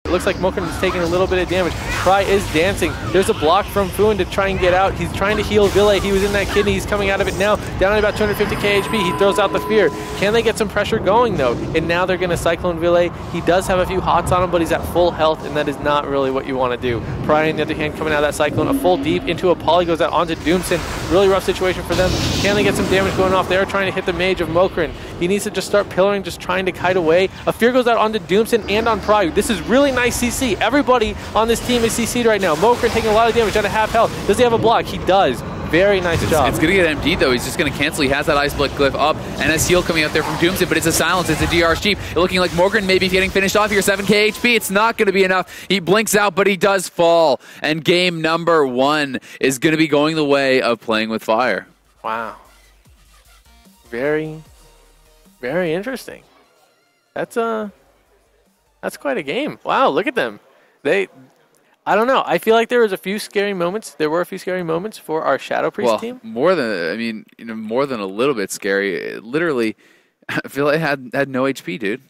It looks like Mokran is taking a little bit of damage. Pry is dancing. There's a block from Fuin to try and get out. He's trying to heal Ville. He was in that kidney. He's coming out of it now. Down at about 250k HP. He throws out the fear. Can they get some pressure going, though? And now they're going to Cyclone Ville. He does have a few hots on him, but he's at full health, and that is not really what you want to do. Pry, on the other hand, coming out of that Cyclone, a full deep into a poly, goes out onto Doomson. Really rough situation for them. Can they get some damage going off? They're trying to hit the mage of Mokran. He needs to just start pillaring, just trying to kite away. A fear goes out onto Doomson and on Pry. This is really nice CC. Everybody on this team is CC'd right now. Mokran taking a lot of damage at a half health. Does he have a block? He does. Very nice job. It's going to get MD'd, though. He's just going to cancel. He has that Ice Blood Glyph up, and a heal coming out there from Doomson, but it's a silence. It's a DR cheap. Looking like Mokran maybe getting finished off here. 7k HP. It's not going to be enough. He blinks out, but he does fall. And game number 1 is going to be going the way of playing with fire. Wow. Very, very interesting. That's quite a game. Wow, look at them. I don't know. I feel like there was a few scary moments. There were a few scary moments for our Shadow Priest team. More than more than a little bit scary. It literally, I feel like it had no HP, dude.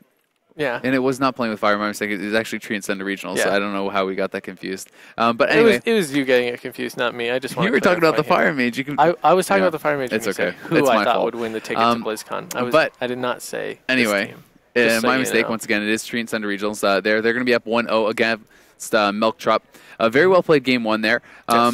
Yeah. And it was not playing with fire. My mistake. It was actually Tree and Thunder Regional, yeah. So I don't know how we got that confused. But anyway, it was you getting it confused, not me. I just you were talking about the fire mage. You can. I was talking about the fire mage. It's okay. Who I thought would win the ticket to BlizzCon. I did not say. Anyway, my mistake once again. It is Tree and Thunder Regionals. They're going to be up 1-0 again. Milk Trup. A very well played game 1 there. Yes.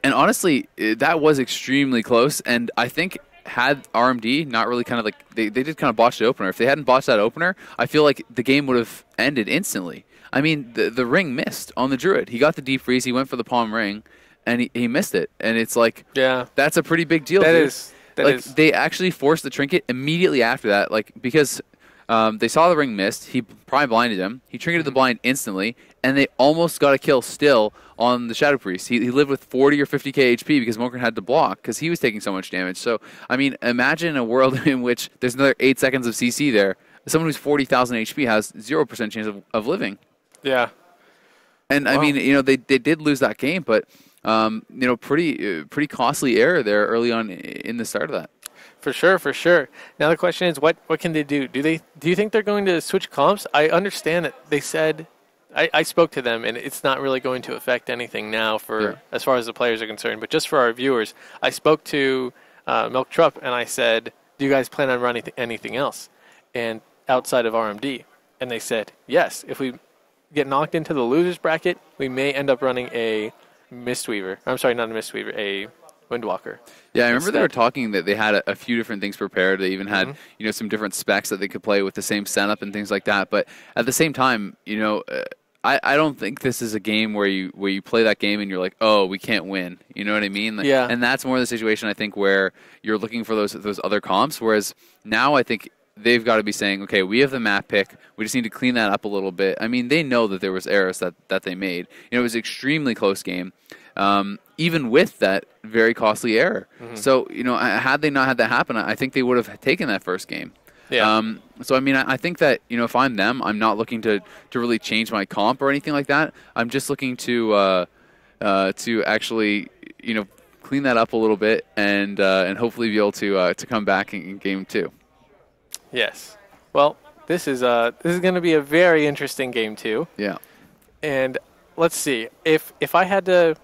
And honestly, that was extremely close. And I think had RMD not really kind of like, they did kind of botch the opener. If they hadn't botched that opener, I feel like the game would have ended instantly. I mean, the ring missed on the Druid. He got the deep freeze. He went for the palm ring, and he missed it. And it's like, yeah, that's a pretty big deal. That is. They actually forced the trinket immediately after that, because they saw the ring missed. He probably blinded him. He trinketed the blind instantly, and they almost got a kill still on the Shadow Priest. He lived with 40 or 50k HP because Mokran had to block because he was taking so much damage. So, I mean, imagine a world in which there's another 8 seconds of CC there. Someone who's 40,000 HP has 0% chance of living. Yeah. And, wow. I mean, they did lose that game, but, pretty costly error there early on in the start of that. For sure. Now the question is, what can they do? Do you think they're going to switch comps? I understand that they said, I spoke to them, and it's not really going to affect anything now as far as the players are concerned. But just for our viewers, I spoke to Milk Trup, and I said, do you guys plan on running anything else and outside of RMD? And they said, yes. If we get knocked into the losers bracket, we may end up running a Mistweaver. I'm sorry, not a Mistweaver, a Windwalker. Yeah, I remember they were talking that they had a few different things prepared. They even had, some different specs that they could play with the same setup and things like that. But at the same time, I don't think this is a game where you play that game and you're like, oh, we can't win. You know what I mean? Yeah. And that's more the situation, I think, where you're looking for those other comps. Whereas now I think they've got to be saying, okay, we have the map pick. We just need to clean that up a little bit. I mean, they know that there was errors that they made. It was an extremely close game. Even with that very costly error. Mm-hmm. So, had they not had that happen, I think they would have taken that first game. Yeah. So, I mean, I think that, if I'm them, I'm not looking to really change my comp or anything like that. I'm just looking to actually, clean that up a little bit and hopefully be able to come back in game 2. Yes. Well, this is going to be a very interesting game 2. Yeah. And let's see. If I had to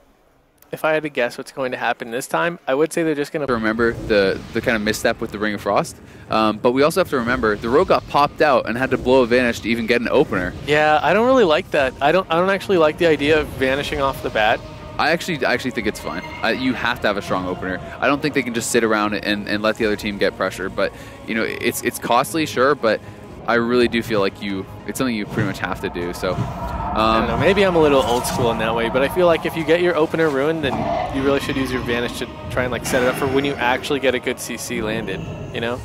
guess what's going to happen this time, I would say they're just going to remember the kind of misstep with the Ring of Frost. But we also have to remember the rogue got popped out and had to blow a vanish to even get an opener. Yeah, I don't really like that. I don't actually like the idea of vanishing off the bat. I actually think it's fine. You have to have a strong opener. I don't think they can just sit around and let the other team get pressure. But it's costly, sure, but I really do feel like it's something you pretty much have to do. So I don't know. Maybe I'm a little old school in that way, but I feel like if you get your opener ruined, then you really should use your Vanish to try and set it up for when you actually get a good CC landed,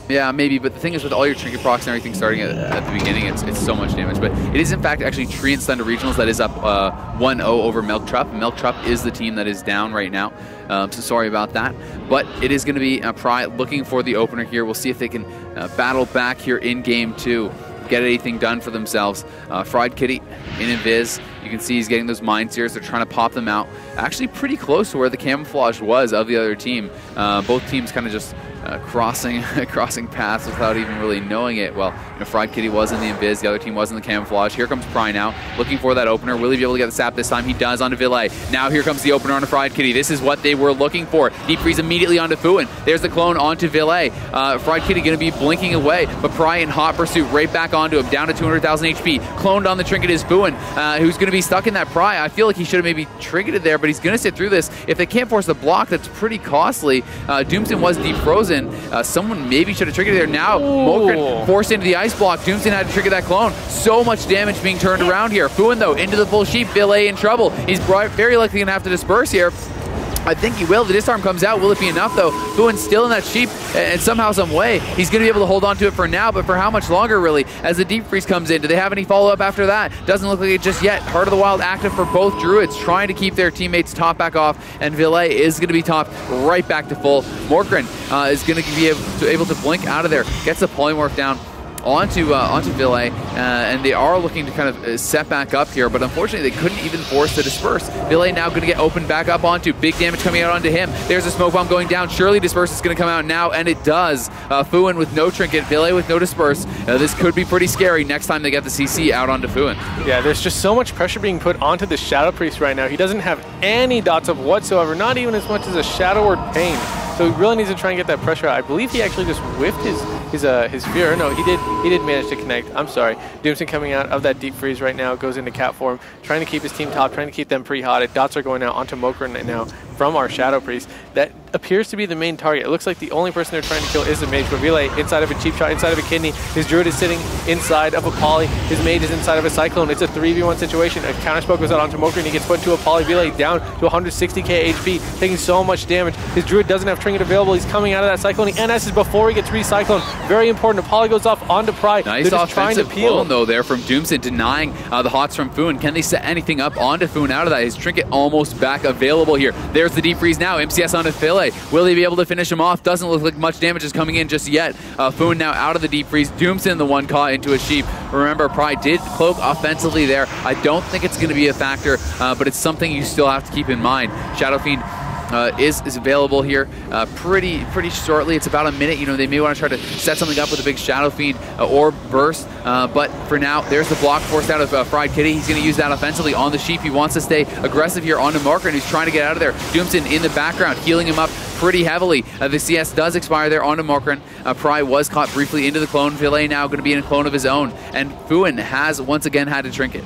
Yeah, maybe, but the thing is with all your trinket procs and everything starting at the beginning, it's so much damage. But it is, in fact, actually Tree and Thunder Regionals that is up 1-0 over Milk Trup. Milk Trup is the team that is down right now, so sorry about that. But it is going to be Pry looking for the opener here. We'll see if they can battle back here in Game 2. Get anything done for themselves. Fried Kitty in Invis. You can see he's getting those Mind Sears. They're trying to pop them out. Actually pretty close to where the camouflage was of the other team. Both teams kind of just crossing paths without even really knowing it. Well, Fried Kitty was in the invis, the other team was in the camouflage. Here comes Pry now, looking for that opener. Will he be able to get the sap this time? He does onto Ville. Now here comes the opener onto Fried Kitty. This is what they were looking for. Deep freeze immediately onto Fuin. There's the clone onto Ville. Fried Kitty going to be blinking away, but Pry in hot pursuit right back onto him, down to 200,000 HP. Cloned on the trinket is Fuin, who's going to be stuck in that Pry. I feel like he should have maybe triggered it there, but he's going to sit through this. If they can't force the block, that's pretty costly. Doomston was deep frozen. Someone maybe should have triggered it there. Now, Mokrin forced into the ice block. Doomston had to trigger that clone. So much damage being turned around here. Fuin, though, into the full sheep. Ville in trouble. He's very likely going to have to disperse here. I think he will. The disarm comes out. Will it be enough, though? Fuin's still in that sheep, and somehow, some way, he's going to be able to hold on to it for now, but for how much longer, really, as the deep freeze comes in? Do they have any follow-up after that? Doesn't look like it just yet. Heart of the Wild active for both Druids, trying to keep their teammates top back off, and Ville is going to be topped right back to full. Morkren is going to be able to blink out of there, gets the polymorph down onto Ville, and they are looking to kind of set back up here, but unfortunately they couldn't even force the disperse. Ville now going to get opened back up onto. Big damage coming out onto him. There's a smoke bomb going down. Surely disperse is going to come out now, and it does. Fuin with no trinket, Ville with no disperse. This could be pretty scary next time they get the CC out onto Fuin. Yeah, there's just so much pressure being put onto the Shadow Priest right now. He doesn't have any dots of whatsoever, not even as much as a Shadow or Pain. So he really needs to try and get that pressure out. I believe he actually just whiffed his fear. No, he did manage to connect. I'm sorry. Doomston coming out of that deep freeze right now, goes into cat form, trying to keep his team top, trying to keep them pre-hotted. Dots are going out onto Mokrin right now from our Shadow Priest. That appears to be the main target. It looks like the only person they're trying to kill is the mage, but Ville inside of a cheap shot, inside of a kidney. His druid is sitting inside of a poly. His mage is inside of a cyclone. It's a 3v1 situation. A counter spell goes out onto Mokrin. He gets put into a poly. Ville down to 160k HP, taking so much damage. His druid doesn't have trinket available. He's coming out of that cyclone. He NS's before he gets recycloned. Very important. A poly goes off onto Pry. Nice offensive clone, though, there from Doomston, denying the hots from Fuin. Can they set anything up onto Fuin out of that? His trinket almost back available here. There's the deep freeze now. MCS onto Ville. Will he be able to finish him off? Doesn't look like much damage is coming in just yet. Fuin now out of the deep freeze. Doomston, the one caught into a sheep. Remember, Pry did cloak offensively there. I don't think it's going to be a factor, but it's something you still have to keep in mind. Shadow Fiend is available here pretty shortly. It's about a minute. They may want to try to set something up with a big Shadow Fiend or burst, but for now, there's the block forced out of Fried Kitty. He's going to use that offensively on the sheep. He wants to stay aggressive here onto Marker, and he's trying to get out of there. Doomston in the background, healing him up pretty heavily. The CS does expire there onto Morkren. Pry was caught briefly into the clone. Ville now going to be in a clone of his own, and Fuin has once again had to trinket.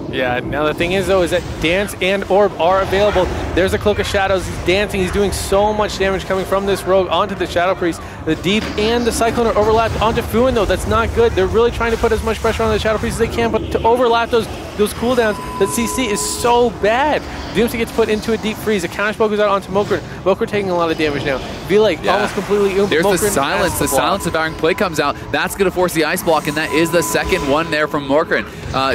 Yeah, now the thing is, though, is that Dance and Orb are available. There's a Cloak of Shadows. He's dancing. He's doing so much damage coming from this rogue onto the Shadow Priest. The Deep and the Cyclone are overlapped onto Fuin, though. That's not good. They're really trying to put as much pressure on the Shadow Priest as they can, but to overlap those cooldowns, that CC is so bad. Doomsday gets put into a deep freeze. A counter spell goes out onto Mokrin. Mokrin taking a lot of damage now. Ville almost completely oomed. There's Mokrin the silence. The silence devouring play comes out. That's going to force the ice block, and that is the second one there from Mokrin.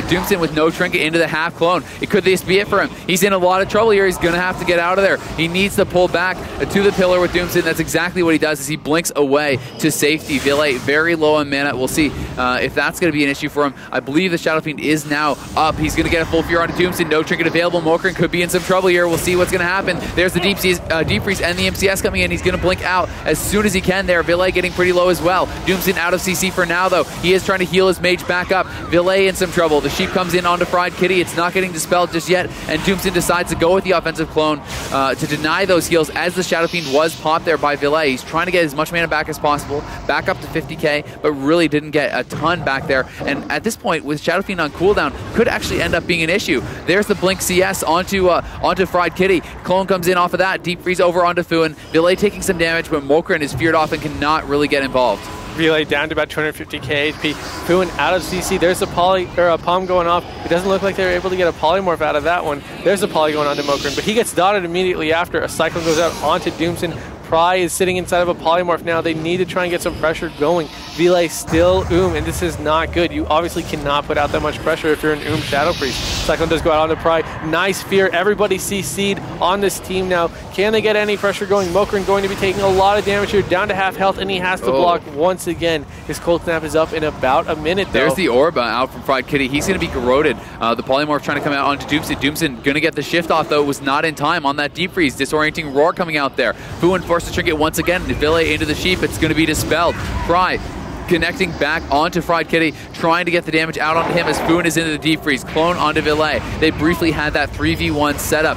Doomsday with no trinket into the half clone. Could this be it for him? He's in a lot of trouble here. He's going to have to get out of there. He needs to pull back to the pillar with Doomsday. That's exactly what he does, is he blinks away to safety. Ville very low on mana. We'll see if that's going to be an issue for him. I believe the Shadow Fiend is now up. He's going to get a full fear onto Doomsday. No trinket available. Mokrin could be in some trouble here. We'll see what's going to happen. There's the deep freeze and the MCS coming in. He's going to blink out as soon as he can there. Ville getting pretty low as well. Doomsday out of CC for now, though. He is trying to heal his mage back up. Ville in some trouble. The sheep comes in onto Fried Kitty. It's not getting dispelled just yet, and Doomsday decides to go with the offensive clone to deny those heals, as the Shadow Fiend was popped there by Ville. He's trying to get as much mana back as possible, back up to 50k, but really didn't get a ton back there. And at this point, with Shadow Fiend on cooldown, could actually end up being an issue. There's the blink CS onto Fried Kitty. Clone comes in off of that. Deep freeze over onto Fuin. Ville taking some damage, but Mokrin is feared off and cannot really get involved. Ville down to about 250k HP. Fuin out of CC. There's a palm going off. It doesn't look like they were able to get a polymorph out of that one. There's a poly going on to Mokrin, but he gets dotted immediately after. A cyclone goes out onto Doomsday. Pry is sitting inside of a polymorph now. They need to try and get some pressure going. Ville still and this is not good. You obviously cannot put out that much pressure if you're an Shadow Priest. Cyclone does go out onto Pry. Nice fear. Everybody CC'd on this team now. Can they get any pressure going? Mokran going to be taking a lot of damage here, down to half health, and he has to block once again. His Cold Snap is up in about a minute, though. There's the orb out from Fried Kitty. He's going to be corroded. The Polymorph trying to come out onto Doomson. Doomson going to get the shift off, though. It was not in time on that Deep Freeze. Disorienting Roar coming out there. Fuin forced to trinket once again. Ville into the Sheep. It's going to be dispelled. Fry connecting back onto Fried Kitty, trying to get the damage out onto him as Fuin is into the Deep Freeze. Clone onto Ville. They briefly had that 3v1 setup.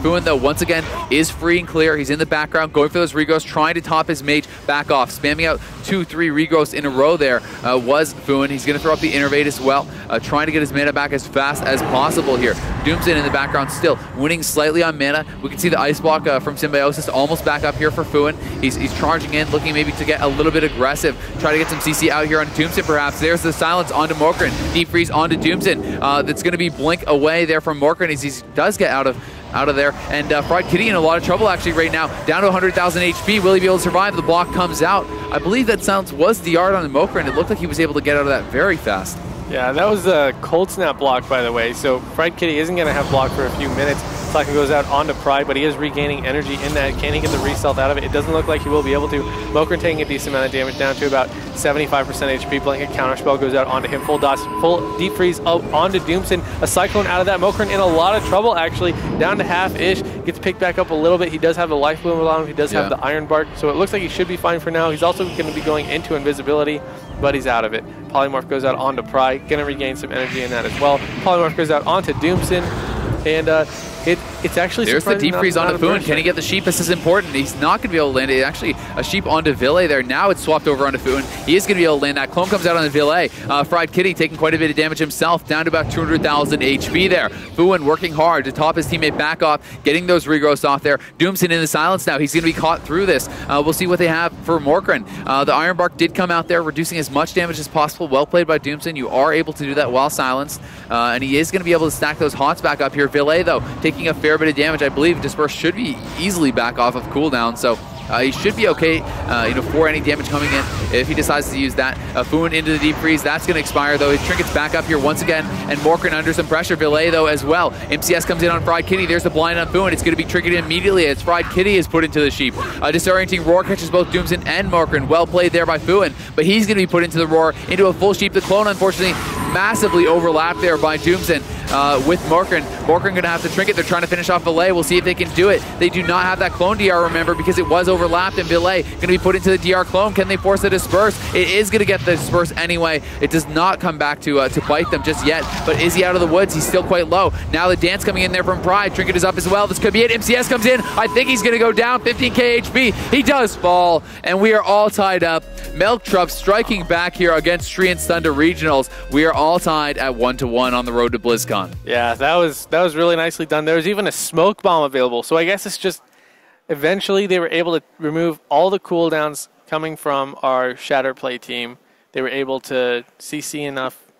Fuin, though, once again, is free and clear. He's in the background, going for those regrowths, trying to top his mage, back off, spamming out 2-3 regrowths in a row there was Fuin. He's going to throw up the Innervate as well, trying to get his mana back as fast as possible here. Doomson in the background still winning slightly on mana. We can see the Ice Block from Symbiosis almost back up here for Fuin. He's charging in, looking maybe to get a little bit aggressive, try to get some CC out here on Doomson perhaps. There's the silence onto Morkran. Deep Freeze onto Doomson. That's going to be blink away there from Morkran as he does get out of there. And Fried Kitty in a lot of trouble actually right now. Down to 100,000 HP. Will he be able to survive? The block comes out. I believe that silence was the yard on the Morkran. It looked like he was able to get out of that very fast. Yeah, that was a Cold Snap block, by the way. So Fried Kitty isn't going to have block for a few minutes. Cyclone goes out onto Pride, but he is regaining energy in that. Can he get the re-stealth out of it? It doesn't look like he will be able to. Mokran taking a decent amount of damage, down to about 75% HP. Blanket Counterspell goes out onto him. Full Deep Freeze up onto Doomson. A Cyclone out of that. Mokran in a lot of trouble, actually. Down to half-ish. Gets picked back up a little bit. He does have the Life Bloom on him. He does have the Iron Bark, so it looks like he should be fine for now. He's also going to be going into invisibility, but he's out of it. Polymorph goes out onto Pry. Going to regain some energy in that as well. Polymorph goes out onto Doomson. And it's actually there's the Deep Freeze onto Fuin. Can he get the Sheep? This is important. He's not going to be able to land it. Actually, a Sheep onto Ville there. Now it's swapped over onto Fuin. He is going to be able to land that. Clone comes out on the Ville. Fried Kitty taking quite a bit of damage himself, down to about 200,000 HP there. Fuin working hard to top his teammate back off, getting those regrowths off there. Doomson in the silence now. He's going to be caught through this. We'll see what they have for Morkran. The Iron Bark did come out there, reducing as much damage as possible. Well played by Doomson. You are able to do that while silenced. And he is going to be able to stack those hots back up here. Ville, though, taking a fair bit of damage. I believe Disperse should be easily back off of cooldown, so he should be okay, for any damage coming in if he decides to use that. Fuin into the Deep Freeze. That's going to expire, though. His Trinket's back up here once again, and Morkran under some pressure. Ville, though, as well. MCS comes in on Fried Kitty. There's the blind on Fuin. It's going to be triggered immediately as Fried Kitty is put into the Sheep. Disorienting Roar catches both Doomson and Morkran. Well played there by Fuin, but he's going to be put into the Roar, into a full Sheep. The Clone, unfortunately, massively overlapped there by Doomson. With Morkran. Morkran going to have to Trinket. They're trying to finish off Ville. We'll see if they can do it. They do not have that Clone DR, remember, because it was overlapped, and Ville going to be put into the DR Clone. Can they force the Disperse? It is going to get the Disperse anyway. It does not come back to bite them just yet, but is he out of the woods? He's still quite low. Now the Dance coming in there from Pride. Trinket is up as well. This could be it. MCS comes in. I think he's going to go down 15k HP. He does fall, and we are all tied up. Melktrup striking back here against Treants Thunder Regionals. We are all tied at 1-1 on the road to BlizzCon. Yeah, that was really nicely done. There was even a smoke bomb available, so I guess it's just eventually they were able to remove all the cooldowns coming from our Shatterplay team. They were able to CC enough,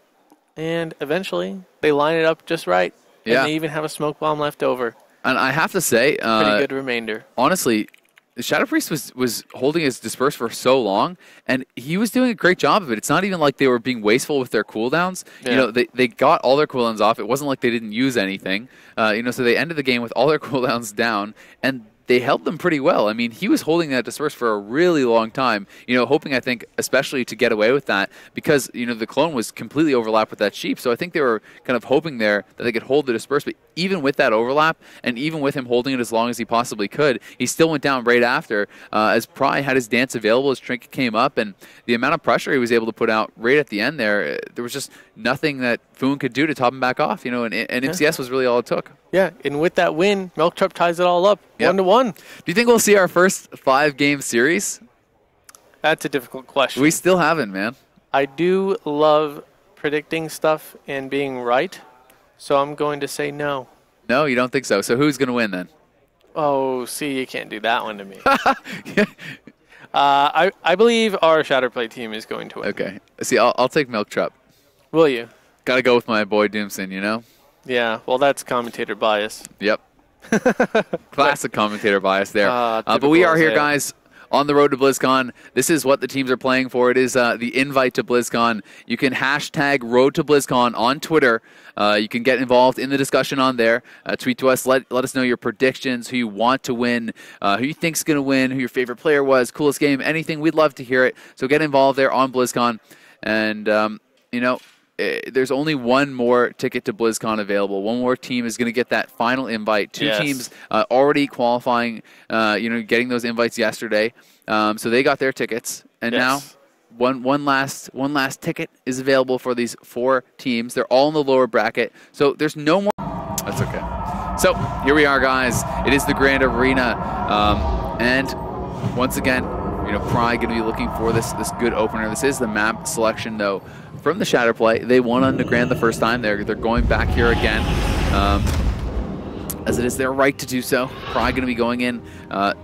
and eventually they line it up just right. Yeah. And they even have a smoke bomb left over. And I have to say, pretty good remainder. Honestly, the Shadow Priest was holding his Disperse for so long, and he was doing a great job of it. It's not even like they were being wasteful with their cooldowns. Yeah. They got all their cooldowns off. It wasn't like they didn't use anything. So they ended the game with all their cooldowns down, and they held them pretty well. I mean, he was holding that Disperse for a really long time, hoping, I think, especially to get away with that because, the Clone was completely overlapped with that Sheep. So I think they were kind of hoping there that they could hold the Disperse. But even with that overlap and even with him holding it as long as he possibly could, he still went down right after as Pry had his Dance available, his Trinket came up, and the amount of pressure he was able to put out right at the end there was just nothing that Fuin could do to top him back off, and MCS was really all it took. Yeah, and with that win, Melktrup ties it all up, 1-1. Do you think we'll see our first 5-game series? That's a difficult question. We still haven't, man. I do love predicting stuff and being right, so I'm going to say no. No, you don't think so? So who's going to win then? Oh, see, you can't do that one to me. I believe our Shatterplay team is going to win. Okay. See, I'll take Melktrup. Will you? Got to go with my boy Doomson, Yeah, well, that's commentator bias. Yep. Classic commentator bias there. But we are here, guys, on the road to BlizzCon. This is what the teams are playing for. It is the invite to BlizzCon. You can hashtag Road to BlizzCon on Twitter. You can get involved in the discussion on there. Tweet to us. Let us know your predictions, who you want to win, who you think's going to win, who your favorite player was, coolest game, anything. We'd love to hear it. So get involved there on BlizzCon. And, there's only one more ticket to BlizzCon available. One more team is going to get that final invite. Two teams already qualifying, getting those invites yesterday. So they got their tickets. And now one last ticket is available for these 4 teams. They're all in the lower bracket. So there's no more. That's okay. So here we are, guys. It is the Grand Arena. And once again, Pride going to be looking for this good opener. This is the map selection, though, from the Shatterplay. They won on the Grand the first time. They're going back here again, as it is their right to do so. Pride going to be going in,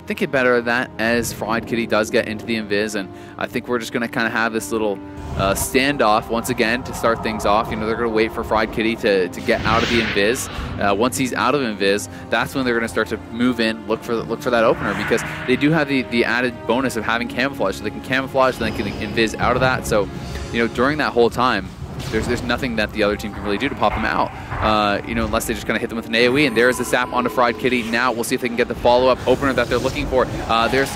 thinking better of that as Fried Kitty does get into the Invis, and I think we're just going to kind of have this little standoff once again to start things off. They're going to wait for Fried Kitty to get out of the Invis. Once he's out of Invis, that's when they're going to start to move in, look for that opener, because they do have the added bonus of having camouflage. So they can camouflage, then they can Invis out of that. So, during that whole time, there's nothing that the other team can really do to pop them out, unless they just kind of hit them with an AoE. And there's the sap onto Fried Kitty. Now we'll see if they can get the follow-up opener that they're looking for. There's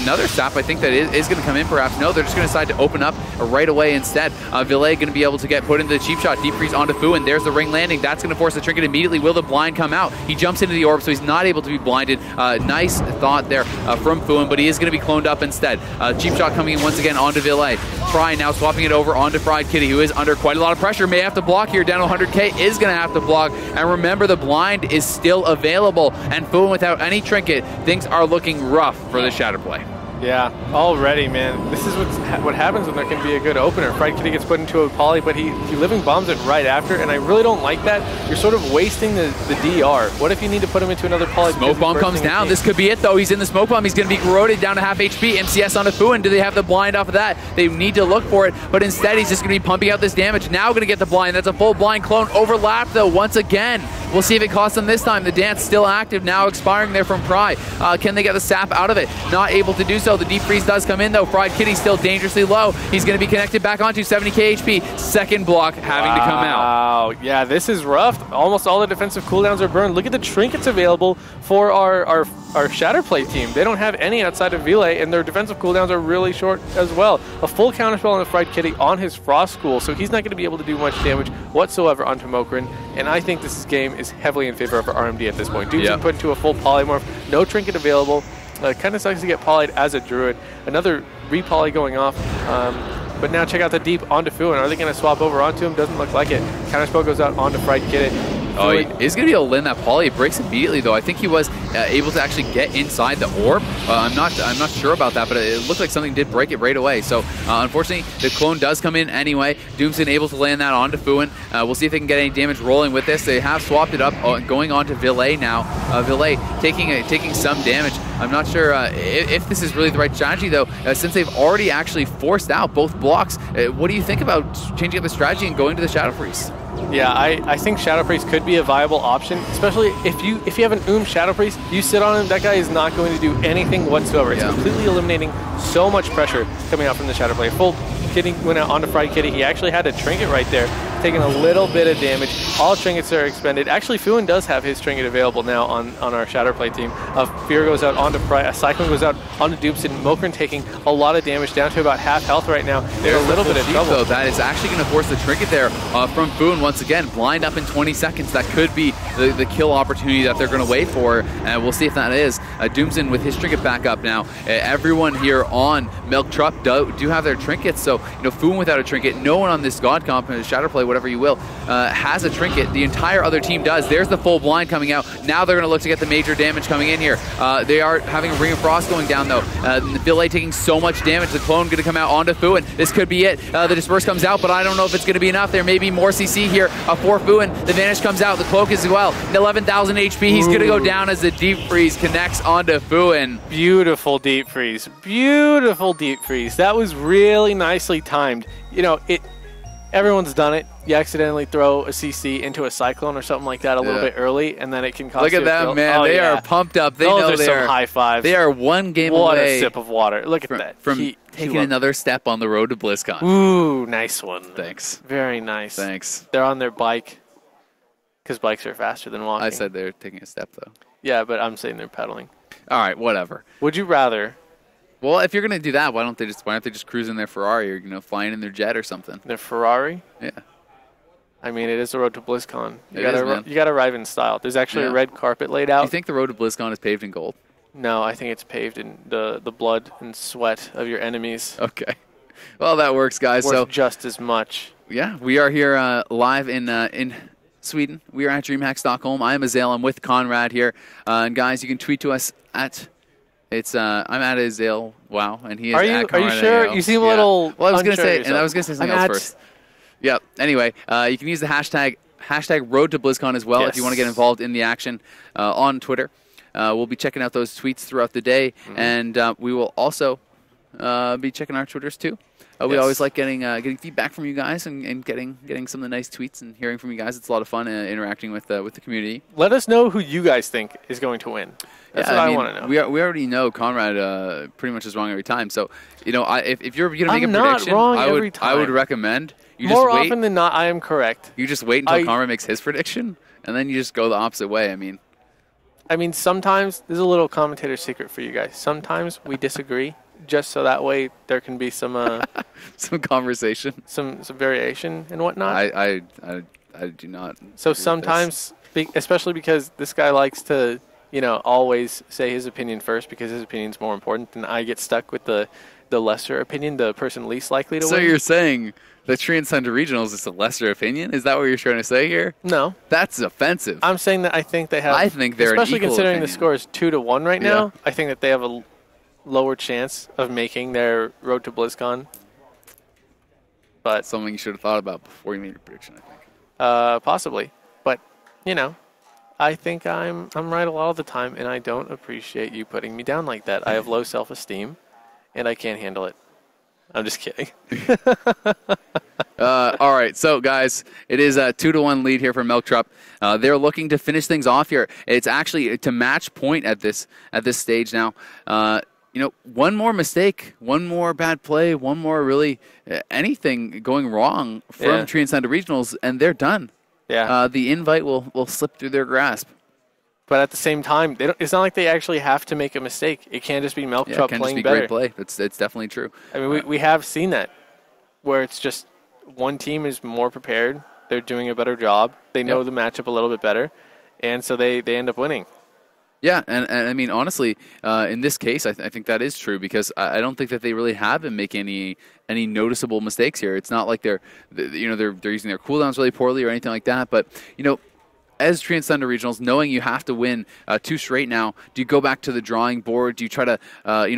another sap, I think, that is going to come in, perhaps. No, they're just going to decide to open up right away instead. Villet going to be able to get put into the cheap shot. Deep freeze onto Fu, and there's the ring landing. That's going to force the trinket immediately. Will the blind come out? He jumps into the orb, so he's not able to be blinded. Nice thought there from Fuin, but he is going to be cloned up instead. Cheap shot coming in once again onto Villet. Fry now swapping it over onto Fried Kitty, who is under quite a lot of pressure. May have to block here. Down to 100k, is going to have to block. And remember, the blind is still available. And Fuin without any trinket, things are looking rough for the Shatterplay. Yeah, already, man. This is what happens when there can be a good opener. Fried Kitty gets put into a poly, but he living bombs it right after, and I really don't like that. You're sort of wasting the DR. What if you need to put him into another poly? Smoke bomb comes down. This could be it, though. He's in the smoke bomb. He's going to be corroded down to half HP. MCS onto Fuin. Do they have the blind off of that? They need to look for it, but instead he's just going to be pumping out this damage. Now going to get the blind. That's a full blind clone. Overlap, though, once again. We'll see if it costs them this time. The dance still active, now expiring there from Pry. Can they get the sap out of it? Not able to do so. The deep freeze does come in, though. Fried Kitty still dangerously low. He's going to be connected back onto 70k HP. Second block having to come out. Wow. Yeah, this is rough. Almost all the defensive cooldowns are burned. Look at the trinkets available for our Shatterplay team. They don't have any outside of Vile, and their defensive cooldowns are really short as well. A full counterspell on the Fried Kitty on his Frost School, so he's not going to be able to do much damage whatsoever onto Mokrin, and I think this game is heavily in favor of our RMD at this point. Dude's been put into a full polymorph, no trinket available. Kind of sucks to get polyed as a Druid. Another re-poly going off. But now check out the deep onto Fuin. Are they going to swap over onto him? Doesn't look like it. Counterspell goes out onto Fried Kitty. Oh, he's going to be able to land that poly. It breaks immediately, though. I think he was able to actually get inside the orb. I'm not sure about that, but it looked like something did break it right away. So, unfortunately, the clone does come in anyway. Doomson able to land that onto Fuin. We'll see if they can get any damage rolling with this. They have swapped it up, going on to Villet now. Villet taking some damage. I'm not sure if this is really the right strategy, though, since they've already actually forced out both blocks. What do you think about changing up the strategy and going to the Shadow Priest? Yeah, I think Shadow Priest could be a viable option, especially if you have an Shadow Priest, you sit on him, that guy is not going to do anything whatsoever. It's completely eliminating so much pressure coming out from the Shadow Play. Full Kitty went out onto Fried Kitty. He actually had a trinket right there, taking a little bit of damage. All trinkets are expended. Actually, Fuin does have his trinket available now on our Shatterplay team. Fear goes out onto Pry. Cyclone goes out onto Doomson. Mokrin taking a lot of damage, down to about half health right now. There's a little bit of trouble. Though, that is actually going to force the trinket there from Fuin once again. Blind up in 20 seconds. That could be the kill opportunity that they're going to wait for. And we'll see if that is. Doomson with his trinket back up now. Everyone here on Milk Truck do have their trinkets. So, Fuin without a trinket, no one on this God comp, Shatterplay, whatever you will, has a trinket. The entire other team does. There's the full blind coming out. Now they're going to look to get the major damage coming in here. They are having a Ring of Frost going down, though. Villet taking so much damage. The clone going to come out onto Fuin. This could be it. The Disperse comes out, but I don't know if it's going to be enough. There may be more CC here for Fuin. The Vanish comes out. The Cloak as well. 11,000 HP. He's going to go down as the Deep Freeze connects onto Fuin. Beautiful Deep Freeze. Beautiful Deep Freeze. That was really nicely timed. Everyone's done it. You accidentally throw a CC into a Cyclone or something like that a little bit early, and then it can cost Look you at that, kill. man. Oh, They are pumped up. They know those are some high fives. They are one game what away. A sip of water. Look at that. From taking another step on the road to BlizzCon. Ooh, nice one. Thanks. Very nice. Thanks. They're on their bike because bikes are faster than walking. I said they're taking a step, though. Yeah, but I'm saying they're pedaling. All right, whatever. Would you rather... Well, if you're gonna do that, why don't they just cruise in their Ferrari or flying in their jet or something? Their Ferrari? Yeah. I mean, it is the road to BlizzCon. You man. got to arrive in style. There's actually a red carpet laid out. Do you think the road to BlizzCon is paved in gold? No, I think it's paved in the blood and sweat of your enemies. Okay. Well, that works, guys. Worth so just as much. Yeah, we are here live in Sweden. We are at Dreamhack Stockholm. I am Azale. I'm with Conrad here, and guys, you can tweet to us at. I'm at Azale. Wow, and he is at Conrad. Are you sure? AO. You seem a little. Well, I was going to say, something else first. Yep. Anyway, you can use the hashtag Road to BlizzCon as well if you want to get involved in the action on Twitter. We'll be checking out those tweets throughout the day, and we will also be checking our Twitters too. We always like getting feedback from you guys and getting some of the nice tweets and hearing from you guys. It's a lot of fun interacting with the community. Let us know who you guys think is going to win. That's what I want to know. We already know Conrad pretty much is wrong every time. So if you're going to make a prediction, wrong every time. I would recommend you more just wait. often than not, I am correct. You just wait until Conrad makes his prediction, and then you just go the opposite way. I mean, sometimes there's a little commentator secret for you guys. Sometimes we disagree. Just so that way there can be some some conversation, some variation and whatnot. I do not. So sometimes, especially because this guy likes to, always say his opinion first because his opinion's more important, and I get stuck with the lesser opinion, the person least likely to win. So you're saying the Transcender Regionals is a lesser opinion? Is that what you're trying to say here? No. That's offensive. I'm saying that I think they have. I think they're especially an equal considering opinion. the score is 2-1 right now. I think that they have a lower chance of making their road to BlizzCon. But something you should have thought about before you made your prediction, I think. Possibly. But, I think I'm right a lot of the time, and I don't appreciate you putting me down like that. I have low self-esteem, and I can't handle it. I'm just kidding. All right, so guys, it is a 2-1 lead here for Milk Trup. They're looking to finish things off here. It's actually to match point at this stage now. One more mistake, one more bad play, one more really anything going wrong from Transcender Regionals, and they're done. Yeah. The invite will slip through their grasp. But at the same time, it's not like they actually have to make a mistake. It can't just be Milk Trup playing better. It can just be great play. It's definitely true. I mean, we have seen that, where it's just one team is more prepared. They're doing a better job. They know the matchup a little bit better, and so they end up winning. Yeah, and I mean, honestly, in this case, I think that is true because I don't think that they really have been making any noticeable mistakes here. It's not like they're using their cooldowns really poorly or anything like that. But as Transcender Regionals, knowing you have to win 2 straight now, do you go back to the drawing board? Do you try to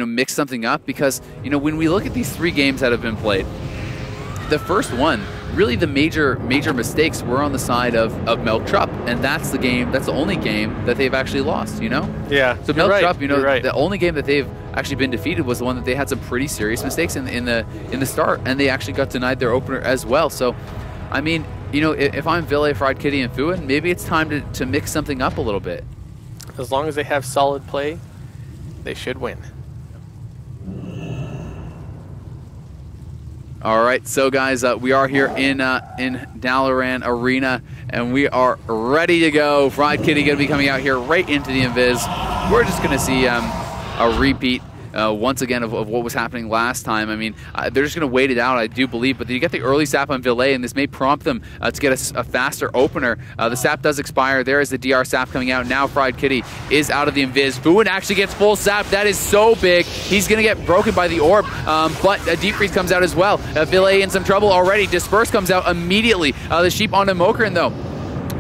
mix something up? Because when we look at these 3 games that have been played, the first one, really the major mistakes were on the side of Milk Trup, and that's the only game that they've actually lost, Yeah. So Milk Trup, right. The only game that they've actually been defeated was the one that they had some pretty serious mistakes in the start, and they actually got denied their opener as well. So, I mean, if I'm Ville, Fried Kitty, and Fuin, maybe it's time to mix something up a little bit. As long as they have solid play, they should win. All right, so guys, we are here in Dalaran Arena, and we are ready to go. Fried Kitty going to be coming out here right into the Invis. We're just going to see a repeat once again of what was happening last time. I mean, they're just going to wait it out, I do believe, but you get the early sap on Ville, and this may prompt them to get a faster opener. The sap does expire. There is the DR sap coming out. Now Fried Kitty is out of the Invis. Fuin actually gets full sap. That is so big. He's going to get broken by the orb, but a Deep Freeze comes out as well. Ville in some trouble already. Disperse comes out immediately. The Sheep onto Mokrin, though.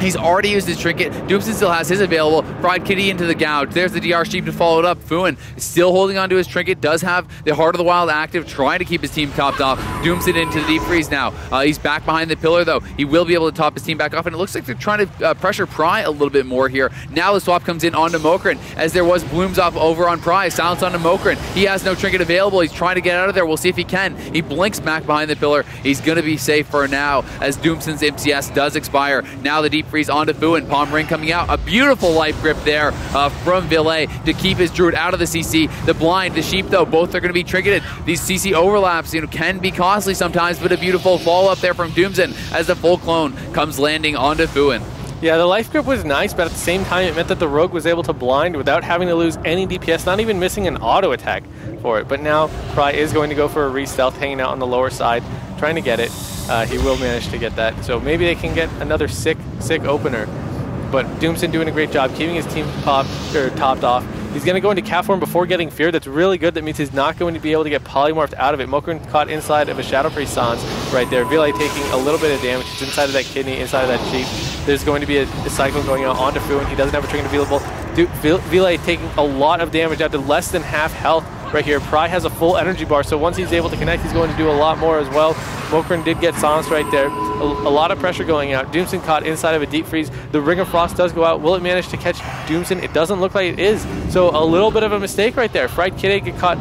He's already used his trinket. Doomson still has his available. Fried Kitty into the gouge. There's the DR Sheep to follow it up. Fuin still holding on to his trinket. Does have the Heart of the Wild active, trying to keep his team topped off. Doomson into the deep freeze now. He's back behind the pillar, though. He will be able to top his team back off, and it looks like they're trying to pressure Pry a little bit more here. Now the swap comes in onto Mokran, as there was blooms off over on Pry. Silence onto Mokran. He has no trinket available. He's trying to get out of there. We'll see if he can. He blinks back behind the pillar. He's going to be safe for now, as Doomson's MCS does expire. Now the deep freeze onto Fuin. Palm Ring coming out. A beautiful life grip there from Ville to keep his Druid out of the CC. The blind, the sheep, though, both are going to be triggered. These CC overlaps, can be costly sometimes, but a beautiful follow-up there from Doomson as the full clone comes landing onto Fuin. Yeah, the life grip was nice, but at the same time, it meant that the Rogue was able to blind without having to lose any DPS, not even missing an auto attack for it. But now, Pry is going to go for a re-stealth, hanging out on the lower side, trying to get it. He will manage to get that. So maybe they can get another sick opener. But Doomson doing a great job keeping his team topped off. He's going to go into cat form before getting feared. That's really good. That means he's not going to be able to get polymorphed out of it. Mokran caught inside of a Shadow Priest Sans right there. Ville taking a little bit of damage. He's inside of that kidney, inside of that sheep. There's going to be a cycle going out onto Fuin. He doesn't have a trinket available. Ville taking a lot of damage out to less than half health right here. Pry has a full energy bar, so once he's able to connect, he's going to do a lot more as well. Mokran did get silenced right there. A lot of pressure going out. Doomson caught inside of a deep freeze. The Ring of Frost does go out. Will it manage to catch Doomson? It doesn't look like it is. So a little bit of a mistake right there. Fried Kitty got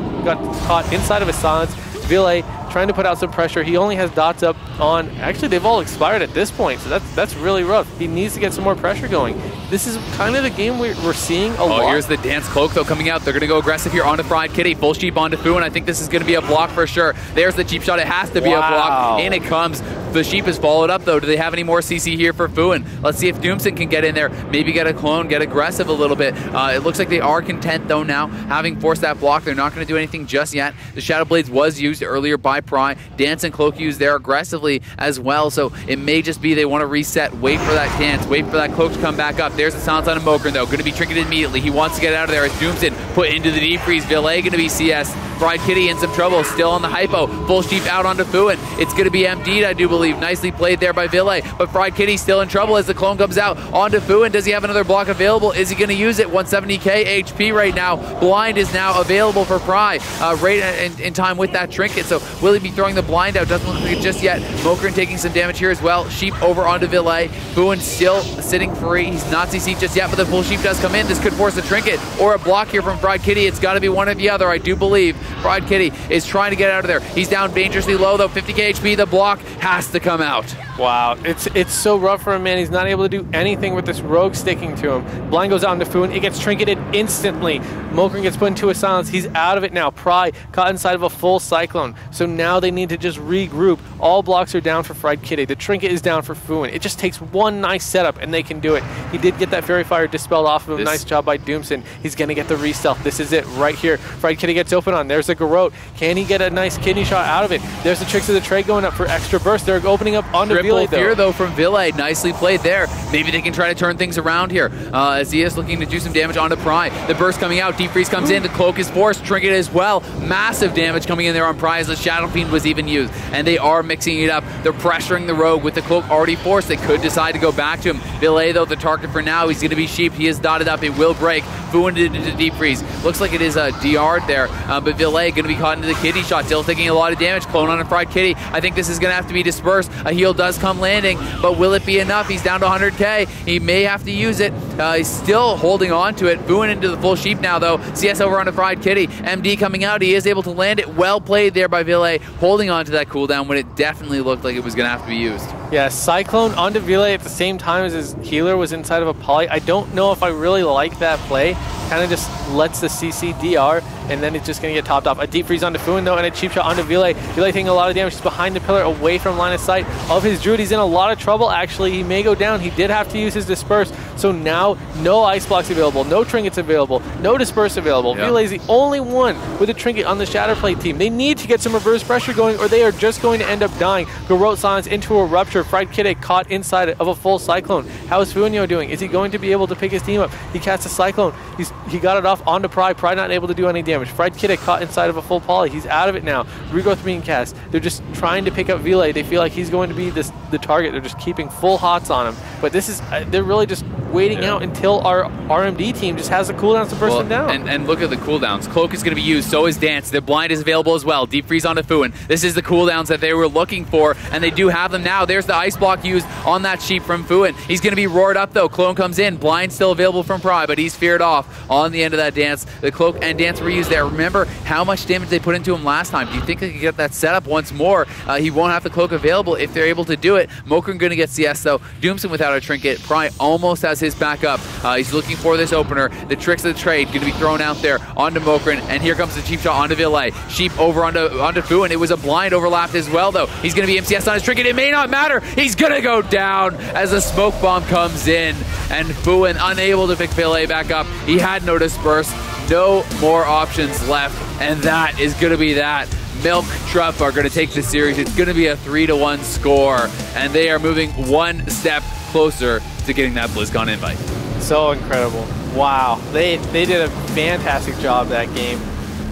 caught inside of a silence. Ville trying to put out some pressure. He only has dots up on... Actually, they've all expired at this point, so that's really rough. He needs to get some more pressure going. This is kind of the game we're seeing a lot. Oh, here's the Dance Cloak, though, coming out. They're going to go aggressive here onto Fried Kitty. Full sheep onto Fuin. I think this is going to be a block for sure. There's the cheap shot. It has to be a block. In it comes. The sheep is followed up, though. Do they have any more CC here for Fuin? Let's see if Doomson can get in there. Maybe get a clone, get aggressive a little bit. It looks like they are content, though, now. Having forced that block, they're not going to do anything just yet. The Shadow Blades was used earlier by Pry. Dance and Cloak used there aggressively as well, so it may just be they want to reset, wait for that Dance, wait for that Cloak to come back up. There's the silence on a Mokran, though. Going to be trinketed immediately. He wants to get out of there as Doomson put into the deep freeze. Ville going to be CS. Fried Kitty in some trouble, still on the hypo. Full sheep out onto Fuin. It's going to be emptied, I do believe. Nicely played there by Ville, but Fried Kitty still in trouble as the clone comes out onto Fuin. Does he have another block available? Is he going to use it? 170k HP right now. Blind is now available for Pry right in time with that trinket, so will he be throwing the blind out? Doesn't look like it just yet. Mokran taking some damage here as well. Sheep over onto Ville. Fuin still sitting free. He's not CC'd just yet, but the full sheep does come in. This could force a trinket or a block here from Fried Kitty. It's got to be one or the other, I do believe. Fried Kitty is trying to get out of there. He's down dangerously low, though. 50k HP. The block has to come out. Wow, it's so rough for him, man. He's not able to do anything with this Rogue sticking to him. Blind goes out into Fuin. It gets trinketed instantly. Mokran gets put into a silence. He's out of it now. Pry caught inside of a full Cyclone. So now they need to just regroup. All blocks are down for Fried Kitty. The trinket is down for Fuin. It just takes one nice setup and they can do it. He did get that Fairy Fire dispelled off of him. Nice job by Doomson. He's going to get the re-stealth. This is it right here. Fried Kitty gets open on. There's a Garrote. Can he get a nice kidney shot out of it? There's the Tricks of the Trade going up for extra burst. They're opening up onto Ville, though. Fear, though, from Ville. Nicely played there. Maybe they can try to turn things around here as he is looking to do some damage onto Pry. The burst coming out. Deep freeze comes in. The cloak is forced. Trinket as well. Massive damage coming in there on Pry as the Shadow Fiend was even used. And they are mixing it up. They're pressuring the Rogue with the cloak already forced. They could decide to go back to him. Ville, though, the target for now. He's going to be sheep. He is dotted up. It will break. Fuin into deep freeze. Looks like it is a DR'd there. But Ville going to be caught into the kidney shot. Still taking a lot of damage. Clone on a Fried Kitty. I think this is going to have to be dispersed. A heal does come landing, but will it be enough? He's down to 100k. He may have to use it. He's still holding on to it. Fuin into the full sheep now, though. CS over onto Fried Kitty. MD coming out. He is able to land it. Well played there by Ville, holding on to that cooldown when it definitely looked like it was going to have to be used. Yeah, Cyclone onto Ville at the same time as his healer was inside of a poly. I don't know if I really like that play. Kind of just lets the CC DR, and then it's just going to get topped off. A deep freeze onto Fuin, though, and a cheap shot onto Ville. Ville taking a lot of damage. He's behind the pillar, away from line of sight of his Druid. He's in a lot of trouble, actually. He may go down. He did have to use his Disperse. So now, no Ice Blocks available, no Trinkets available, no Disperse available. Yep. Ville is the only one with a Trinket on the Shatterplate team. They need to get some reverse pressure going, or they are just going to end up dying. Garrote Silence into a Rupture. Fried Kitty caught inside of a full Cyclone. How is Fuinho doing? Is he going to be able to pick his team up? He casts a Cyclone. He's he got it off onto Pry. Pry not able to do any damage. Fried Kiddick caught inside of a full poly. He's out of it now. Regrowth being cast. They're just trying to pick up Vile. They feel like he's going to be the target. They're just keeping full hots on him. But this is they're really just waiting out until our RMD team just has the cooldowns to burst them down. And look at the cooldowns. Cloak is going to be used. So is Dance. The blind is available as well. Deep freeze onto Fuin. This is the cooldowns that they were looking for, and they do have them now. There's the ice block used on that sheep from Fuin. He's going to be roared up though. Clone comes in. Blind still available from Pry, but he's feared off on the end of that Dance. The Cloak and Dance were used there. Remember how much damage they put into him last time. Do you think they could get that set up once more? He won't have the Cloak available if they're able to do it. Mokran going to get CS though. Doomson without a trinket. Pry almost has his back up. He's looking for this opener. The tricks of the trade going to be thrown out there onto Mokran, and here comes the cheap shot onto Villay. Sheep over onto Fu, and it was a blind overlapped as well though. He's going to be MCS on his trinket. It may not matter. He's going to go down as the smoke bomb comes in, and Fuin unable to pick Villay back up. He had no disperse. No more options left, and that is going to be that. Milk Trup are going to take the series. It's going to be a 3-1 score, and they are moving one step closer to getting that BlizzCon invite. So incredible. Wow. They did a fantastic job that game.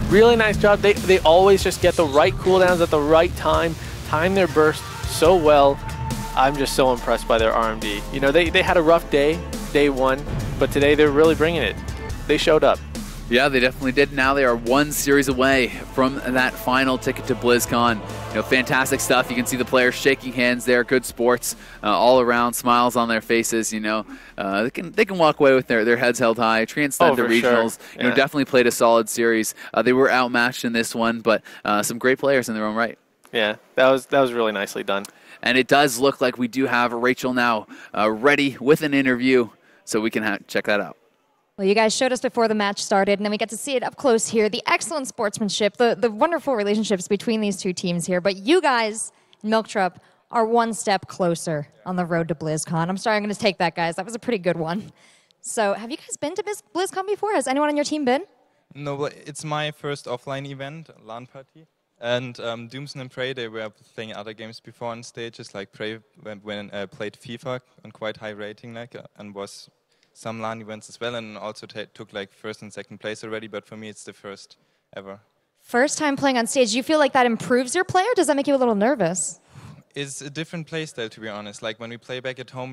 Really nice job. They always just get the right cooldowns at the right time their burst so well. I'm just so impressed by their RMD. You know, they had a rough day one, but today they're really bringing it. They showed up. Yeah, they definitely did. Now they are one series away from that final ticket to BlizzCon. You know, fantastic stuff. You can see the players shaking hands there. Good sports all around. Smiles on their faces. You know, they can walk away with their heads held high. Transcend to regionals. Sure. You know, definitely played a solid series. They were outmatched in this one, but some great players in their own right. Yeah, that was really nicely done. And it does look like we do have Rachel now ready with an interview, so we can check that out. Well, you guys showed us before the match started, and then we get to see it up close here. The excellent sportsmanship, the wonderful relationships between these two teams here. But you guys, Milktrup, are one step closer on the road to BlizzCon. I'm sorry, I'm going to take that, guys. That was a pretty good one. So have you guys been to BlizzCon before? Has anyone on your team been? No, but it's my first offline event, LAN party. And Doomson and Prey, they were playing other games before on stages, like Prey when played FIFA on quite high rating, and was some LAN events as well, and also took like first and second place already, but for me it's the first ever. First time playing on stage, do you feel like that improves your play, or does that make you a little nervous? It's a different play style, to be honest. Like when we play back at home,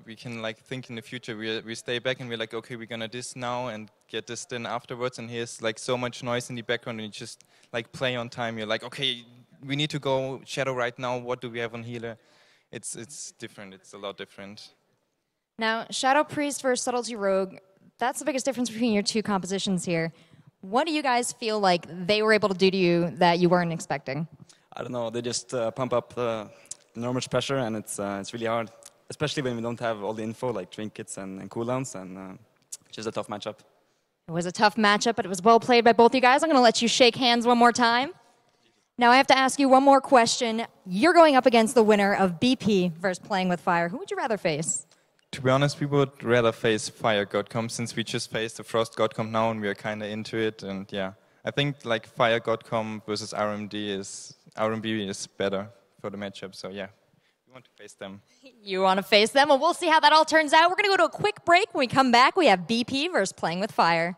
we can like think in the future. We stay back and we're like, okay, we're gonna this now and get this then afterwards, and here's like so much noise in the background, and you just like play on time. You're like, okay, we need to go Shadow right now. What do we have on healer? It's different. It's a lot different. Now, Shadow Priest versus Subtlety Rogue, that's the biggest difference between your two compositions here. What do you guys feel like they were able to do to you that you weren't expecting? I don't know, they just pump up the enormous pressure, and it's really hard, especially when we don't have all the info like trinkets and cooldowns, and just a tough matchup. It was a tough matchup, but it was well played by both you guys. I'm going to let you shake hands one more time. Now I have to ask you one more question. You're going up against the winner of BP versus Playing with Fire. Who would you rather face? To be honest, we would rather face Fire Godcom, since we just faced the Frost Godcom now and we are kind of into it. And yeah, I think like Fire Godcom versus RMB is better for the matchup. So yeah, we want to face them. You want to face them? Well, we'll see how that all turns out. We're going to go to a quick break. When we come back, we have BP versus Playing with Fire.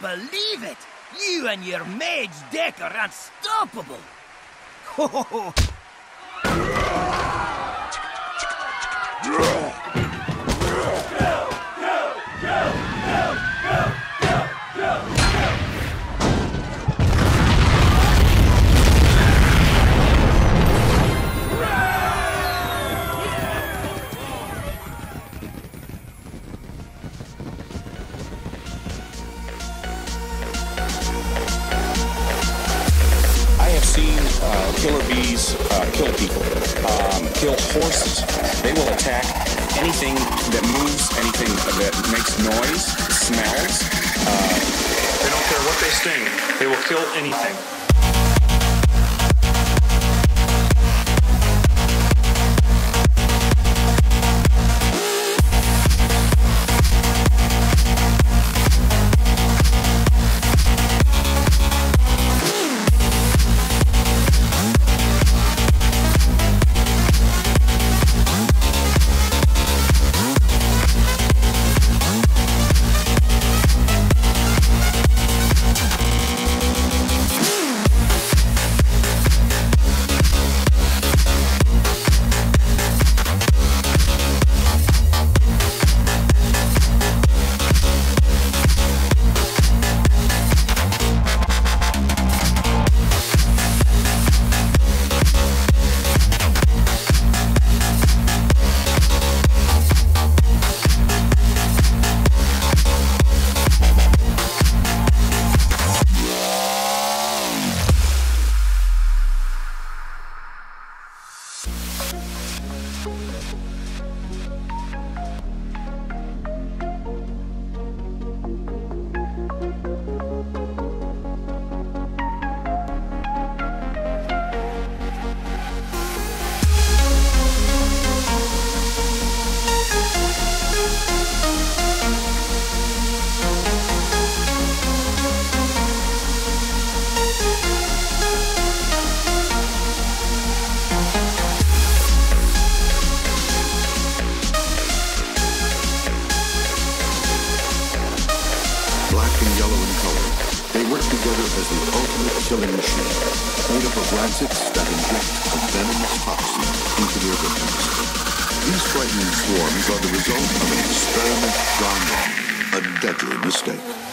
gonna believe it! You and your mage deck are unstoppable! Ho ho ho! Killer bees kill people, kill horses. They will attack anything that moves, anything that makes noise, smells. They don't care what they sting. They will kill anything. killing machine, made up of lancets that inject a venomous toxin into their victims. These frightening swarms are the result of an experiment gone wrong, a deadly mistake.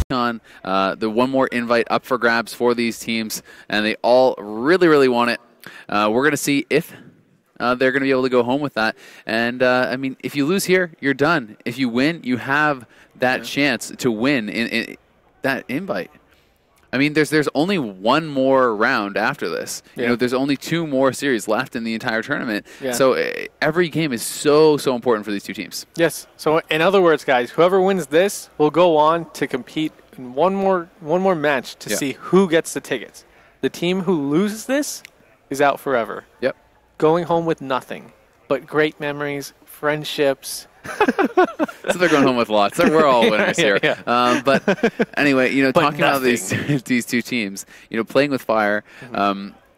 BlizzCon. The one more invite up for grabs for these teams, and they all really, really want it. We're going to see if they're going to be able to go home with that. And, I mean, if you lose here, you're done. If you win, you have that chance to win in that invite. I mean, there's only one more round after this. You know, there's only 2 more series left in the entire tournament. Yeah. So every game is so important for these 2 teams. Yes. So in other words, guys, whoever wins this will go on to compete in one more match to see who gets the tickets. The team who loses this is out forever. Yep. Going home with nothing but great memories, friendships. So they're going home with lots. We're all winners here. But anyway, you know, talking about these 2 teams, you know, playing with Fire,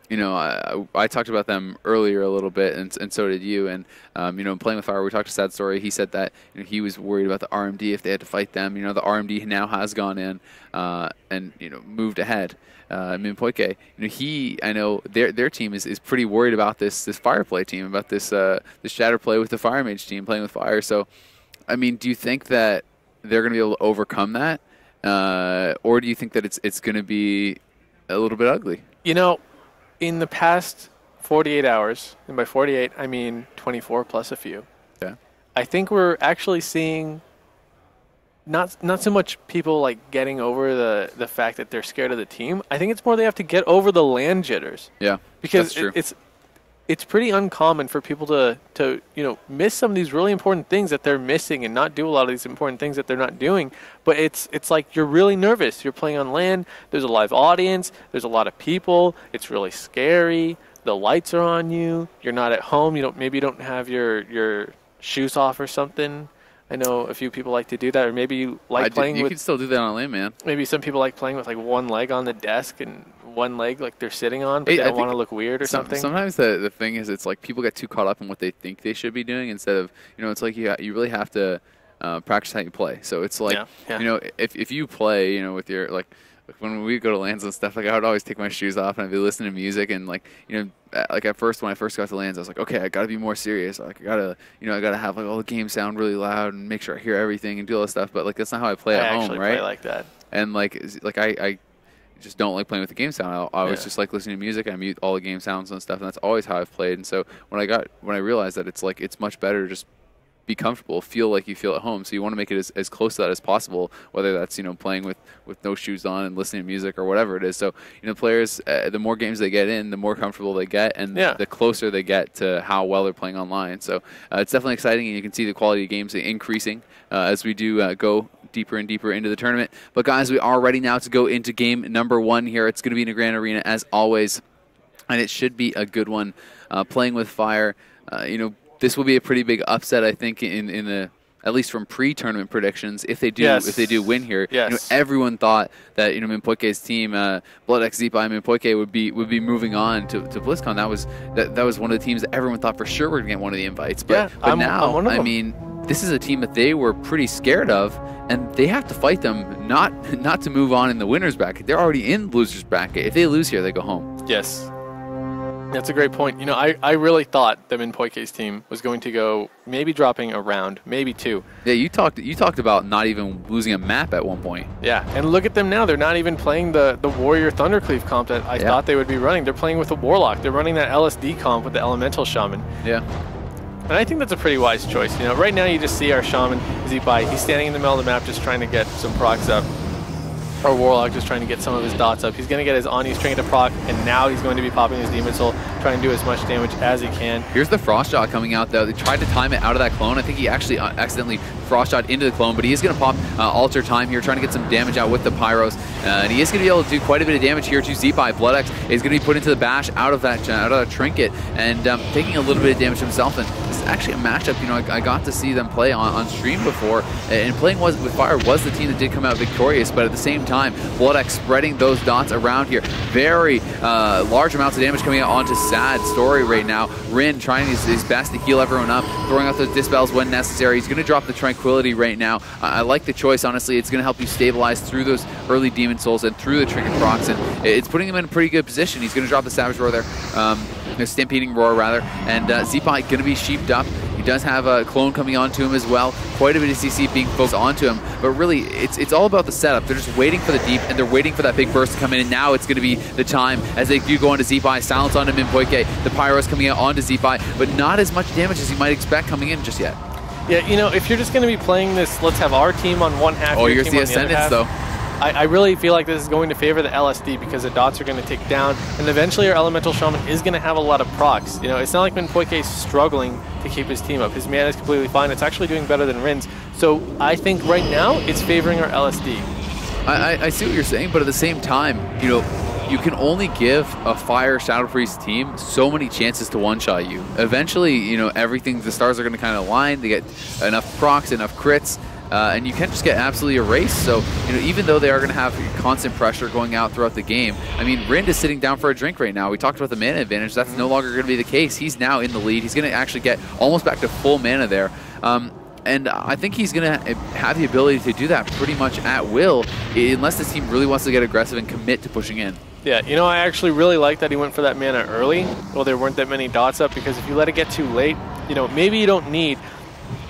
you know, I talked about them earlier a little bit, and so did you. And, you know, playing with Fire, we talked to Sad Story. He said that, you know, he was worried about the RMD if they had to fight them. You know, the RMD now has gone in and, you know, moved ahead. Minpoike, you know, I know their team is pretty worried about this Fire play team, about this Shatter play with the Fire Mage team playing with Fire. So, I mean, do you think that they're going to be able to overcome that, or do you think that it's going to be a little bit ugly? You know, in the past 48 hours, and by 48 I mean 24 plus a few. Yeah. I think we're actually seeing not so much people like getting over the fact that they're scared of the team. I think it's more they have to get over the land jitters. Yeah, because it's pretty uncommon for people to you know, miss some of these really important things that they're missing and not do a lot of these important things that they're not doing. But it's like you're really nervous. You're playing on land. There's a live audience. There's a lot of people. It's really scary. The lights are on you. You're not at home. Maybe you don't have your shoes off or something. I know a few people like to do that, or maybe you like playing with... You can still do that on land, man. Maybe some people like playing with like one leg on the desk and one leg like they're sitting on, but they don't want to look weird or something. Sometimes the thing is, it's like people get too caught up in what they think they should be doing instead of, you know, it's like you really have to practice how you play. So it's like, you know, if you play, you know, with your, like when we go to LANs and stuff, like I would always take my shoes off and I'd be listening to music, and like, you know, like at first when I first got to LANs, I was like, okay, I gotta be more serious. Like I gotta have like all the games sound really loud and make sure I hear everything and do all this stuff. But like that's not how I play at home, right? I play like that. And like I just don't like playing with the game sound. I always just like listening to music. I mute all the game sounds and stuff, and that's always how I've played. And so when I realized that it's like it's much better to just be comfortable, feel like you feel at home. So you want to make it as close to that as possible, whether that's, you know, playing with no shoes on and listening to music or whatever it is. So, you know, players, the more games they get in, the more comfortable they get, and the closer they get to how well they're playing online. So it's definitely exciting, and you can see the quality of games increasing as we do go deeper and deeper into the tournament. But guys, we are ready now to go into game number 1 here. It's going to be in a Grand Arena as always, and it should be a good one. Playing with Fire, you know, this will be a pretty big upset, I think, in the, at least from pre-tournament predictions. If they do win here, you know, everyone thought that, you know, Minpoike's team, BloodX, Zipa, and Minpoike would be moving on to BlizzCon. That was one of the teams that everyone thought for sure were going to get one of the invites. But now, I mean, this is a team that they were pretty scared of, and they have to fight them not to move on in the winners bracket. They're already in losers bracket. If they lose here, they go home. Yes. That's a great point. You know, I really thought that Minpoike's team was going to go maybe dropping a round, maybe 2. Yeah, you talked about not even losing a map at one point. Yeah, and look at them now. They're not even playing the Warrior Thundercleave comp that I thought they would be running. They're playing with a Warlock. They're running that LSD comp with the Elemental Shaman. Yeah. And I think that's a pretty wise choice. You know, right now you just see our Shaman, Zipai. He's standing in the middle of the map just trying to get some procs up. Our Warlock just trying to get some of his dots up. He's going to get his Ani's trying to proc, and now he's going to be popping his Demon Soul, trying to do as much damage as he can. Here's the Frost Shot coming out, though. They tried to time it out of that clone. I think he actually accidentally Frost Shot into the clone, but he is going to pop Alter Time here, trying to get some damage out with the Pyros. And he is going to be able to do quite a bit of damage here to Zipai. BloodX is going to be put into the bash out of that trinket, and taking a little bit of damage himself. And this is actually a matchup, you know, I got to see them play on stream before, and playing with Fire was the team that did come out victorious, but at the same time, BloodX spreading those dots around here. Very large amounts of damage coming out onto Sad Story right now. Rin trying his best to heal everyone up, throwing out those dispels when necessary. He's going to drop the Tranquility right now. I like the choice, honestly. It's going to help you stabilize through those early Demon Souls and through the Trinket procs, and it's putting him in a pretty good position. He's going to drop the Savage Roar there. Stampeding Roar, rather. And Zipai going to be sheeped up. He does have a clone coming onto him as well. Quite a bit of CC being focused onto him. But really, it's all about the setup. They're just waiting for the deep, and they're waiting for that big burst to come in. And now it's going to be the time as they do go onto Zeepai. Silence onto Minpoike. The Pyros coming out onto Zeepai, but not as much damage as you might expect coming in just yet. Yeah, you know, if you're just going to be playing this, let's have our team on one half. Oh, your here's team the on Ascendants, other half. though. I really feel like this is going to favor the LSD because the dots are going to take down, and eventually your Elemental Shaman is going to have a lot of procs. You know, it's not like Minpoike is struggling to keep his team up. His mana is completely fine. It's actually doing better than Rin's. So I think right now it's favoring our LSD. I see what you're saying, but at the same time, you know, you can only give a Fire Shadow Priest team so many chances to one-shot you. Eventually, you know, everything, the stars are going to kind of align. They get enough procs, enough crits. And you can't just get absolutely erased. So, you know, even though they are going to have constant pressure going out throughout the game, I mean, Rind is sitting down for a drink right now. We talked about the mana advantage. That's no longer going to be the case. He's now in the lead. He's going to actually get almost back to full mana there. And I think he's going to have the ability to do that pretty much at will, unless this team really wants to get aggressive and commit to pushing in. Yeah, you know, I actually really like that he went for that mana early. Well, there weren't that many dots up, because if you let it get too late, you know, maybe you don't need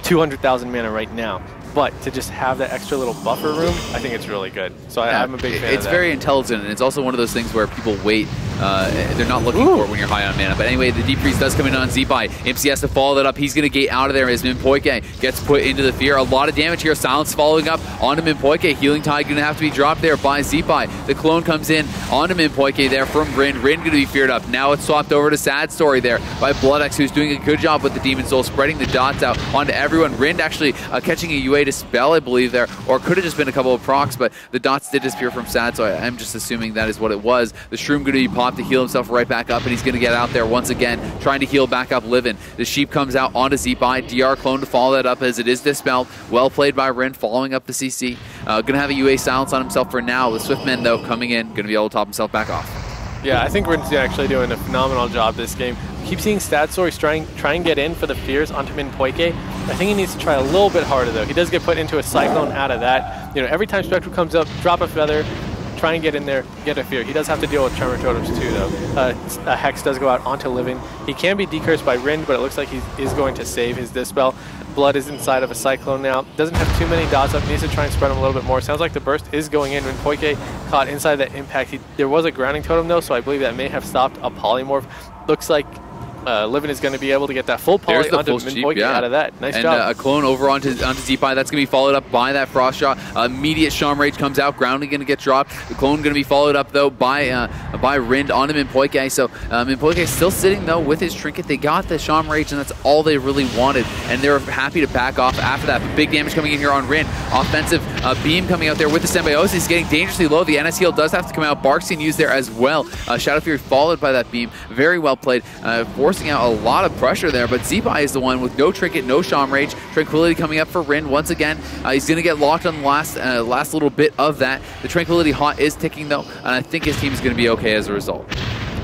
200,000 mana right now. But to just have that extra little buffer room, I think it's really good. So I'm a big fan of that. It's very intelligent, and it's also one of those things where people wait. They're not looking for it when you're high on mana. But anyway, the Deep Freeze does come in on Zeepai. MC has to follow that up. He's going to gate out of there as Minpoike gets put into the fear. A lot of damage here. Silence following up onto Minpoike. Healing Tide going to have to be dropped there by Zeepai. The clone comes in onto Minpoike there from Rin. Rin going to be feared up. Now it's swapped over to Sad Story there by Bloodex, who's doing a good job with the Demon Soul, spreading the dots out onto everyone. Rin actually catching a UA to spell, I believe, there, or could have just been a couple of procs, but the dots did disappear from Sad, so I'm just assuming that is what it was. The Shroom going to be popped to heal himself right back up, and he's going to get out there once again, trying to heal back up Livin. The Sheep comes out onto Zeepai. DR clone to follow that up as it is dispelled. Well played by Rin, following up the CC. Going to have a UA silence on himself for now. The Swiftman, though, coming in, going to be able to top himself back off. Yeah, I think Rin's actually doing a phenomenal job this game. Keep seeing Stat Story try and get in for the fears onto Minpoike. I think he needs to try a little bit harder, though. He does get put into a Cyclone out of that. You know, every time Spectral comes up, drop a feather, try and get in there, get a fear. He does have to deal with Tremor Totems too, though. A Hex does go out onto Living. He can be decursed by Rin, but it looks like he is going to save his Dispel. Blood is inside of a Cyclone now. Doesn't have too many dots up. Needs to try and spread him a little bit more. Sounds like the burst is going in. When Poike caught inside that impact, there was a grounding totem, though, so I believe that may have stopped a Polymorph. Looks like Livin is going to be able to get that full poly onto Minpoike out of that. Nice job. And a clone over onto Zeepai. That's going to be followed up by that Frost Shot. Immediate Shaman Rage comes out. Grounding going to get dropped. The clone going to be followed up, though, by Rind onto Minpoike. So Minpoike still sitting, though, with his Trinket. They got the Shaman Rage, and that's all they really wanted. And they're happy to back off after that. But big damage coming in here on Rind. Offensive beam coming out there with the Symbiosis. Getting dangerously low. The NS heal does have to come out. Bark's being used there as well. Shadow Fury followed by that beam. Very well played. Forcing out a lot of pressure there, but Zeepai is the one with no Trinket, no Shaman Rage. Tranquility coming up for Rin once again. He's going to get locked on the last little bit of that. The Tranquility Hot is ticking, though, and I think his team is going to be okay as a result.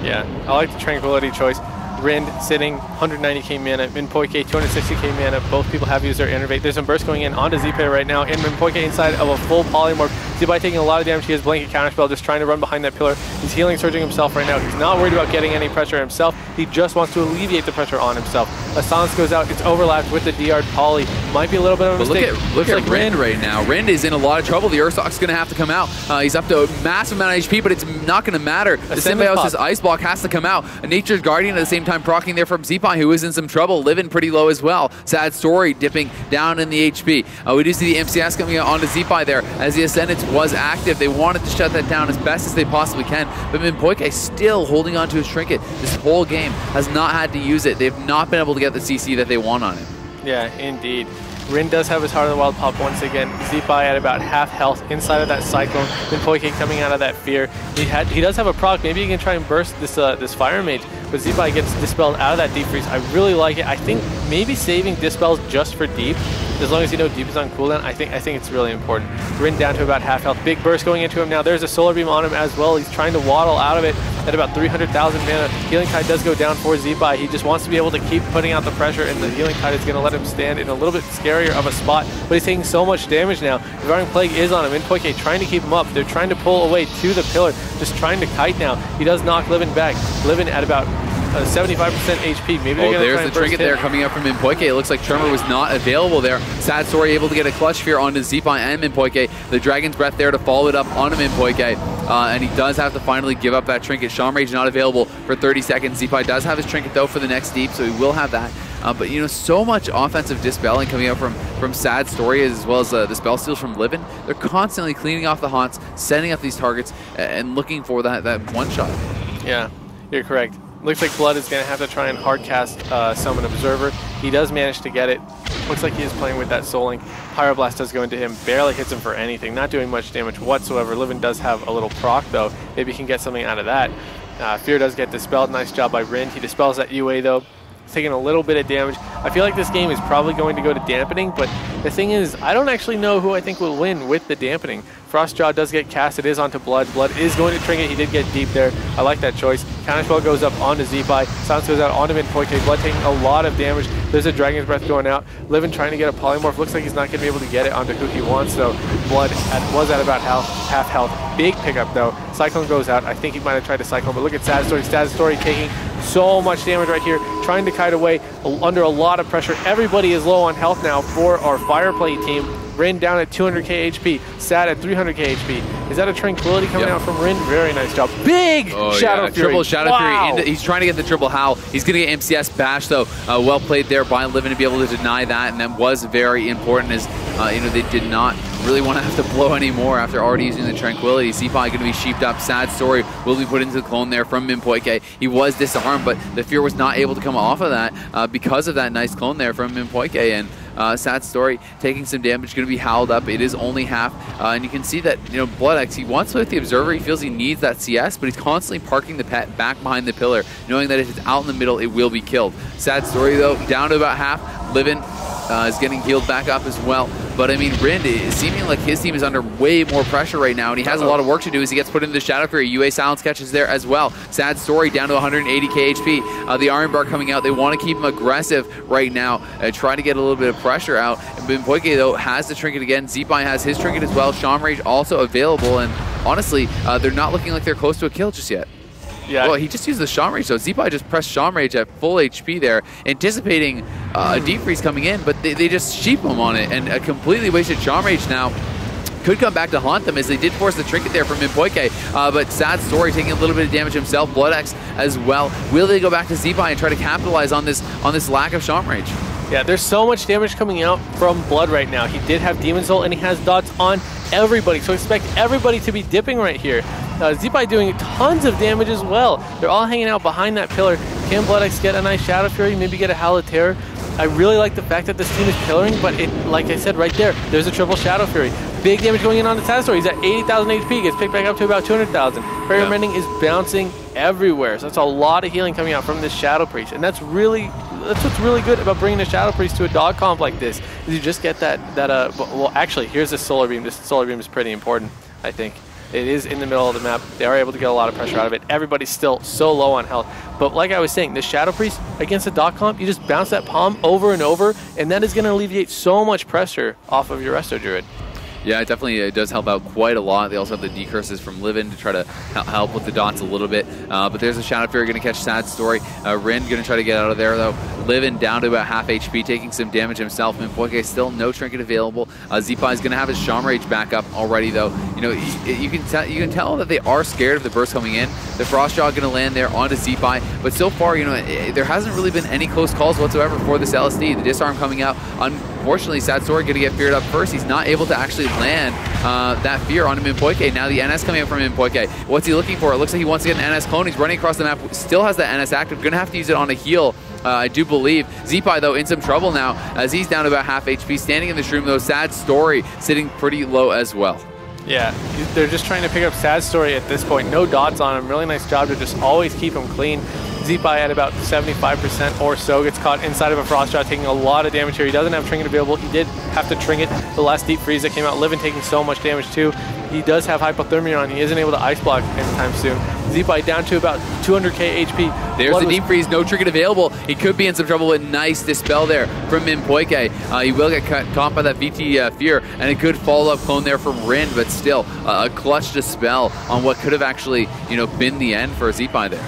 Yeah, I like the Tranquility choice. Rind sitting 190k mana, Minpoike 260k mana. Both people have used their Innervate. There's some burst going in onto Zeepai right now, and Minpoike inside of a full Polymorph. Zeepai taking a lot of damage. He has Blanket Counterspell, just trying to run behind that pillar. He's healing, surging himself right now. He's not worried about getting any pressure himself. He just wants to alleviate the pressure on himself. A Silence goes out. It's overlapped with the DR Poly. Might be a little bit of a mistake. Look at Rind right now. Rind is in a lot of trouble. The Ursock's going to have to come out. He's up to a massive amount of HP, but it's not going to matter. The Symbiosis Ice Block has to come out. A Nature's Guardian at the same time proccing there from Zeepai, who is in some trouble, living pretty low as well. Sad Story dipping down in the HP. We do see the MCS coming out onto Zeepai there as the Ascendance was active. They wanted to shut that down as best as they possibly can, but Minpoike still holding on to his Trinket. This whole game has not had to use it. They've not been able to get the CC that they want on him. Yeah, indeed. Rin does have his Heart of the Wild pop once again. Zeepai at about half health inside of that Cyclone. Minpoike coming out of that fear. He does have a proc. Maybe he can try and burst this Fire Mage, but Zeepai gets dispelled out of that Deep Freeze. I really like it. I think maybe saving dispels just for Deep, as long as you know Deep is on cooldown, I think it's really important. Rin down to about half health. Big burst going into him now. There's a Solar Beam on him as well. He's trying to waddle out of it at about 300,000 mana. Healing Tide does go down for Zeepai. He just wants to be able to keep putting out the pressure, and the Healing Tide is going to let him stand in a little bit scarier of a spot, but he's taking so much damage now. Devouring Plague is on him. Minpoike trying to keep him up. They're trying to pull away to the pillar, just trying to kite now. He does knock Livin back. Livin at about 75% HP. Maybe they're going to there's the trinket there coming up from Minpoike. It looks like Tremor was not available there. Sad Story able to get a clutch fear onto Zeepai and Minpoike. The Dragon's Breath there to follow it up onto Minpoike. And he does have to finally give up that trinket. Shaman Rage not available for 30 seconds. Zeepai does have his trinket though for the next deep, so he will have that. But you know, so much offensive dispelling coming out from Sad Story, as well as the spell steals from Livin. They're constantly cleaning off the haunts, setting up these targets, and looking for that one shot. Yeah, you're correct. Looks like Blood is going to have to try and hardcast Summon Observer. He does manage to get it. Looks like he is playing with that Soul Link. Pyroblast does go into him, barely hits him for anything, not doing much damage whatsoever. Livin does have a little proc though. Maybe he can get something out of that. Fear does get dispelled. Nice job by Rind. He dispels that UA though. Taking a little bit of damage. I feel like this game is probably going to go to dampening, but the thing is, I don't actually know who I think will win with the dampening. Frostjaw does get cast. It is onto Blood. Blood is going to trinket. He did get deep there. I like that choice. Counterspell goes up onto Zeepai. Silence goes out onto Minpoike. Blood taking a lot of damage. There's a Dragon's Breath going out. Livin trying to get a Polymorph. Looks like he's not going to be able to get it onto who he wants, so Blood was at about half health. Big pickup though. Cyclone goes out. I think he might have tried to Cyclone, but look at Sad Story. Sad Story taking so much damage right here, trying to kite away under a lot of pressure. Everybody is low on health now for our Fireplay team. Rin down at 200k HP, Sad at 300k HP. Is that a Tranquility coming out from Rin? Very nice job. Big Shadow Fury. Triple Shadow Fury. He's trying to get the triple howl. He's going to get MCS bash though. Well played there by Livin to be able to deny that, and that was very important as you know, they did not really want to have to blow anymore after already using the Tranquility. Zeepai going to be sheeped up. Sad Story will be put into the clone there from Minpoike. He was disarmed, but the Fear was not able to come off of that because of that nice clone there from Minpoike. And Sad Story taking some damage, going to be howled up. It is only half, and you can see that, you know, BloodX, he wants to with the Observer. He feels he needs that CS, but he's constantly parking the pet back behind the pillar, knowing that if it's out in the middle, it will be killed. Sad Story though, down to about half. Livin is getting healed back up as well. But I mean, Rind is seeming like his team is under way more pressure right now, and he has a lot of work to do as he gets put into the Shadow Fury. UA Silence catches there as well. Sad Story down to 180k HP. The Iron Bar coming out. They want to keep him aggressive right now, trying to get a little bit of pressure out. Minpoike though has the trinket again. Zeepai has his trinket as well. Shaman Rage also available, and honestly, they're not looking like they're close to a kill just yet. Yeah. Well, he just used the Shaman Rage, so Zeepai just pressed Shaman Rage at full HP there, anticipating a Deep Freeze coming in, but they just sheep him on it, and a completely wasted Shaman Rage now could come back to haunt them as they did force the trinket there from Minpoike, but Sad Story taking a little bit of damage himself, BloodX as well. Will they go back to Zeepai and try to capitalize on this lack of Shaman Rage? Yeah, there's so much damage coming out from Blood right now. He did have Demon Soul, and he has dots on everybody, so expect everybody to be dipping right here. Zeepai doing tons of damage as well. They're all hanging out behind that pillar. Can BloodX get a nice Shadow Fury, maybe get a Howl of Terror? I really like the fact that this team is pillaring, but it, like I said right there, there's a triple Shadow Fury. Big damage going in on the Sad Story. He's at 80,000 HP, gets picked back up to about 200,000. Prayer Mending is bouncing everywhere, so that's a lot of healing coming out from this Shadow Priest, and that's what's really good about bringing a Shadow Priest to a dog comp like this, is you just get well, actually, here's the Solar Beam. This Solar Beam is pretty important, I think. It is in the middle of the map. They are able to get a lot of pressure out of it. Everybody's still so low on health. But like I was saying, this Shadow Priest against a dot comp, you just bounce that palm over and over, and that is going to alleviate so much pressure off of your Resto Druid. Yeah, it definitely does help out quite a lot. They also have the decurses from Livin to try to help with the dots a little bit. But there's a Shadow Fury going to catch Sad Story. Rin going to try to get out of there, though. Livin down to about half HP, taking some damage himself. Minpoike still no trinket available. Zeepai is going to have his Shaman Rage back up already, though. You know, you can tell that they are scared of the burst coming in. The Frostjaw going to land there onto Zeepai. But so far, you know, there hasn't really been any close calls whatsoever for this LSD. The disarm coming out. Unfortunately, Sad Story going to get feared up first. He's not able to actually land that fear onto Minpoike. Now the NS coming up from Minpoike. What's he looking for? It looks like he wants to get an NS clone. He's running across the map. Still has that NS active. Going to have to use it on a heal, I do believe. Zeepai, though, in some trouble now as he's down to about half HP. Standing in this room, though, Sad Story sitting pretty low as well. Yeah, they're just trying to pick up Sad Story at this point. No dots on him. Really nice job to just always keep him clean. Zeepai at about 75% or so gets caught inside of a Frostjaw, taking a lot of damage here. He doesn't have Trinket available. He did have to Trinket the last Deep Freeze that came out. Livin taking so much damage too. He does have Hypothermia on. He isn't able to Ice Block anytime soon. Zeepai down to about 200k HP. There's the Deep Freeze, no Trinket available. He could be in some trouble with nice Dispel there from Minpoike. He will get caught by that VT Fear, and a good follow-up clone there from Rin, but still a clutch Dispel on what could have actually, you know, been the end for Zeepai there.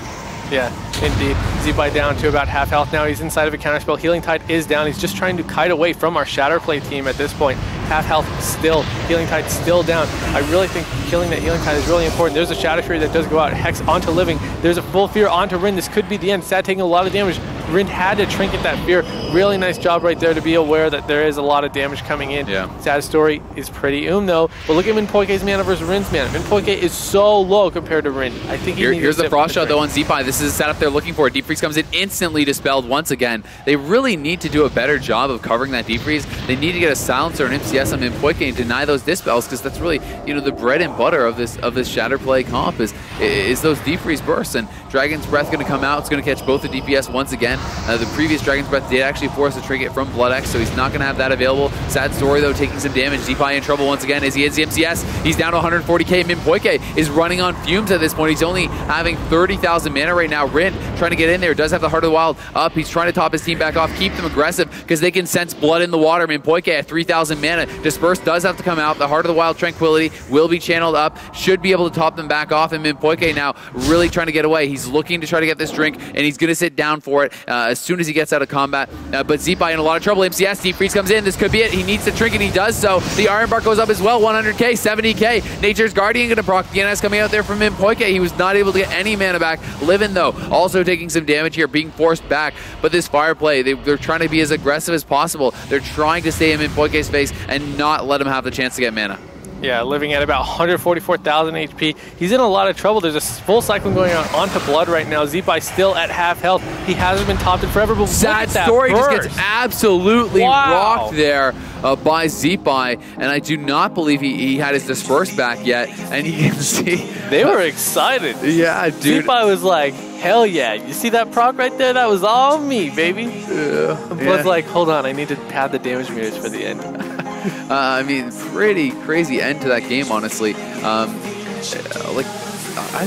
Yeah, Indeed. Z-By down to about half health now. He's inside of a counterspell. Healing Tide is down. He's just trying to kite away from our Shatterplay team at this point. Half health still. Healing Tide still down. I really think killing that Healing Tide is really important. There's a Shadow Fury that does go out. Hex onto Living. There's a full Fear onto Rin. This could be the end. Sad taking a lot of damage. Rin had to trinket that Fear. Really nice job right there to be aware that there is a lot of damage coming in. Yeah. Sad story is pretty though. But look at Minpoike's mana versus Rin's mana. Minpoike is so low compared to Rin. I think here's the Frost Shot though on Z-By. This is the setup they're looking for. Deep Freeze comes in, instantly dispelled once again. They really need to do a better job of covering that Deep Freeze. They need to get a Silencer and MCS on Minpoike and deny those dispels, because that's really, the bread and butter of this Shatterplay comp is those Deep Freeze bursts. And Dragon's Breath going to come out. It's going to catch both the DPS once again. The previous Dragon's Breath did actually force a trinket from Blood X, so he's not going to have that available. Sad story though, taking some damage. Z-By in trouble once again as he hits the MCS. He's down to 140k. Minpoike is running on fumes at this point. He's only having 30,000 mana right now. Rin trying to get in there. Does have the Heart of the Wild up. He's trying to top his team back off, keep them aggressive because they can sense blood in the water. Minpoike at 3,000 mana. Disperse does have to come out. The Heart of the Wild Tranquility will be channeled up. Should be able to top them back off. And Minpoike now really trying to get away. He's looking to try to get this drink, and he's going to sit down for it as soon as he gets out of combat. But Z-By in a lot of trouble. MCS, Deep Freeze comes in. This could be it. He needs the trinket. He does so. The Iron Bark goes up as well. 100k, 70k. Nature's Guardian going to proc. The NS coming out there from Minpoike. He was not able to get any mana back. Livin though, also taking some damage here, being forced back. But this fire play, they're trying to be as aggressive as possible. They're trying to stay in Minpoike's face and not let him have the chance to get mana. Yeah, living at about 144,000 HP. He's in a lot of trouble. There's a full cycling going on onto Blood right now. Z-By still at half health. He hasn't been topped in forever, but Sad story burst. just gets absolutely rocked there by Z-By, and I do not believe he had his Disperse back yet, and you can see... They were excited. Yeah, dude. Z-By was like, hell yeah. You see that proc right there? That was all me, baby. And Blood's like, hold on, I need to pad the damage meters for the end. I mean, pretty crazy end to that game, honestly. I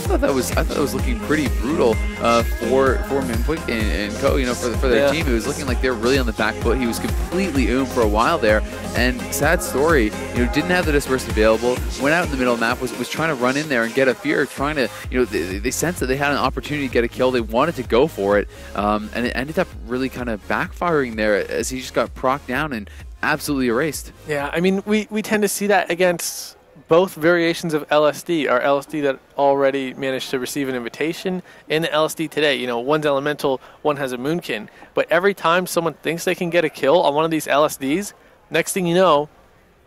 thought that was looking pretty brutal for Minpoike and co. For their team. It was looking like they were really on the back foot. He was completely for a while there. And sad story, didn't have the Disperse available. Went out in the middle of the map, was trying to run in there and get a Fear, trying to, they sensed that they had an opportunity to get a kill. They wanted to go for it, and it ended up really kind of backfiring there as he just got procced down and absolutely erased. Yeah, I mean, we tend to see that against both variations of LSD. Our LSD that already managed to receive an invitation, and the LSD today. One's elemental, one has a Moonkin. But every time someone thinks they can get a kill on one of these LSDs, next thing you know,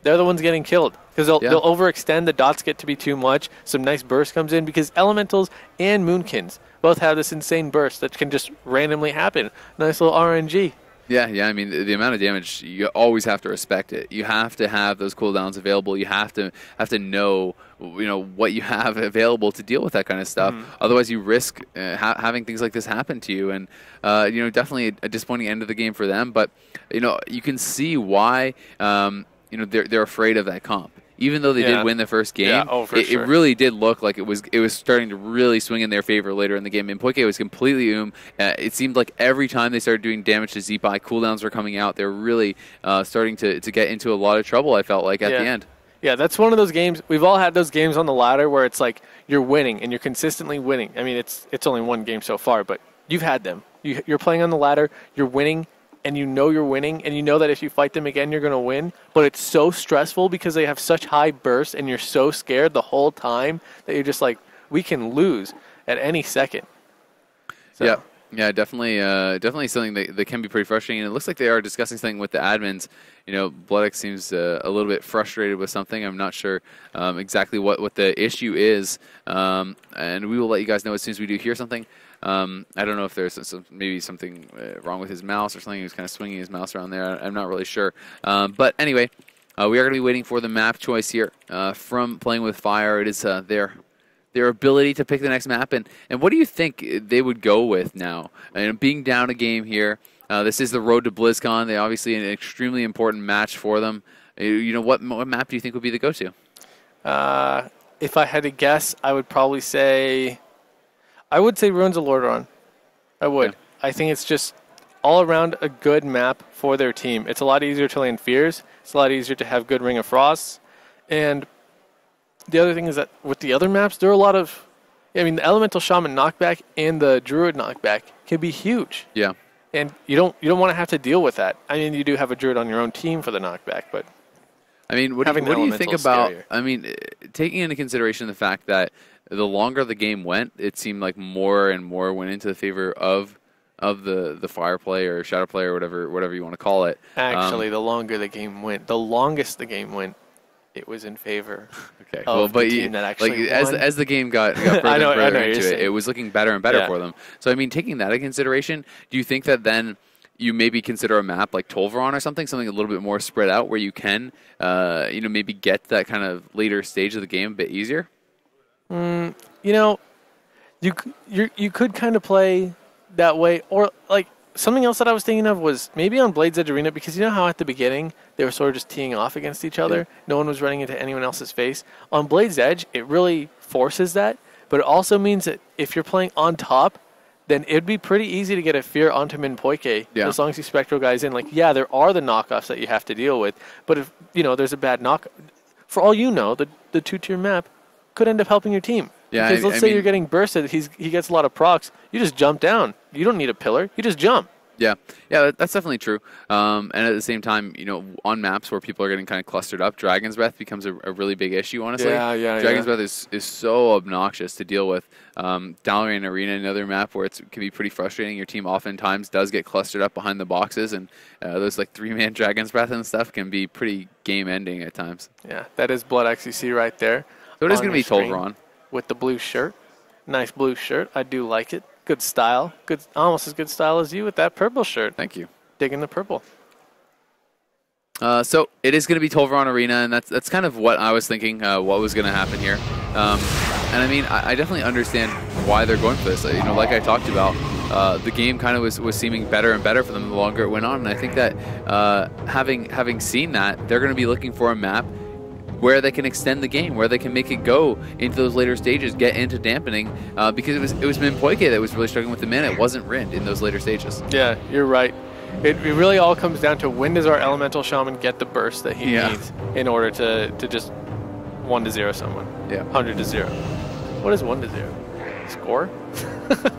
they're the ones getting killed. Because they'll overextend, the dots get to be too much, some nice burst comes in, because elementals and Moonkins both have this insane burst that can just randomly happen. Nice little RNG. Yeah. I mean, the amount of damage, you always have to respect it. You have to have those cooldowns available. You have to know, what you have available to deal with that kind of stuff. Otherwise, you risk having things like this happen to you. And definitely a disappointing end of the game for them. But you can see why they're afraid of that comp. Even though they did win the first game, it really did look like it was starting to really swing in their favor later in the game. Minpoike was completely it seemed like every time they started doing damage to Z-By, cooldowns were coming out. They were really starting to get into a lot of trouble, I felt like, at the end. Yeah, that's one of those games. We've all had those games on the ladder where it's like you're winning and you're consistently winning. I mean, it's only one game so far, but you've had them. You're playing on the ladder, you're winning, and you're winning, and you know that if you fight them again, you're going to win. But it's so stressful because they have such high bursts, and you're so scared the whole time that you're just like, we can lose at any second. So. Yeah, definitely something that can be pretty frustrating. And it looks like they are discussing something with the admins. Bloodx seems a little bit frustrated with something. I'm not sure exactly what the issue is, and we will let you guys know as soon as we do hear something. I don't know if there's maybe something wrong with his mouse or something. He was kind of swinging his mouse around there. I'm not really sure. But anyway, we are going to be waiting for the map choice here from Playing with Fire. It is their ability to pick the next map. And what do you think they would go with now? And being down a game here, this is the road to BlizzCon. They obviously an extremely important match for them. What map do you think would be the go-to? If I had to guess, I would probably say... I would say Ruins of Lordaeron. I would. Yeah. I think it's just all around a good map for their team. It's a lot easier to land Fears. It's a lot easier to have good Ring of Frosts. And the other thing is that with the other maps, there are a lot of I mean, the Elemental Shaman knockback and the Druid knockback can be huge. Yeah. And you don't want to have to deal with that. I mean, you do have a Druid on your own team for the knockback, but I mean, what do you think about? I mean, taking into consideration the fact that the longer the game went, it seemed like more and more went into the favor of the fire play or shadow play or whatever you want to call it. Actually, the longer the game went, the longest the game went, it was in favor. Okay, well, but as the game got further and further into it, it was looking better and better for them. So I mean, taking that into consideration, do you think that then you maybe consider a map like Tolvaron or something a little bit more spread out, where you can, maybe get that kind of later stage of the game a bit easier? You could kind of play that way, or like something else that I was thinking of was maybe on Blade's Edge Arena, because you know how at the beginning they were sort of just teeing off against each other. Yeah. No one was running into anyone else's face. On Blade's Edge, it really forces that, but it also means that if you're playing on top, then it'd be pretty easy to get a fear onto Minpoike as long as you Spectral guys in. Like, yeah, there are the knockoffs that you have to deal with, but if there's a bad knock, for all you know, the 2-tier map could end up helping your team. Yeah, because let's say you're getting bursted, he gets a lot of procs, you just jump down. You don't need a pillar, you just jump. Yeah, that's definitely true. And at the same time, on maps where people are getting kind of clustered up, Dragon's Breath becomes a really big issue, honestly. Dragon's Breath is so obnoxious to deal with. Dalaran Arena, another map where it can be pretty frustrating. Your team oftentimes does get clustered up behind the boxes, and those like 3-man Dragon's Breath and stuff can be pretty game-ending at times. Yeah, that is Blood X you see right there. So it is going to be Tolvaron. With the blue shirt. Nice blue shirt. I do like it. Good style. Good, almost as good style as you with that purple shirt. Thank you. Digging the purple. So it is going to be Tolvaron Arena, and that's kind of what I was thinking, what was going to happen here. And I mean, I definitely understand why they're going for this. Like I talked about, the game kind of was seeming better and better for them the longer it went on, and I think that having seen that, they're going to be looking for a map where they can extend the game, where they can make it go into those later stages, get into dampening, because it was Minpoike that was really struggling with the mana. It wasn't Rind in those later stages. Yeah, you're right. It really all comes down to when does our Elemental Shaman get the burst that he needs in order to just 1-0 someone. Yeah. 100-0. What is 1-0? Score?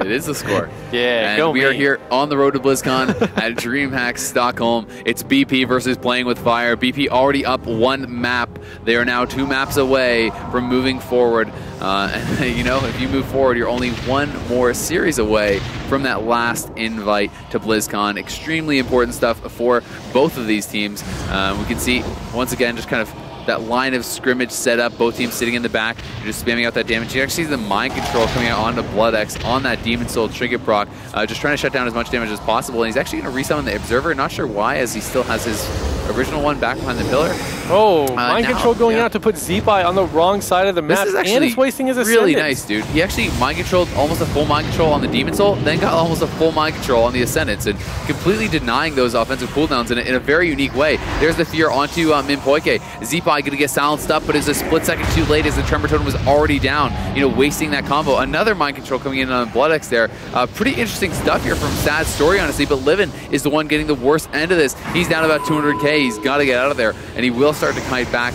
It is the score. Yeah, and we are here on the road to BlizzCon at Dreamhack Stockholm. It's BP versus Playing with Fire. BP already up 1 map. They are now 2 maps away from moving forward. And if you move forward, you're only 1 more series away from that last invite to BlizzCon. Extremely important stuff for both of these teams. We can see, once again, just kind of that line of scrimmage set up, both teams sitting in the back, just spamming out that damage. You actually see the Mind Control coming out onto Blood X on that Demon Soul Trinket proc, just trying to shut down as much damage as possible. And he's actually going to resummon the Observer, not sure why, as he still has his original one back behind the pillar. Oh, Mind Control going out to put Z-Bai on the wrong side of the map, and he's wasting his Ascendant. Really nice, dude. He actually Mind Controlled almost a full Mind Control on the Demon Soul, then got almost a full Mind Control on the Ascendants, and completely denying those offensive cooldowns in a very unique way. There's the fear onto Minpoike. Z-Bai going to get silenced up, but is a split second too late as the Tremor Totem was already down, wasting that combo. Another Mind Control coming in on Blood X there. Pretty interesting stuff here from Sad's story, honestly, but Livin is the one getting the worst end of this. He's down about 200k. He's got to get out of there, and he will start to kite back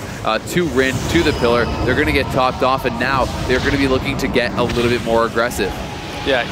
to Rin, to the pillar. They're going to get topped off, and now they're going to be looking to get a little bit more aggressive. Yeah,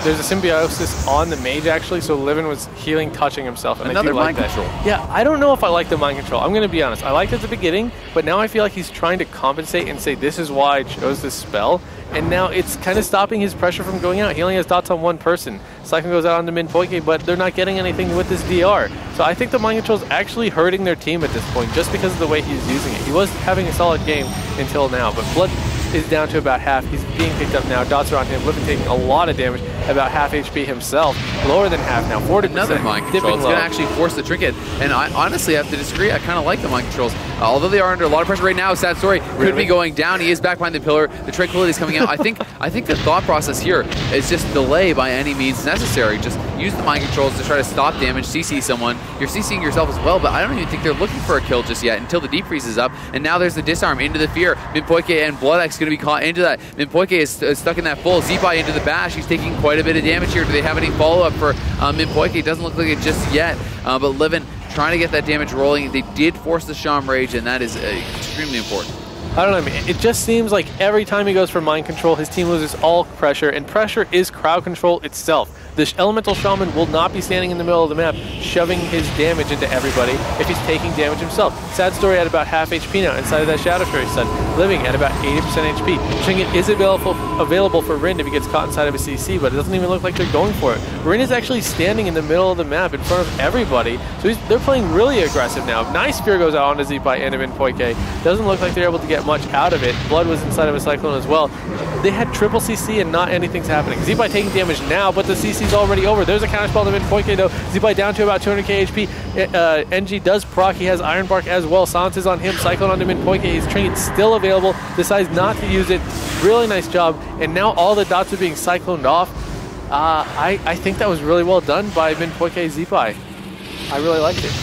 there's a symbiosis on the mage, actually, so Livin was healing, touching himself. And another Mind Control. Yeah, I don't know if I like the Mind Control. I'm going to be honest. I liked it at the beginning, but now I feel like he's trying to compensate and say, this is why I chose this spell. And now it's kind of stopping his pressure from going out. He only has dots on 1 person. Cyclone goes out onto Minpoike, but they're not getting anything with this DR. So I think the Mind Control is actually hurting their team at this point, just because of the way he's using it. He was having a solid game until now, but Blood is down to about half. He's being picked up now. Dots are on him. Livin taking a lot of damage, about half HP himself. Lower than half now, 40%. Another Mind Control. It's going to actually force the Trinket. And I honestly have to disagree. I kind of like the Mind Controls. Although they are under a lot of pressure right now, Sad Story could be going down. He is back behind the pillar. The Tranquility is coming out. I think the thought process here is just delay by any means necessary. Just use the Mind Controls to try to stop damage, CC someone. You're CCing yourself as well, but I don't even think they're looking for a kill just yet until the Deep Freeze is up. And now there's the Disarm into the Fear. Minpoike and Blood X going to be caught into that. Minpoike is stuck in that full. Z-Bai into the Bash. He's taking quite a bit of damage here. Do they have any follow-up for Minpoike? It doesn't look like it just yet, but Livin trying to get that damage rolling. They did force the Sham Rage, and that is extremely important. I don't know, man. It just seems like every time he goes for mind control, his team loses all pressure, and pressure is crowd control itself. The elemental shaman will not be standing in the middle of the map shoving his damage into everybody if he's taking damage himself. Sad Story at about half HP now inside of that Shadow Fury Sun, living at about 80% HP. Trinket is available for Rind if he gets caught inside of a CC, but it doesn't even look like they're going for it. Rind is actually standing in the middle of the map in front of everybody, so they're playing really aggressive now. Nice Spear goes out onto Zeepai and Minpoike. Doesn't look like they're able to get much out of it. Blood was inside of a Cyclone as well. They had triple CC and not anything's happening. Zeepai taking damage now, but the CC's already over. There's a counterspell to Minpoike though. Zeepai down to about 200k HP. NG does proc. He has Iron Bark as well. Silence is on him. Cyclone onto Minpoike. His Trinket still available. Decides not to use it. Really nice job. And now all the dots are being cycloned off. I think that was really well done by Minpoike Zeepai. I really liked it.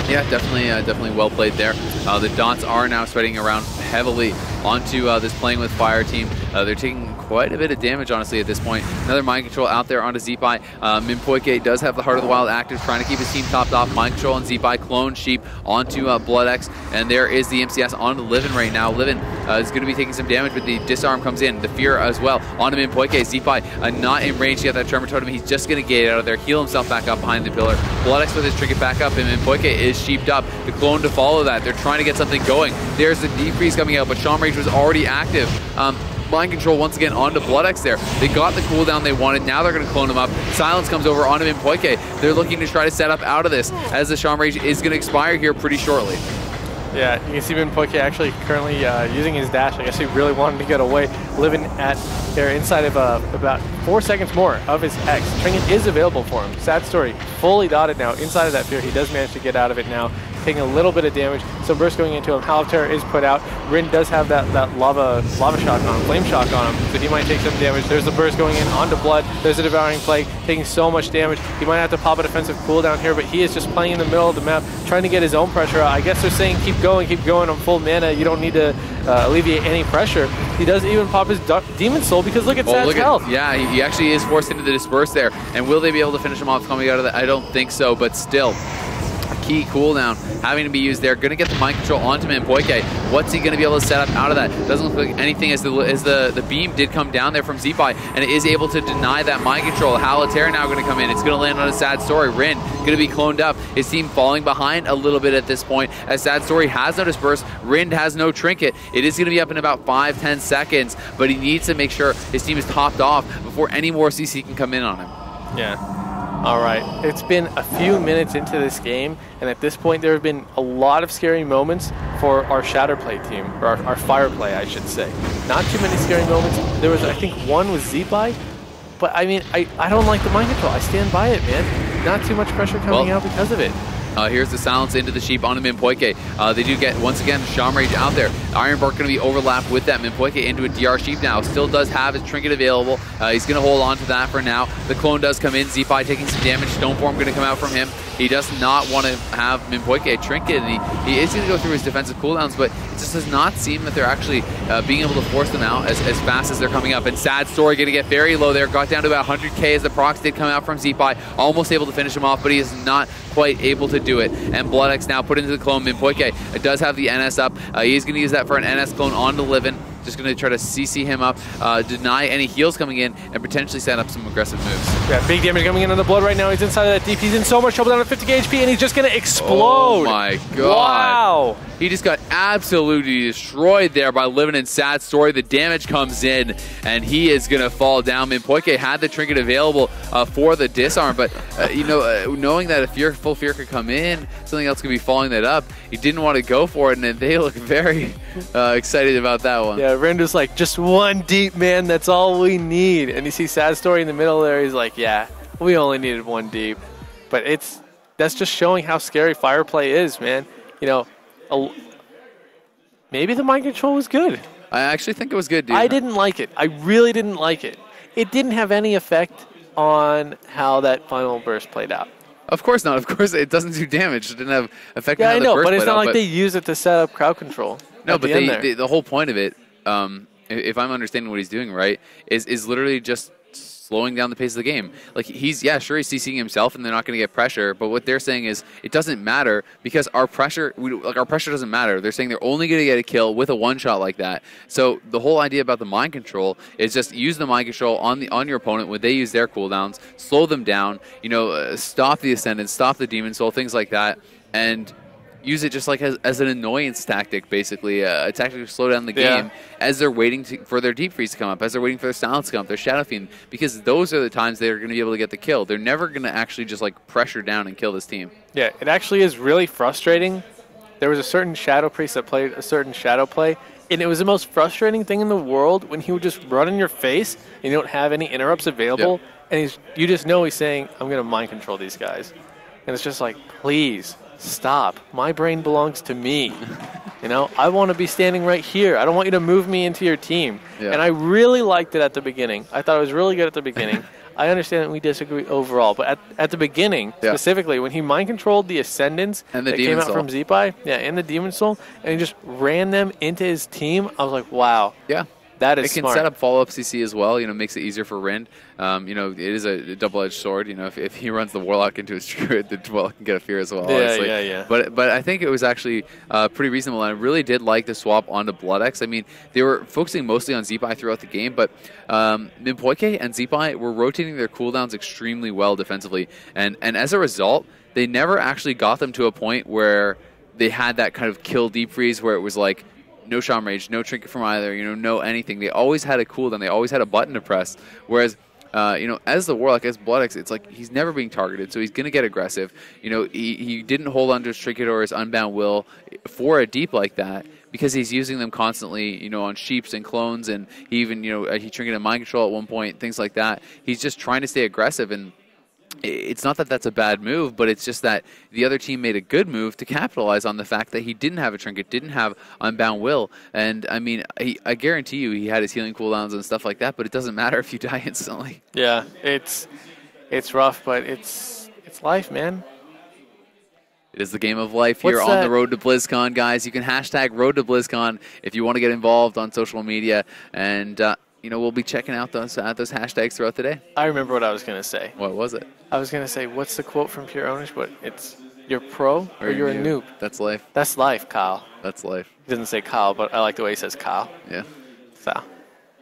Yeah, definitely well played there. The dots are now spreading around heavily onto this Playing with Fire team. They're taking quite a bit of damage, honestly, at this point. Another Mind Control out there onto Zeepai. Minpoike does have the Heart of the Wild active, trying to keep his team topped off. Mind Control on Zeepai, Clone Sheep onto BloodX, and there is the MCS onto Livin right now. Livin is going to be taking some damage, but the Disarm comes in. The Fear as well onto Minpoike. Zeepai not in range to get that Tremor Totem. He's just going to get out of there, heal himself back up behind the pillar. BloodX with his Trinket back up, and Minpoike is sheeped up. The Clone to follow that. They're trying to get something going. There's the Deep Freeze coming out, but Shaman Rage was already active. Mind Control once again onto BloodX there. They got the cooldown they wanted. Now they're going to clone him up. Silence comes over onto Minpoike. They're looking to try to set up out of this, as the Shaman Rage is going to expire here pretty shortly. Yeah, you can see Minpoike actually currently using his dash. I guess he really wanted to get away. Living at there inside of about 4 seconds more of his X. Trinket is available for him. Sad Story, fully dotted now inside of that Fear. He does manage to get out of it now, taking a little bit of damage. Some burst going into him. Howl of Terror is put out. Rin does have that lava shock on him, flame shock on him, so he might take some damage. There's the burst going in onto Blood. There's a Devouring Plague, taking so much damage. He might have to pop a defensive cooldown here, but he is just playing in the middle of the map, trying to get his own pressure out. I guess they're saying keep going on full mana. You don't need to alleviate any pressure. He does even pop his Demon Soul because look at Sad's health. Yeah, he actually is forced into the Disperse there. And will they be able to finish him off coming out of that? I don't think so, but still. Key cooldown having to be used there. Going to get the Mind Control onto Minpoike. What's he going to be able to set up out of that? Doesn't look like anything, as the beam did come down there from Zeepai, and it is able to deny that Mind Control. Howl of Terror now going to come in. It's going to land on a Sad Story. Rin going to be cloned up. His team falling behind a little bit at this point, as Sad Story has no Disperse. Rin has no Trinket. It is going to be up in about 5-10 seconds, but he needs to make sure his team is topped off before any more CC can come in on him. Yeah. All right, it's been a few minutes into this game, and at this point there have been a lot of scary moments for our Shatterplay team, or our Fireplay, I should say. Not too many scary moments. There was, I think, one with Zeepai, but I mean, I don't like the Mind Control. I stand by it, man. Not too much pressure coming out because of it. Here's the Silence into the Sheep onto Minpoike. They do get, once again, Shaman Rage out there. Iron Bark going to be overlapped with that. Minpoike into a DR Sheep now. Still does have his Trinket available. He's going to hold on to that for now. The Clone does come in. Zeepai taking some damage. Stoneform going to come out from him. He does not want to have Minpoike Trinket, and he is going to go through his defensive cooldowns, but it just does not seem that they're actually being able to force them out as fast as they're coming up. And Sad Story going to get very low there. Got down to about 100k as the procs did come out from Zeepai. Almost able to finish him off, but he is not quite able to do it. And BloodX now put into the clone. Minpoike does have the NS up. He's going to use that for an NS clone onto Livin. Just going to try to CC him up, deny any heals coming in, and potentially set up some aggressive moves. Yeah, big damage coming in on the Blood right now. He's inside of that deep. He's in so much trouble down to 50k HP, and he's just going to explode. Oh my god. Wow. He just got absolutely destroyed there by Livin' and Sad Story. The damage comes in, and he is going to fall down. Minpoike had the Trinket available for the Disarm, but knowing that a full fear could come in, something else could be following that up, he didn't want to go for it, and they look very excited about that one. Yeah, Rendo's like, just one deep, man, that's all we need. And you see Sad Story in the middle there, he's like, yeah, we only needed one deep. But that's just showing how scary Fireplay is, man. You know, maybe the Mind Control was good. I actually think it was good, dude. I didn't like it. I really didn't like it. It didn't have any effect on how that final burst played out. Of course not. Of course, it doesn't do damage. It didn't have effect on how the burst played out. Yeah, I know, but it's not like they use it to set up crowd control. No, but the whole point of it, if I'm understanding what he's doing right, is literally just slowing down the pace of the game. Like, he's CCing himself, and they're not going to get pressure. But what they're saying is it doesn't matter because our pressure doesn't matter. They're saying they're only going to get a kill with a one-shot like that. So the whole idea about the mind control is just use the mind control on your opponent when they use their cooldowns, slow them down, stop the Ascendant, stop the Demon Soul, things like that, and use it just like as an annoyance tactic, basically, a tactic to slow down the game as they're waiting for their Deep Freeze to come up, as they're waiting for their Silence to come up, their Shadow Fiend, because those are the times they're going to be able to get the kill. They're never going to actually just like pressure down and kill this team. Yeah, it actually is really frustrating. There was a certain Shadow Priest that played a certain Shadow play, and it was the most frustrating thing in the world when he would just run in your face and you don't have any interrupts available, and you just know he's saying, I'm going to mind control these guys. And it's just like, please, stop. My brain belongs to me. I want to be standing right here. I don't want you to move me into your team. Yeah. And I really liked it at the beginning. I thought it was really good at the beginning. I understand that we disagree overall, but at the beginning, specifically, when he mind controlled the Ascendants and the that Demon came out Soul from Zeepai, and the Demon Soul, and he just ran them into his team, I was like, wow. Yeah. That is It can smart. set up follow-up CC as well, makes it easier for Rind. It is a double-edged sword. If he runs the Warlock into his Druid, the Warlock can get a fear as well, honestly. Yeah. But I think it was actually pretty reasonable, and I really did like the swap onto Bloodex. I mean, they were focusing mostly on Zeepai throughout the game, but Mimpoike and Zeepai were rotating their cooldowns extremely well defensively, and as a result, they never actually got them to a point where they had that kind of kill Deep Freeze where it was like, no Shaman Rage, no Trinket from either, no anything. They always had a cooldown. They always had a button to press. Whereas, as the Warlock, as Bloodex, it's like he's never being targeted, so he's going to get aggressive. He didn't hold on to his Trinket or his Unbound Will for a deep like that because he's using them constantly, on Sheeps and Clones, and he even, he Trinketed Mind Control at one point, things like that. He's just trying to stay aggressive, and it's not that that's a bad move, but it's just that the other team made a good move to capitalize on the fact that he didn't have a Trinket, didn't have Unbound Will. And, I mean, I guarantee you he had his healing cooldowns and stuff like that, but it doesn't matter if you die instantly. Yeah, it's rough, but it's life, man. It is the game of life here on the road to BlizzCon, guys. You can hashtag Road to BlizzCon if you want to get involved on social media, and we'll be checking out those hashtags throughout the day. I remember what I was going to say. What was it? I was going to say, what's the quote from Pure Ownish? But it's, you're pro or you're a noob. That's life. That's life, Kyle. That's life. He doesn't say Kyle, but I like the way he says Kyle. Yeah. So.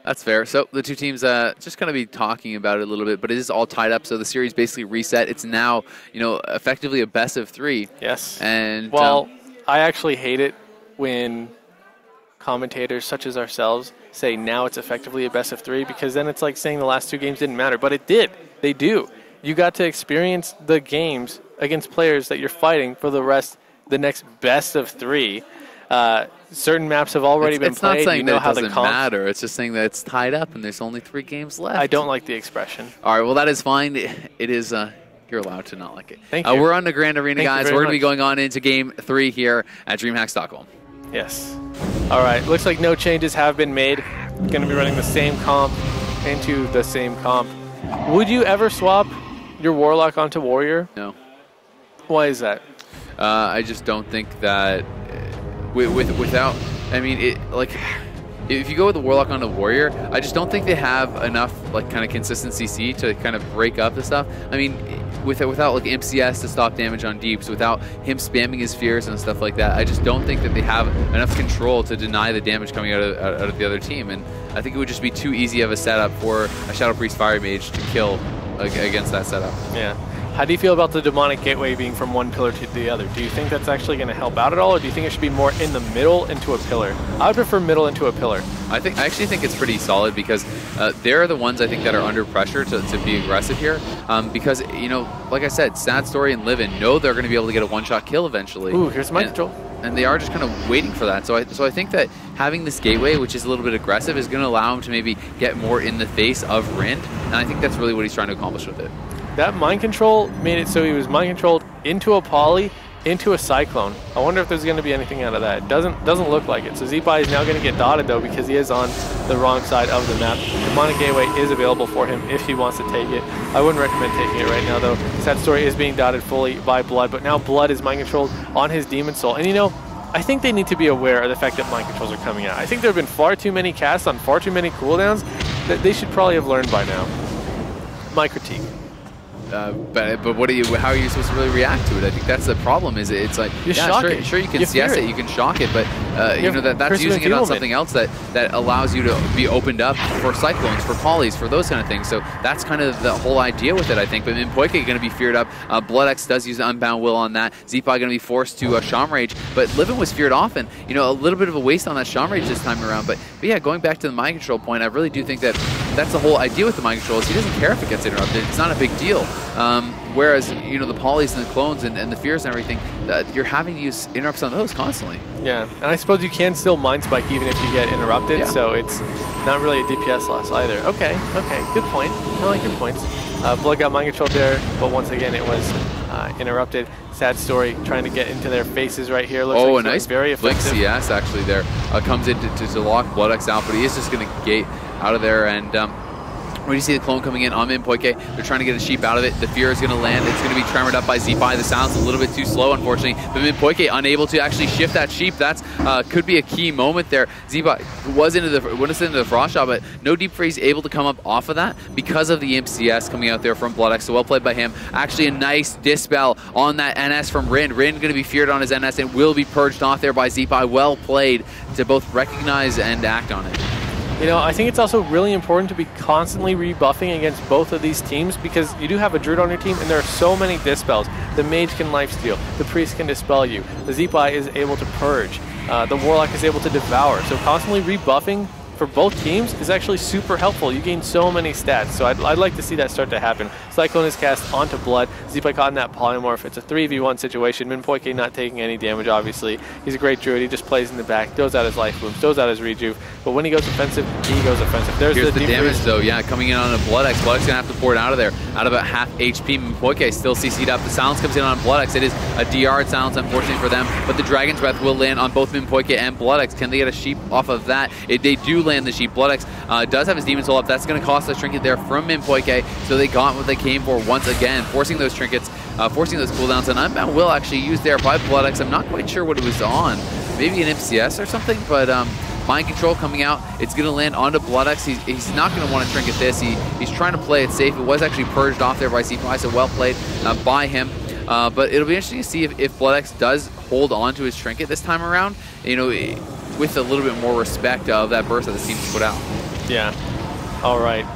That's fair. So the two teams just going to be talking about it a little bit, but it is all tied up. So the series basically reset. It's now, effectively a best of 3. Yes. And I actually hate it when commentators such as ourselves say now it's effectively a best of 3, because then it's like saying the last 2 games didn't matter, but it did. They do. You got to experience the games against players that you're fighting for the next best of 3. Certain maps have already been played. It's not saying that it doesn't matter. It's just saying that it's tied up and there's only 3 games left. I don't like the expression. All right, well, that is fine. It is... You're allowed to not like it. Thank you. We're on the Grand Arena, guys. We're going to be going on into Game 3 here at Dreamhack Stockholm. Yes. All right. Looks like no changes have been made. Going to be running the same comp into the same comp. Would you ever swap your Warlock onto Warrior? No. Why is that? I just don't think that without... I mean, if you go with the Warlock onto Warrior, I just don't think they have enough kind of consistent CC to kind of break up the stuff. I mean, without MCS to stop damage on deeps, without him spamming his fears and stuff like that, I just don't think that they have enough control to deny the damage coming out of the other team. And I think it would just be too easy of a setup for a Shadow Priest Fire Mage to kill against that setup. Yeah. How do you feel about the Demonic Gateway being from one pillar to the other? Do you think that's actually going to help out at all, or do you think it should be more in the middle into a pillar? I would prefer middle into a pillar. I actually think it's pretty solid because they're the ones I think that are under pressure to be aggressive here. Because, like I said, Sad Story and Livin know they're going to be able to get a one-shot kill eventually. Ooh, here's my control. And they are just kind of waiting for that. So I think that having this gateway, which is a little bit aggressive, is going to allow him to maybe get more in the face of Rind. And I think that's really what he's trying to accomplish with it. That mind control made it so he was mind controlled into a poly, into a cyclone. I wonder if there's going to be anything out of that. It doesn't look like it. So Zeepai is now going to get dotted though, because he is on the wrong side of the map. Demonic Gateway is available for him if he wants to take it. I wouldn't recommend taking it right now though. Sad Story is being dotted fully by Blood, but now Blood is mind controlled on his Demon Soul. And I think they need to be aware of the fact that mind controls are coming out. I think there have been far too many casts on far too many cooldowns that they should probably have learned by now. my critique. But what do you? How are you supposed to really react to it? I think that's the problem. Is it's like you shock it. Sure, you can CS it, you can shock it, but you know that's using it on something else that allows you to be opened up for cyclones, for polys, for those kind of things. So that's kind of the whole idea with it, I think. But Mpoike going to be feared up. BloodX does use Unbound Will on that. Zeepai going to be forced to Shaman Rage, but Livin was feared off, and you know a little bit of a waste on that Shaman Rage this time around. But yeah, going back to the mind control point, I really do think that that's the whole idea with the mind control is he doesn't care if it gets interrupted. It's not a big deal. Whereas, you know, the polys and the clones and the fears and everything, you're having to use interrupts on those constantly. Yeah, and I suppose you can still mind spike even if you get interrupted, yeah. So it's not really a DPS loss either. Okay, good point. I like your points. Blood got mind controlled there, but once again it was interrupted. Sad story, trying to get into their faces right here. Looks like a nice very effective. Blink CS actually there. Comes in to lock BloodX out, but he is just going to gate out of there, and when you see the clone coming in on Mpoike, they're trying to get a sheep out of it. The fear is going to land. It's going to be tremored up by Zeepai. The sound's a little bit too slow, unfortunately. But Mpoike unable to actually shift that sheep. That's could be a key moment there. Zeepai went into the frost shot, but no deep freeze able to come up off of that because of the Imp CS coming out there from BloodX. So well played by him. Actually, a nice dispel on that NS from Rin. Rin going to be feared on his NS and will be purged off there by Zeepai. Well played to both recognize and act on it. You know, I think it's also really important to be constantly rebuffing against both of these teams because you do have a Druid on your team and there are so many dispels. The Mage can lifesteal, the Priest can dispel you, the Zeepai is able to purge, the Warlock is able to devour. So constantly rebuffing for both teams is actually super helpful. You gain so many stats, so I'd like to see that start to happen. Cyclone is cast onto Blood. Zeepai caught in that polymorph. It's a 3v1 situation. Mpoike not taking any damage, obviously. He's a great druid. He just plays in the back, throws out his life bloom, throws out his rejuve. But when he goes offensive, he goes offensive. Here's the damage, though. Yeah, coming in on a BloodX. BloodX going to have to pour it out of there. Out of about half HP. Mpoike still CC'd up. The silence comes in on BloodX. It is a DR silence, unfortunately for them. But the Dragon's Breath will land on both Mpoike and BloodX. Can they get a sheep off of that? They do land the sheep. BloodX does have his Demon Soul up. That's going to cost a trinket there from Mpoike. So they got what they came for once again, forcing those trinkets, forcing those cooldowns. And Unbound Will actually used there by BloodX. I'm not quite sure what it was on. Maybe an MCS or something, but mind control coming out. It's going to land onto BloodX. He's not going to want to trinket this. He's trying to play it safe. It was actually purged off there by Zeepai, so well played by him. But it'll be interesting to see if BloodX does hold on to his trinket this time around, you know, with a little bit more respect of that burst that the team's put out. Yeah. All right.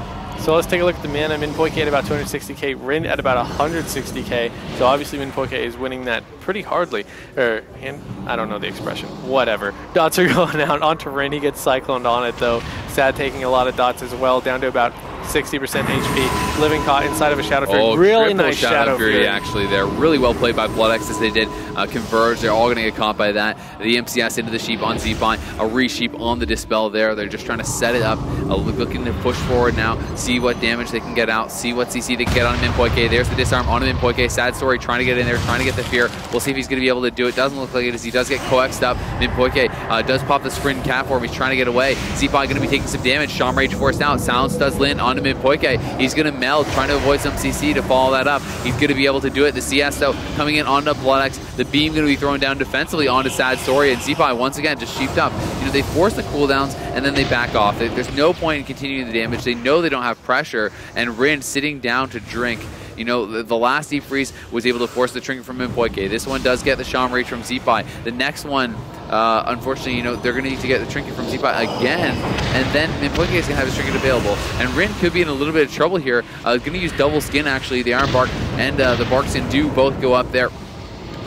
So let's take a look at the mana. Mpoike at about 260k, Rin at about 160k. So obviously Mpoike is winning that pretty hardly. And I don't know the expression. Whatever. Dots are going out onto Rin. He gets cycloned on it though. Sad taking a lot of dots as well, down to about 60% HP. Living caught inside of a Shadow Fury. Really nice Shadow Fury actually there. Really well played by BloodX as they did converge. They're all going to get caught by that. The MCS into the sheep on Zeepai. A re-sheep on the Dispel there. They're just trying to set it up. Looking to push forward now. See what damage they can get out. See what CC they can get on Mpoike. There's the disarm on Mpoike. Sad story. Trying to get in there. Trying to get the fear. We'll see if he's going to be able to do it. Doesn't look like it as he does get coaxed up. Mpoike does pop the sprint cap for him. He's trying to get away. Zeepai going to be taking some damage. Shaman Rage forced out. Silence does land onto Mpoike. He's going to meld, trying to avoid some CC to follow that up. He's going to be able to do it. The CS, though, coming in onto BloodX. The beam going to be thrown down defensively onto Sad Story, and Zeepai once again just sheeped up. You know, they force the cooldowns, and then they back off. There's no point in continuing the damage. They know they don't have pressure, and Rin sitting down to drink. You know, the last Deep Freeze was able to force the trinket from Mpoike. This one does get the Shaman Rage from Zeepai. The next one, unfortunately, you know, they're going to need to get the trinket from Zeepai again, and then Mpoike is going to have his trinket available. And Rin could be in a little bit of trouble here. Going to use double skin, actually. The Iron Bark and the Barkskin do both go up there.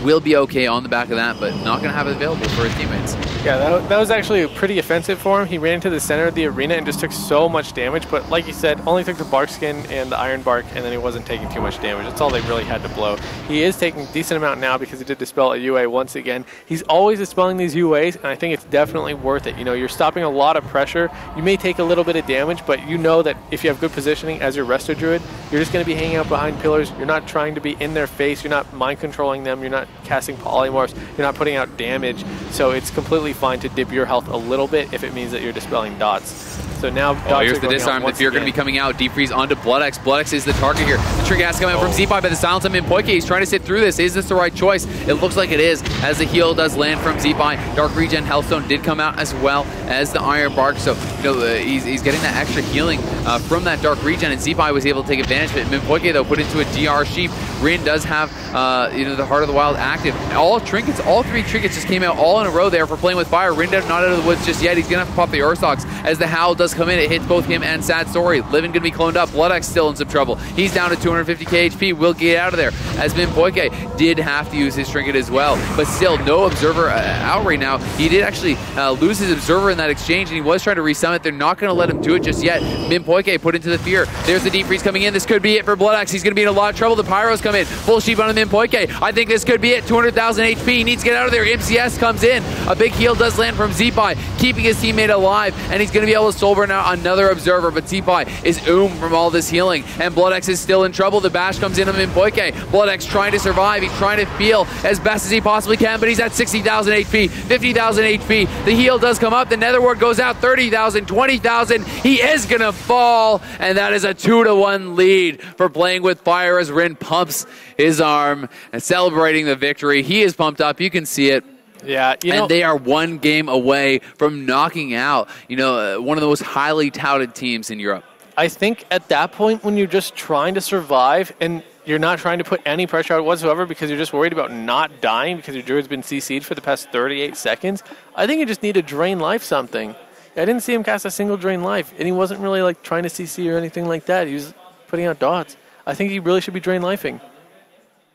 Will be okay on the back of that, but not going to have it available for his teammates. Yeah, that was actually pretty offensive for him. He ran into the center of the arena and just took so much damage, but like you said, only took the bark skin and the iron bark, and then he wasn't taking too much damage. That's all they really had to blow. He is taking a decent amount now because he did dispel a UA once again. He's always dispelling these UAs, and I think it's definitely worth it. You know, you're stopping a lot of pressure. You may take a little bit of damage, but you know that if you have good positioning as your Resto Druid, you're just going to be hanging out behind pillars. You're not trying to be in their face. You're not mind controlling them. You're not casting polymorphs. You're not putting out damage. So it's completely fine to dip your health a little bit if it means that you're dispelling dots. So now here's the disarm. The fear going to be coming out. Deep freeze onto Bloodex. Bloodex is the target here. The trinket has to come out from Zeepai by the silence of Minpoike. He's trying to sit through this. Is this the right choice? It looks like it is, as the heal does land from Zeepai. Dark Regen Hellstone did come out as well as the Iron Bark. So he's getting that extra healing from that Dark Regen, and Zeepai was able to take advantage of it. Minpoike though put into a DR Sheep. Rin does have the Heart of the Wild active. All trinkets, all 3 trinkets just came out all in a row there for playing with fire. Rin not out of the woods just yet. He's gonna have to pop the Ursox as the Howl does come in. It hits both him and Sad Story. Livin gonna be cloned up. Bloodex still in some trouble. He's down to 250k HP. Will get out of there, as Minpoike did have to use his trinket as well. But still, no Observer out right now. He did actually lose his Observer in that exchange, and he was trying to resummit. They're not gonna let him do it just yet. Minpoike put into the fear. There's the Deep Freeze coming in. This could be it for Bloodex. He's gonna be in a lot of trouble. The Pyros come in. Full sheep on Minpoike. I think this could be it. 200,000 HP. He needs to get out of there. MCS comes in. A big heal does land from Zeepai, keeping his teammate alive, and he's going to be able to soul burn out another Observer, but Zeepai is from all this healing, and Bloodex is still in trouble. The bash comes in on Minpoike. Bloodex trying to survive. He's trying to heal as best as he possibly can, but he's at 60,000 HP, 50,000 HP. The heal does come up. The Nether Ward goes out 30,000, 20,000. He is going to fall, and that is a 2-1 lead for playing with fire as Rin pumps his arm and celebrating the victory. He is pumped up. You can see it. Yeah, and they are 1 game away from knocking out, one of the most highly touted teams in Europe. I think at that point, when you're just trying to survive and you're not trying to put any pressure out whatsoever because you're just worried about not dying because your druid's been CC'd for the past 38 seconds, I think you just need to drain life something. I didn't see him cast a single drain life, and he wasn't really like trying to CC or anything like that. He was putting out dots. I think he really should be drain lifing.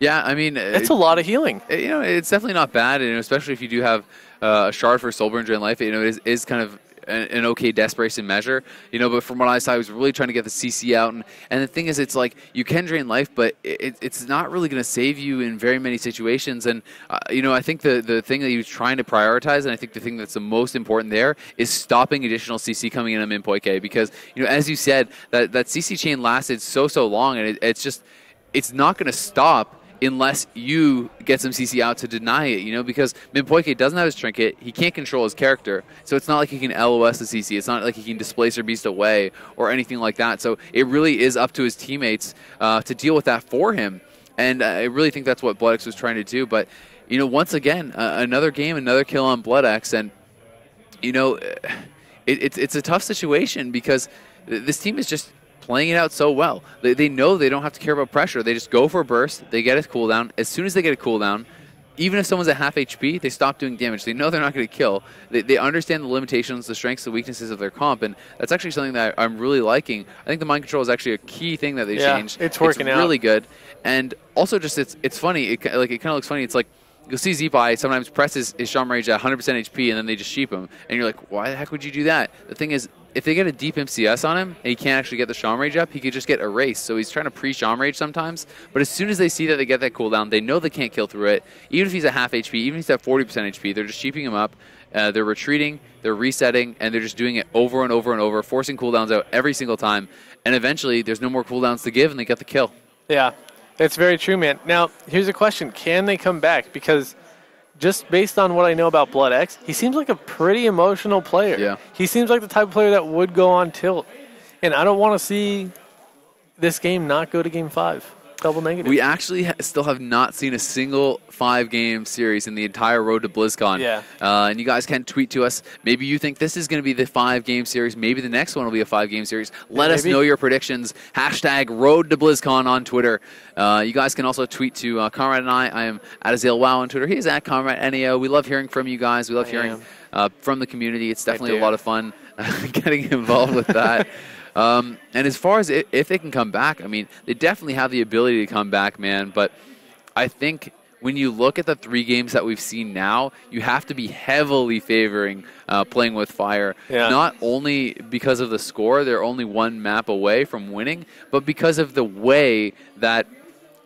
Yeah, I mean... It's a lot of healing. It's definitely not bad, especially if you do have a shard for Soulburn Drain Life. It is kind of an okay desperation measure. But from what I saw, I was really trying to get the CC out. And the thing is, it's like, you can drain life, but it's not really going to save you in very many situations. And, I think the thing that he was trying to prioritize, and I think the thing that's the most important there, is stopping additional CC coming in on Minpoike. Because, as you said, that CC chain lasted so long, and it's not going to stop unless you get some CC out to deny it, because Minpoike doesn't have his trinket, he can't control his character, so it's not like he can LOS the CC, it's not like he can displace or beast away or anything like that, so it really is up to his teammates to deal with that for him, and I really think that's what Bloodex was trying to do, but, once again, another game, another kill on Bloodex, and, it's a tough situation because this team is just playing it out so well. They know they don't have to care about pressure. They just go for a burst. They get a cooldown. As soon as they get a cooldown, even if someone's at half HP, they stop doing damage. They know they're not going to kill. They understand the limitations, the strengths, the weaknesses of their comp, and that's actually something that I'm really liking. I think the mind control is actually a key thing that they changed. It's working out. It's really good. And also just it's funny. It kind of looks funny. It's like you'll see Zeepai sometimes press his Shaman Rage at 100% HP, and then they just sheep him. And you're like, why the heck would you do that? The thing is, if they get a deep MCS on him and he can't actually get the Shaman Rage up, he could just get erased. So he's trying to pre-Shaman Rage sometimes. But as soon as they see that they get that cooldown, they know they can't kill through it. Even if he's at half HP, even if he's at 40% HP, they're just sheeping him up. They're retreating, they're resetting, and they're just doing it over and over and over, forcing cooldowns out every single time. And eventually, there's no more cooldowns to give, and they get the kill. Yeah, it's very true, man. Now, here's a question. Can they come back? Because just based on what I know about Bloodex, he seems like a pretty emotional player. Yeah. He seems like the type of player that would go on tilt. And I don't want to see this game not go to Game 5. Double negative. We actually still have not seen a single 5-game series in the entire road to BlizzCon. Yeah. And you guys can tweet to us. Maybe you think this is going to be the 5-game series. Maybe the next one will be a 5-game series. Let us know your predictions. # Road to BlizzCon on Twitter. You guys can also tweet to Conrad and I. I am at AzaleWow on Twitter. He is at ConradNAO. We love hearing from you guys. We love hearing from the community. It's definitely a lot of fun getting involved with that. And as far as if they can come back, I mean, they definitely have the ability to come back, man. But I think when you look at the 3 games that we've seen now, you have to be heavily favoring playing with fire. Yeah. Not only because of the score, they're only 1 map away from winning, but because of the way that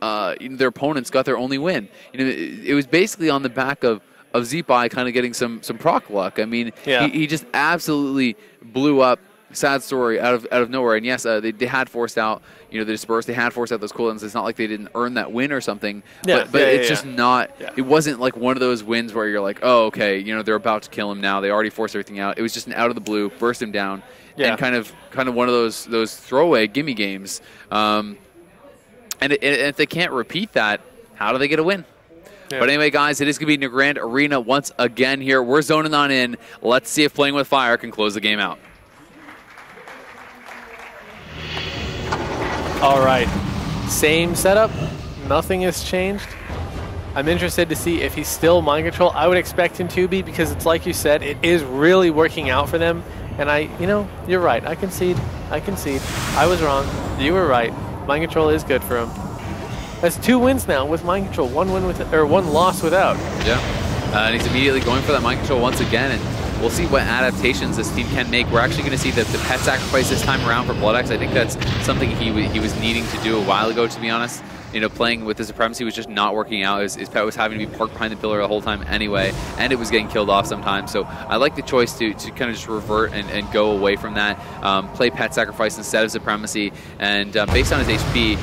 their opponents got their only win. It was basically on the back of Zeepai kind of getting some proc luck. I mean, he just absolutely blew up Sad story out of nowhere. And yes, they had forced out, the disperse. They had forced out those cooldowns. It's not like they didn't earn that win or something. Yeah, but it's just not. Yeah. It wasn't like one of those wins where you're like, oh, okay, they're about to kill him now. They already forced everything out. It was just an out of the blue, burst him down, and kind of one of those throwaway gimme games. And if they can't repeat that, how do they get a win? Yeah. But anyway, guys, it is going to be Nagrand Arena once again here. We're zoning on in. Let's see if Playing with Fire can close the game out. All right, same setup, nothing has changed. I'm interested to see if he's still mind control. I would expect him to be, because it's like you said, it is really working out for them. And you're right, I concede. I was wrong, you were right. Mind control is good for him. That's 2 wins now with mind control, 1 loss without. Yeah, and he's immediately going for that mind control once again, and we'll see what adaptations this team can make. We're actually going to see the pet sacrifice this time around for BloodX. I think that's something he was needing to do a while ago, to be honest. Playing with the Supremacy was just not working out. His pet was having to be parked behind the pillar the whole time anyway, and it was getting killed off sometimes. So I like the choice to kind of just revert and go away from that, play pet sacrifice instead of Supremacy. And based on his HP,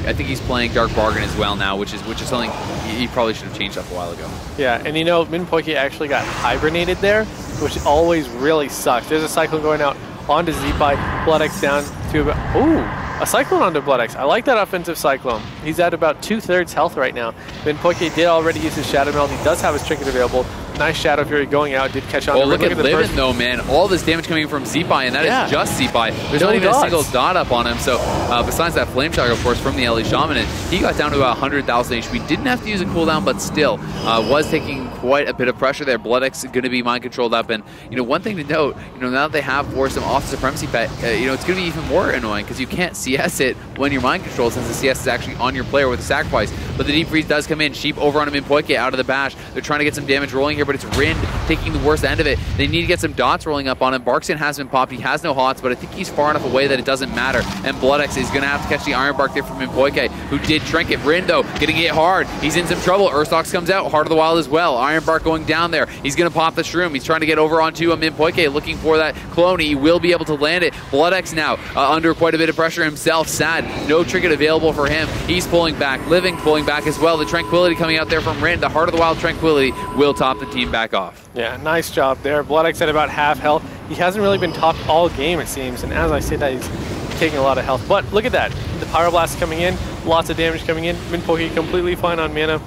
I think he's playing Dark Bargain as well now, which is something he probably should have changed up a while ago. Yeah, and Min Poike actually got hibernated there, which always really sucks. There's a Cyclone going out onto Zeepai. BloodX down to about... Ooh! A Cyclone onto BloodX. I like that offensive Cyclone. He's at about 2/3 health right now. Min Poike did already use his Shadow Meld. He does have his Trinket available. Nice Shadow Fury going out. Did catch on. Oh, look at Livin, though, man. All this damage coming from Zeepai, and that is just Zeepai. There's not even a single dot up on him. So besides that Flame Shock, of course, from the LE Shaman, and he got down to about 100,000 HP. Didn't have to use a cooldown, but still was taking quite a bit of pressure there. BloodX going to be mind controlled up, and one thing to note, now that they have forced him off the Supremacy pet, it's going to be even more annoying because you can't CS it when you're mind controlled, since the CS is actually on your player with a sacrifice. But the Deep Freeze does come in. Sheep over on him in Poike out of the bash. They're trying to get some damage rolling here, but it's Rind taking the worst end of it. They need to get some dots rolling up on him. Barkskin has been popped. He has no hots, but I think he's far enough away that it doesn't matter. And BloodX is going to have to catch the Iron Bark there from Poike, who did Trinket. Rind, though, getting hit hard. He's in some trouble. Urstox comes out. Heart of the Wild as well. Iron Bark going down there. He's going to pop the Shroom. He's trying to get over onto Poike, looking for that clone. He will be able to land it. BloodX now under quite a bit of pressure himself. Sad. No Trinket available for him. He's pulling back. Living pulling back as well. The Tranquility coming out there from Rind. The Heart of the Wild Tranquility will top the team back off. Yeah, nice job there. BloodX at about half health. He hasn't really been topped all game, it seems, and as I say that, he's taking a lot of health. But look at that. The Pyro Blast coming in, lots of damage coming in. Min Poike completely fine on mana.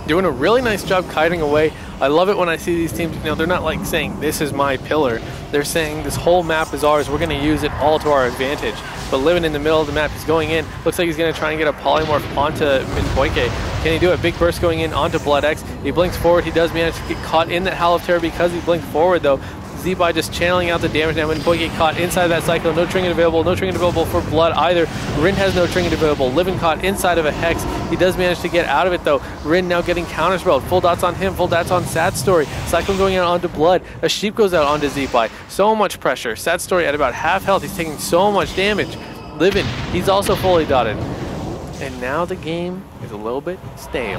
Doing a really nice job kiting away. I love it when I see these teams, they're not like saying, this is my pillar. They're saying, this whole map is ours. We're going to use it all to our advantage. But living in the middle of the map, he's going in. Looks like he's going to try and get a Polymorph onto Min Poike. Can he do it? Big burst going in onto BloodX. He blinks forward. He does manage to get caught in that Howl of Terror because he blinked forward, though. Zeepai just channeling out the damage now. Min Poike caught inside that Cyclone. No Trinket available. No Trinket available for Blood either. Rind has no Trinket available. Livin caught inside of a Hex. He does manage to get out of it, though. Rind now getting counterspelled. Full dots on him. Full dots on Sad Story. Cyclone going out onto Blood. A Sheep goes out onto Zeepai. So much pressure. Sad Story at about half health. He's taking so much damage. Livin, he's also fully dotted. And now the game is a little bit stale.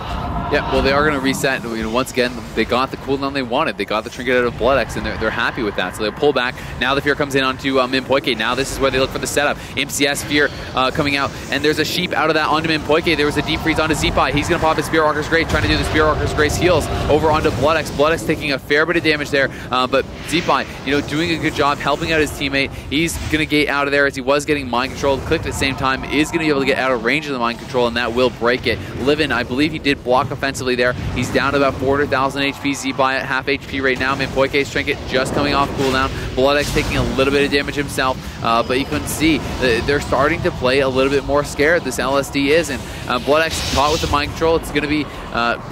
Yeah, well, they are going to reset. Once again, they got the cooldown they wanted. They got the Trinket out of BloodX, and they're happy with that. So they pull back. Now the Fear comes in onto Min Poike. Now this is where they look for the setup. MCS Fear coming out, and there's a Sheep out of that onto Min Poike. There was a Deep Freeze onto Zeepai. He's going to pop his Spearwalker's Grace, trying to do the Spearwalker's Grace heals over onto BloodX. BloodX taking a fair bit of damage there, but Zeepai, doing a good job helping out his teammate. He's going to get out of there as he was getting mind controlled. Clicked at the same time, is going to be able to get out of range of the mind control, and that will break it. Livin, I believe he did block offensively there. He's down to about 400,000 HP. Zeepai at half HP right now. Min Poike's Trinket just coming off cooldown. BloodX taking a little bit of damage himself, but you can see they're starting to play a little bit more scared. This LSD is, and BloodX caught with the mind control. It's going to be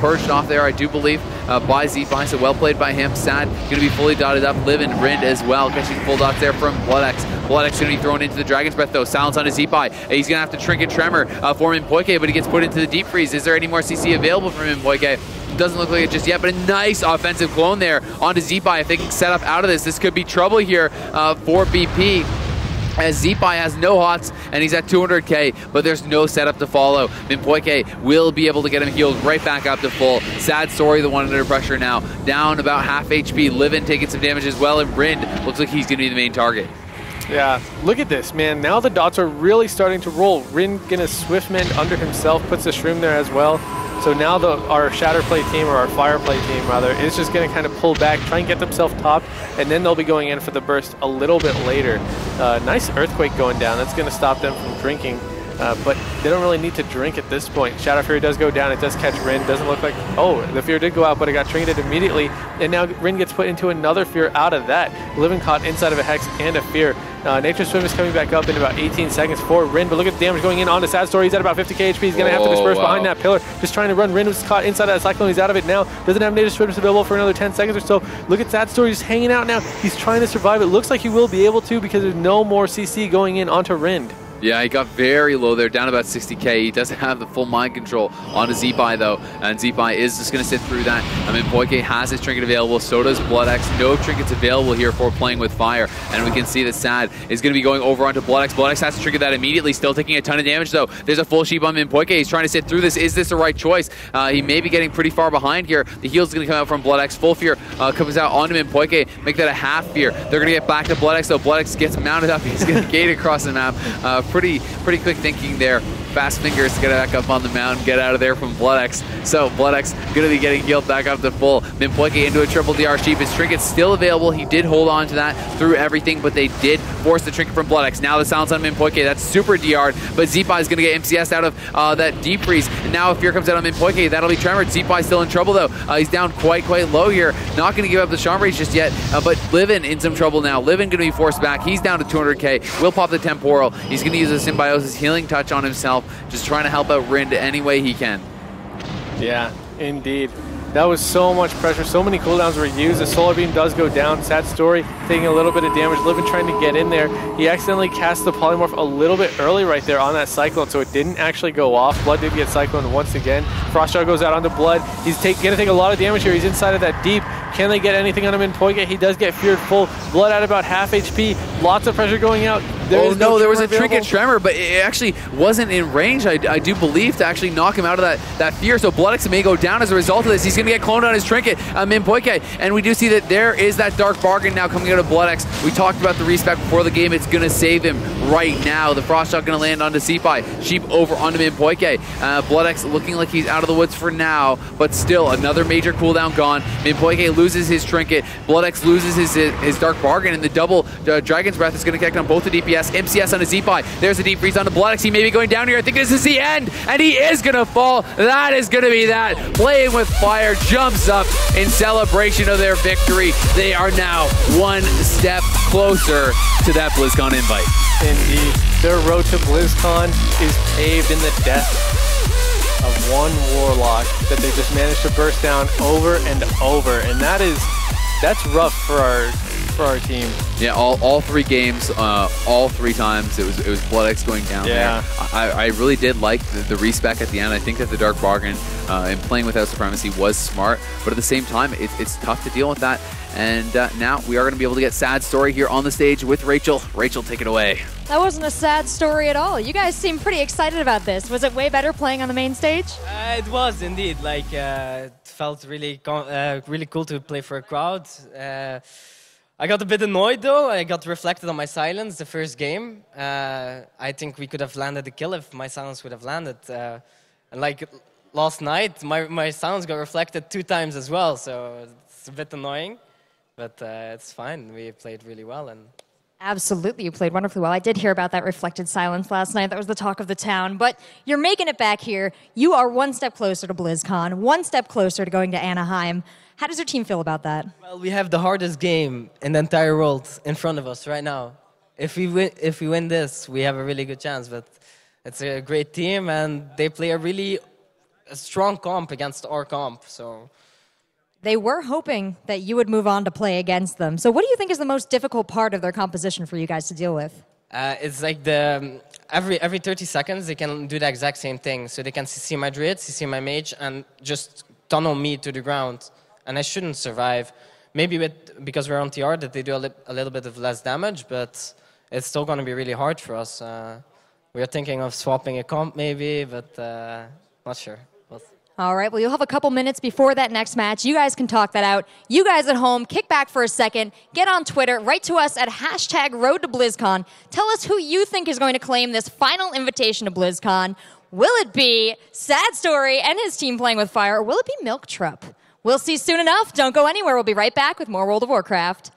purged off there, I do believe, by Zeepai, so well played by him. Sad, going to be fully dotted up. Livin, Rind as well, catching full dots there from BloodX. BloodX going to be thrown into the Dragon's Breath, though. Silence on his Zeepai. He's going to have to Trinket Tremor for Min Poike, but he gets put into the Deep Freeze. Is there any more CC available for Min Poike? Doesn't look like it just yet, but a nice offensive clone there onto Zeepai. If they can set up out of this could be trouble here for BP. As Zeepai has no hots, and he's at 200k, but there's no setup to follow. Min Poike will be able to get him healed right back up to full. Sad Story, the one under pressure now. Down about half HP. Livin taking some damage as well, and Rind looks like he's going to be the main target. Yeah, look at this, man. Now the dots are really starting to roll. Rin gonna Swiftmend under himself, puts the Shroom there as well. So now our Shatter Play team, or our Fire Play team rather, is just gonna kind of pull back, try and get themselves topped, and then they'll be going in for the burst a little bit later. Nice Earthquake going down. That's gonna stop them from drinking. But they don't really need to drink at this point. Shadow Fury does go down. It does catch Rin. Doesn't look like... Oh, the Fear did go out, but it got trinketed immediately. And now Rin gets put into another Fear out of that. Living caught inside of a Hex and a Fear. Nature Swim is coming back up in about 18 seconds for Rin, but look at the damage going in onto Sad Story. He's at about 50k HP. He's going to have to disperse behind that pillar. Just trying to run. Rin was caught inside that Cyclone. He's out of it now. Doesn't have Nature Swim available for another 10 seconds or so. Look at Sad Story just hanging out now. He's trying to survive. It looks like he will be able to because there's no more CC going in onto Rin. Yeah, he got very low there, down about 60k. He doesn't have the full mind control onto Zeepai though, and Zeepai is just going to sit through that. I mean, Poike has his trinket available, so does BloodX. No trinkets available here for playing with fire, and we can see that Sad is going to be going over onto BloodX. BloodX has to trigger that immediately, still taking a ton of damage though. There's a full sheep on Poike. He's trying to sit through this. Is this the right choice? He may be getting pretty far behind here. The heal's going to come out from BloodX. Full Fear comes out onto Poike, make that a half Fear. They're going to get back to BloodX though. BloodX gets mounted up. He's going to gate across the map. Pretty quick thinking there. Fast fingers to get back up on the mountain, get out of there from BloodX. So BloodX going to be getting healed back up to full. Mimpoike into a triple DR sheep. His trinket's still available. He did hold on to that through everything, but they did force the trinket from BloodX. Now the silence on Mimpoike. That's super DR'd, but Zeepai is going to get MCS'd out of that deep freeze. And now if Fear comes out on Mimpoike, that'll be tremored. Zeepai still in trouble though. He's down quite low here. Not going to give up the Charm Rage just yet, but Livin in some trouble now. Livin going to be forced back. He's down to 200k. Will pop the Temporal. He's going to use a Symbiosis Healing Touch on himself, just trying to help out Rin any way he can. Yeah, indeed. That was so much pressure. So many cooldowns were used. The Solar Beam does go down. Sad Story taking a little bit of damage. Livin trying to get in there. He accidentally cast the Polymorph a little bit early right there on that Cyclone, so it didn't actually go off. Blood did get Cyclone once again. Frostjaw goes out onto Blood. He's going to take a lot of damage here. He's inside of that deep. Can they get anything on him in Poike? He does get feared full. Blood at about half HP. Lots of pressure going out. There was a trinket tremor, but it actually wasn't in range, I do believe, to actually knock him out of that fear. So BloodX may go down as a result of this. He's going to get cloned on his trinket, Mimpoike. And we do see that there is that Dark Bargain now coming out of BloodX. We talked about the respec before the game. It's going to save him right now. The Frost Shot going to land onto Zeepai. Sheep over onto Mimpoike. BloodX looking like he's out of the woods for now, but still another major cooldown gone. Mimpoike loses his trinket. BloodX loses his Dark Bargain, and the double Dragon's Breath is going to connect on both the DPS. MCS on a Zeepai. There's a deep freeze on the BloodX. He may be going down here. I think this is the end, and he is going to fall. That is going to be that. Playing with Fire jumps up in celebration of their victory. They are now one step closer to that BlizzCon invite. Indeed. Their road to BlizzCon is paved in the death of one Warlock that they just managed to burst down over and over, and that's rough for our team. Yeah, all three games, all three times it was BloodX going down there. I really did like the respec at the end. I think that the Dark Bargain and playing without Supremacy was smart, but at the same time, it's tough to deal with that. And now we are going to be able to get Sad Story here on the stage with Rachel. Rachel, take it away. That wasn't a sad story at all. You guys seem pretty excited about this. Was it way better playing on the main stage? It was indeed. Like, it felt really cool to play for a crowd. I got a bit annoyed though. I got reflected on my silence the first game. I think we could have landed the kill if my silence would have landed. And like last night, my silence got reflected 2 times as well, so it's a bit annoying. But it's fine. We played really well. And absolutely, you played wonderfully well. I did hear about that reflected silence last night. That was the talk of the town. But you're making it back here. You are one step closer to BlizzCon, one step closer to going to Anaheim. How does your team feel about that? Well, we have the hardest game in the entire world in front of us right now. If we win this, we have a really good chance. But it's a great team, and they play a strong comp against our comp. So they were hoping that you would move on to play against them. So what do you think is the most difficult part of their composition for you guys to deal with? It's like every 30 seconds they can do the exact same thing. So they can CC my Druid, CC my Mage, and just tunnel me to the ground. And I shouldn't survive. Maybe because we're on TR that they do a little bit of less damage, but it's still going to be really hard for us. We're thinking of swapping a comp maybe, but not sure. All right, well, you'll have a couple minutes before that next match. You guys can talk that out. You guys at home, kick back for a second. Get on Twitter. Write to us at #RoadToBlizzCon. Tell us who you think is going to claim this final invitation to BlizzCon. Will it be Sad Story and his team playing with fire, or will it be Milk Trup? We'll see soon enough. Don't go anywhere. We'll be right back with more World of Warcraft.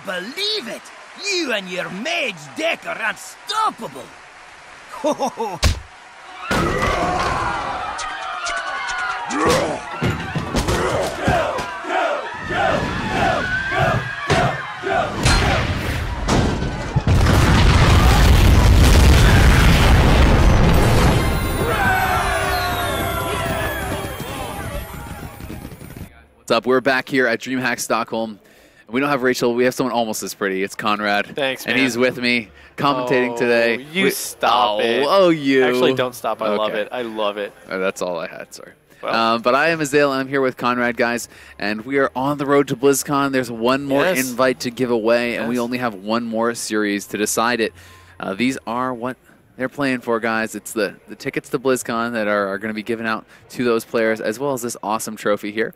Believe it! You and your mage deck are unstoppable! What's up? We're back here at Dreamhack Stockholm. We don't have Rachel. We have someone almost as pretty. It's Conrad. Thanks, man. And he's with me, commentating today. Stop it. Oh, you. Actually, don't stop. I love Okay. it. I love it. Oh, that's all I had. Sorry. Well. But I am Azale, and I'm here with Conrad, guys. And we are on the road to BlizzCon. There's one more invite to give away, and we only have one more series to decide it. These are what they're playing for, guys. It's the tickets to BlizzCon that are going to be given out to those players, as well as this awesome trophy here.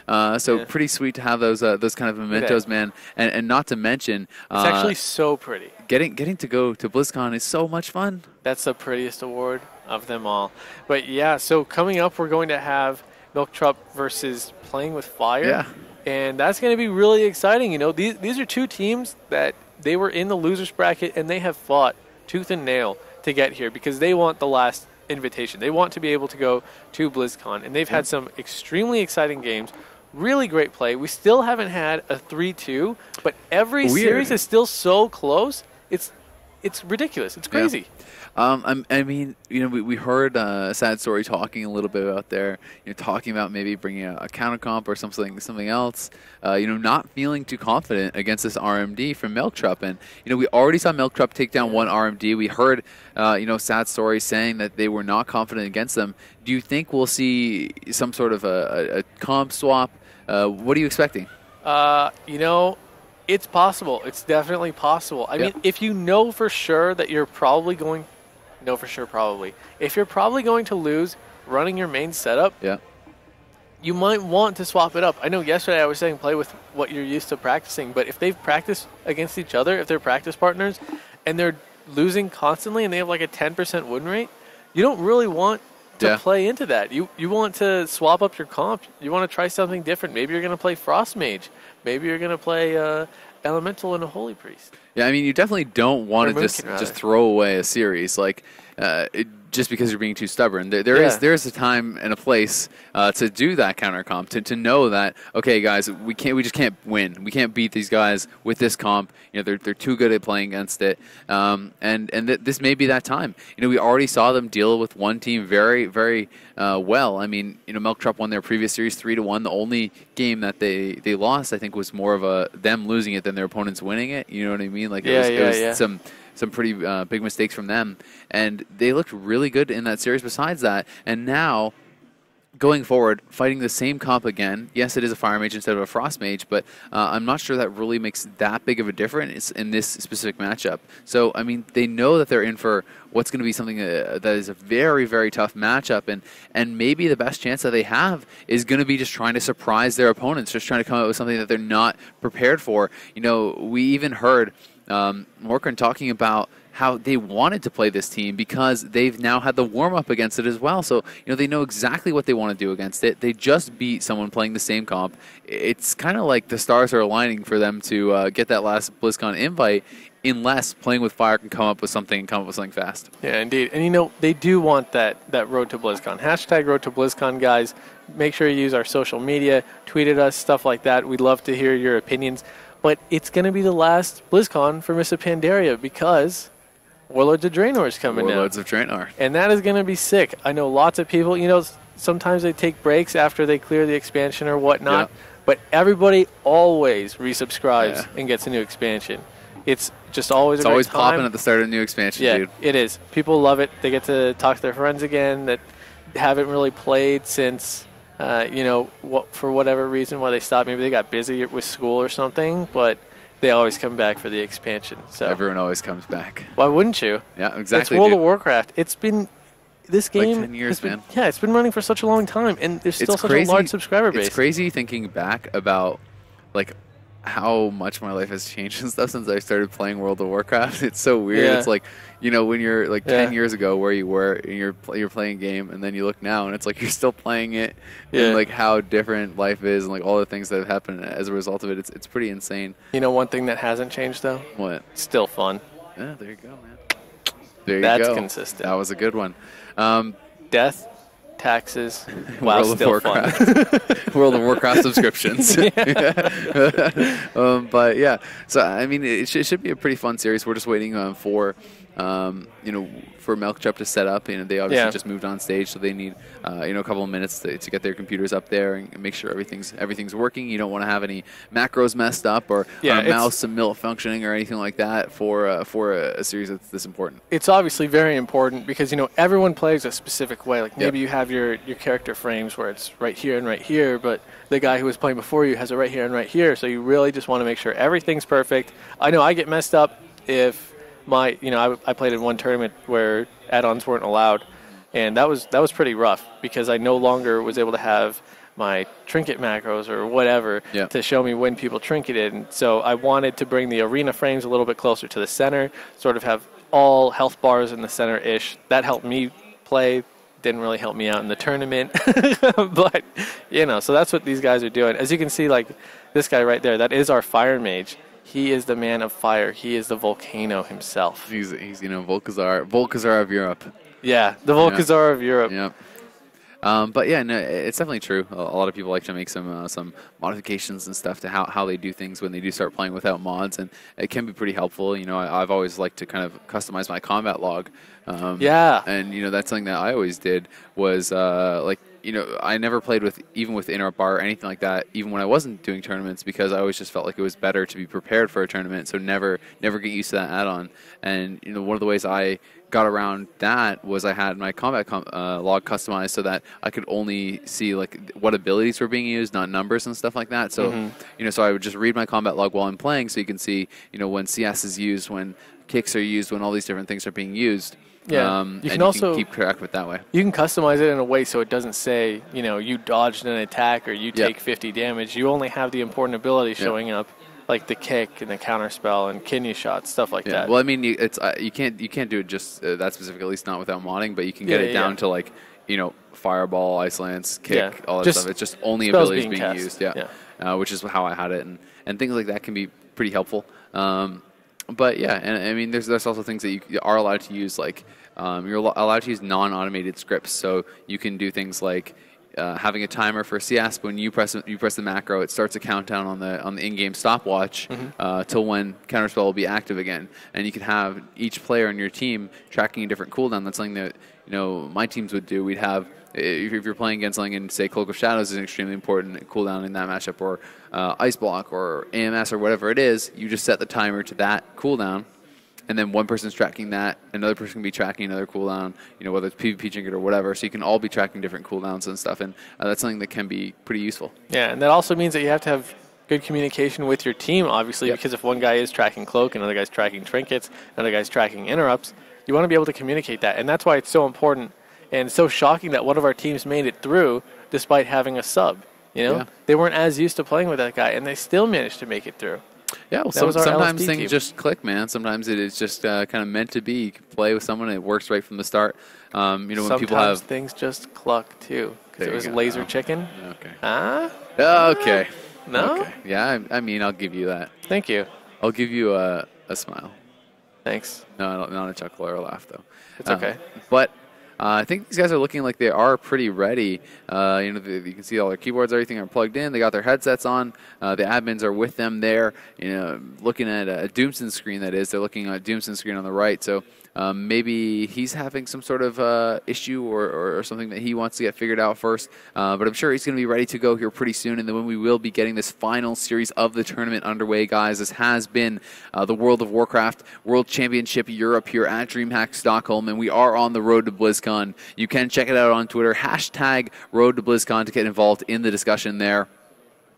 Pretty sweet to have those kind of mementos, man. And not to mention, it's actually so pretty. Getting to go to BlizzCon is so much fun. That's the prettiest award of them all. But yeah, so coming up, we're going to have Milk Trup versus Playing with Fire. Yeah. And that's going to be really exciting. You know, these are two teams that they were in the losers bracket, and they have fought tooth and nail to get here because they want the last invitation. They want to be able to go to BlizzCon, and they've had some extremely exciting games. Really great play. We still haven't had a 3-2, but every series is still so close. It's ridiculous. It's crazy. Yeah. I mean, you know, we heard Sad Story talking a little bit out there, you know, talking about maybe bringing a counter comp or something else. You know, not feeling too confident against this RMD from Milk Trup, and you know, we already saw Milk Trup take down one RMD. We heard, you know, Sad Story saying that they were not confident against them. Do you think we'll see some sort of a comp swap? What are you expecting? You know, it's possible. It's definitely possible. I mean, if you know for sure that you're probably going, if you're probably going to lose running your main setup, you might want to swap it up. I know yesterday I was saying play with what you're used to practicing, but if they've practiced against each other, if they're practice partners, and they're losing constantly and they have like a 10% win rate, you don't really want to play into that. You want to swap up your comp. You want to try something different. Maybe you're going to play Frost Mage. Maybe you're going to play Elemental and a Holy Priest. Yeah, I mean, you definitely don't want to just throw away a series just because you're being too stubborn. There is a time and a place to do that counter comp, to know that, okay, guys, we just can't win. We can't beat these guys with this comp. You know, they're too good at playing against it. This may be that time. You know, we already saw them deal with one team very, very well. I mean, you know, Milk Trup won their previous series 3-1. The only game that they lost, I think, was more of them losing it than their opponents winning it. You know what I mean? Like it was some pretty big mistakes from them, and they looked really good in that series besides that. And now, going forward, fighting the same comp again, yes, it is a Fire Mage instead of a Frost Mage, but I'm not sure that really makes that big of a difference in this specific matchup. So, I mean, they know that they're in for what's going to be something that is a very, very tough matchup, and maybe the best chance that they have is going to be just trying to surprise their opponents, just trying to come up with something that they're not prepared for. You know, we even heard Morkern talking about how they wanted to play this team because they've now had the warm-up against it as well. So, you know, they know exactly what they want to do against it. They just beat someone playing the same comp. It's kind of like the stars are aligning for them to get that last BlizzCon invite, unless playing with fire can come up with something fast. Yeah, indeed. And, you know, they do want that road to BlizzCon. Hashtag road to BlizzCon, guys. Make sure you use our social media, tweet at us, stuff like that. We'd love to hear your opinions. But it's going to be the last BlizzCon for Mists of Pandaria because Warlords of Draenor is coming out. Warlords of Draenor. And that is going to be sick. I know lots of people, you know, sometimes they take breaks after they clear the expansion or whatnot. Yeah. But everybody always resubscribes and gets a new expansion. It's just always a great time. It's always popping at the start of a new expansion, dude. Yeah, it is. People love it. They get to talk to their friends again that haven't really played since... you know, for whatever reason why they stopped. Maybe they got busy with school or something, but they always come back for the expansion. So everyone always comes back. Why wouldn't you? Yeah, exactly. It's World of Warcraft. It's been this game. Like 10 years, man. Yeah, it's been running for such a long time, and there's still such a large subscriber base. It's crazy thinking back about like how much my life has changed and stuff since I started playing World of Warcraft. It's so weird. Yeah. It's like, you know, when you're like 10 years ago where you were and you're playing a game, and then you look now and it's like you're still playing it, and like how different life is and like all the things that have happened as a result of it. It's pretty insane. You know, one thing that hasn't changed though? What? Still fun. Yeah, there you go, man. There you go. That's consistent. That was a good one. Death, taxes, wow, still fun. World of Warcraft subscriptions. But yeah, so I mean, it should be a pretty fun series. We're just waiting for you know, for Milk Trup to set up. You know, they obviously just moved on stage, so they need you know, a couple of minutes to get their computers up there and make sure everything's working. You don't want to have any macros messed up or mouse and mill functioning or anything like that for a series that's this important. It's obviously very important because, you know, everyone plays a specific way. Like maybe you have your character frames where it's right here and right here, but the guy who was playing before you has it right here and right here. So you really just want to make sure everything's perfect. I know I get messed up if I played in one tournament where add-ons weren't allowed, and that was pretty rough because I no longer was able to have my trinket macros or whatever to show me when people trinketed. And so I wanted to bring the arena frames a little bit closer to the center, sort of have all health bars in the center-ish. That helped me play. Didn't really help me out in the tournament. But, you know, so that's what these guys are doing. As you can see, like this guy right there, that is our Fire Mage. He is the man of fire. He is the volcano himself. He's you know, Volkazar of Europe. Yeah, the Volkazar of Europe. Yep. But yeah, no, it's definitely true. A lot of people like to make some modifications and stuff to how they do things when they do start playing without mods, and it can be pretty helpful. You know, I've always liked to kind of customize my combat log. And you know, that's something that I always did was like, you know, I never played with interrupt bar or anything like that, even when I wasn't doing tournaments, because I always just felt like it was better to be prepared for a tournament. So never get used to that add-on. And you know, one of the ways I got around that was I had my combat log customized so that I could only see like what abilities were being used, not numbers and stuff like that. So you know, so I would just read my combat log while I'm playing, so you can see, you know, when CS is used, when kicks are used, when all these different things are being used. Yeah, you can also keep track of it that way. You can customize it in a way so it doesn't say, you dodged an attack or you take 50 damage. You only have the important ability showing up, like the kick and the counter spell and kidney shot, stuff like that. Well, I mean, it's you can't do it just that specific, at least not without modding, but you can get it down to like, fireball, ice lance, kick, all that stuff. It's just only abilities being used. Which is how I had it, and things like that can be pretty helpful. But yeah, and I mean, there's also things that you are allowed to use, like you're allowed to use non-automated scripts. So you can do things like having a timer for CS. When you press the macro, it starts a countdown on the in-game stopwatch till when counterspell will be active again. And you can have each player on your team tracking a different cooldown. That's something that my teams would do. We'd have, if you're playing against something and say Cloak of Shadows is an extremely important cooldown in that matchup, or Ice Block or AMS or whatever it is, you just set the timer to that cooldown, and then one person's tracking that, another person can be tracking another cooldown, whether it's PvP Trinket or whatever, so you can all be tracking different cooldowns and stuff, and that's something that can be pretty useful. Yeah, and that also means that you have to have good communication with your team, obviously, because if one guy is tracking Cloak, another guy's tracking Trinkets, another guy's tracking interrupts, you want to be able to communicate that, and that's why it's so important and so shocking that one of our teams made it through despite having a sub. They weren't as used to playing with that guy, and they still managed to make it through. Yeah, well, sometimes things just click, man. Sometimes it is just kind of meant to be. You can play with someone, and it works right from the start. When people have things just cluck too. Because it was laser chicken. Okay. Okay. No. Okay. Yeah, I mean, I'll give you that. Thank you. I'll give you a smile. Thanks. No, not a chuckle or a laugh though. It's okay. But I think these guys are looking like they are pretty ready. You can see all their keyboards, everything are plugged in. They got their headsets on. The admins are with them there. Looking at a Doomson's screen. That is, they're looking at Doomson's screen on the right. So maybe he's having some sort of issue or something that he wants to get figured out first. But I'm sure he's going to be ready to go here pretty soon. And then when we will be getting this final series of the tournament underway, guys, this has been the World of Warcraft World Championship Europe here at Dreamhack Stockholm, and we are on the road to BlizzCon. You can check it out on Twitter, hashtag Road to BlizzCon, to get involved in the discussion there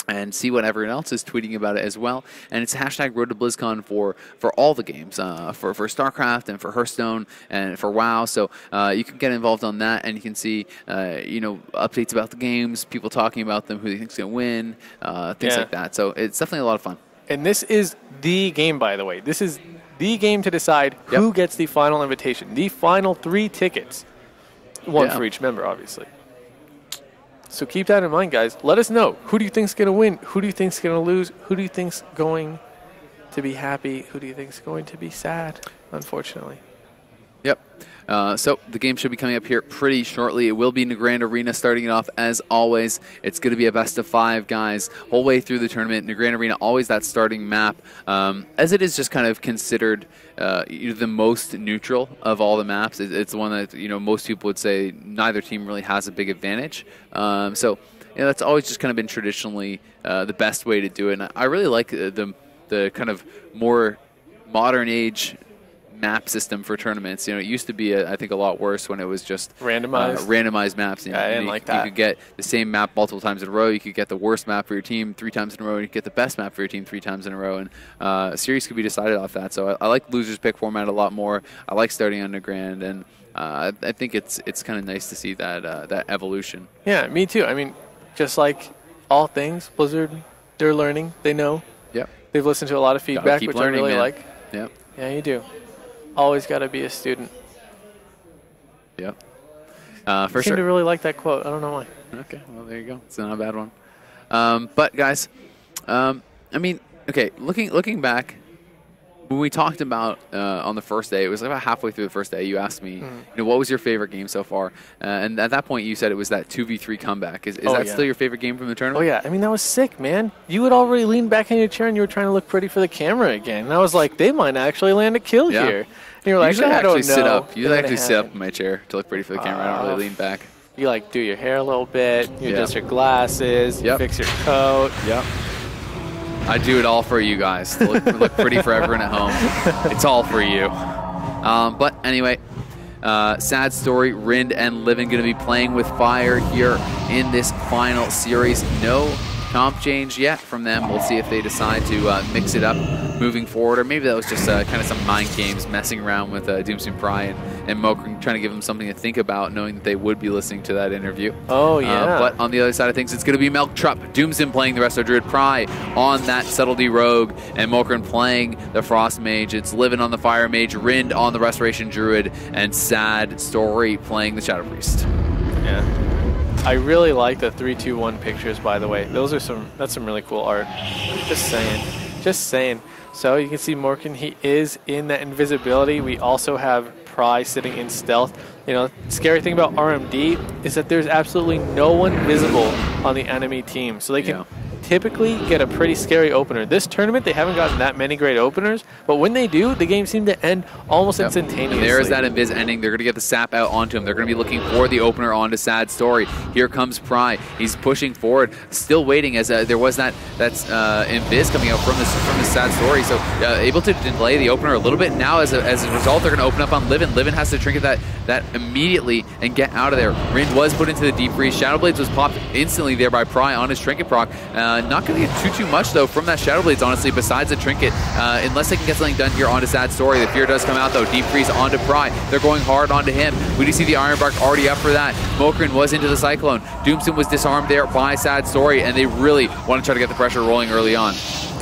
and see what everyone else is tweeting about it as well. And it's hashtag Road to BlizzCon for all the games, for StarCraft and for Hearthstone and for WoW. So you can get involved on that, and you can see updates about the games, people talking about them, who they think is going to win, things like that. So it's definitely a lot of fun. And this is the game, by the way. This is the game to decide who gets the final invitation. The final 3 tickets. One for each member, obviously. So keep that in mind, guys. Let us know. Who do you think's going to win? Who do you think's going to lose? Who do you think's going to be happy? Who do you think's going to be sad, unfortunately? Yep. So the game should be coming up here pretty shortly. It will be in the Grand Arena starting it off as always. It's going to be a best of 5, guys, whole way through the tournament. In the Grand Arena, always that starting map, as it is just kind of considered the most neutral of all the maps. It's the one that most people would say neither team really has a big advantage. So that's always just kind of been traditionally the best way to do it. And I really like the kind of more modern age map system for tournaments. It used to be, I think, a lot worse when it was just randomized maps. I didn't like that. You could get the same map multiple times in a row. You could get the worst map for your team 3 times in a row. And you could get the best map for your team 3 times in a row. And a series could be decided off that. So I like losers pick format a lot more. I like starting on the Grand, and I think it's kind of nice to see that evolution. Yeah, me too. I mean, just like all things, Blizzard, they're learning. They know. Yep. They've listened to a lot of feedback, which learning, I really man. like. Yep. Yeah, you do. Always got to be a student. Yep. For I seem sure. to really like that quote. I don't know why. Okay, well, there you go. It's not a bad one. But, guys, I mean, okay, looking back, when we talked about on the first day, it was about halfway through the first day, you asked me, what was your favorite game so far? And at that point, you said it was that 2v3 comeback. Is that still your favorite game from the tournament? Oh, yeah. I mean, that was sick, man. You had already leaned back in your chair, and you were trying to look pretty for the camera again. And I was like, they might actually land a kill here. And you were like, I don't know. You actually sit up in my chair to look pretty for the camera. I don't really lean back. You, do your hair a little bit. You adjust your glasses. You fix your coat. Yep. I do it all for you guys. To look pretty for everyone at home. It's all for you. But anyway, sad story. Rind and Livin going to be playing with fire here in this final series. No comp change yet from them. We'll see if they decide to mix it up moving forward, or maybe that was just kind of some mind games messing around with Doomsday Pry and Mokrin, trying to give them something to think about, knowing that they would be listening to that interview. Oh, yeah. But on the other side of things, it's going to be Melktrup, Doomsday playing the Resto Druid, Pry on that Subtlety Rogue, and Mokrin playing the Frost Mage. It's Livin on the Fire Mage, Rind on the Restoration Druid, and Sad Story playing the Shadow Priest. Yeah. I really like the 3-2-1 pictures, by the way. That's some really cool art. Just saying. So you can see Morgan, he is in that invisibility. We also have Pry sitting in stealth. You know, scary thing about RMD is that there's absolutely no one visible on the enemy team. So they can typically get a pretty scary opener. This tournament, they haven't gotten that many great openers, but when they do, the games seem to end almost instantaneously. And there's that Invis ending. They're going to get the sap out onto him. They're going to be looking for the opener onto Sad Story. Here comes Pry. He's pushing forward, still waiting as there was that's Invis coming out from this Sad Story. So able to delay the opener a little bit. Now as a result, they're going to open up on Livin. Livin has to trinket that immediately and get out of there. Rind was put into the deep freeze. Shadowblades was popped instantly there by Pry on his trinket proc. Not going to get too much, though, from that Shadowblades, honestly, besides the trinket. Unless they can get something done here onto Sad Story. The fear does come out, though. Deep freeze onto Pry. They're going hard onto him. We do see the Ironbark already up for that. Mokrin was into the Cyclone. Doomston was disarmed there by Sad Story, and they really want to try to get the pressure rolling early on.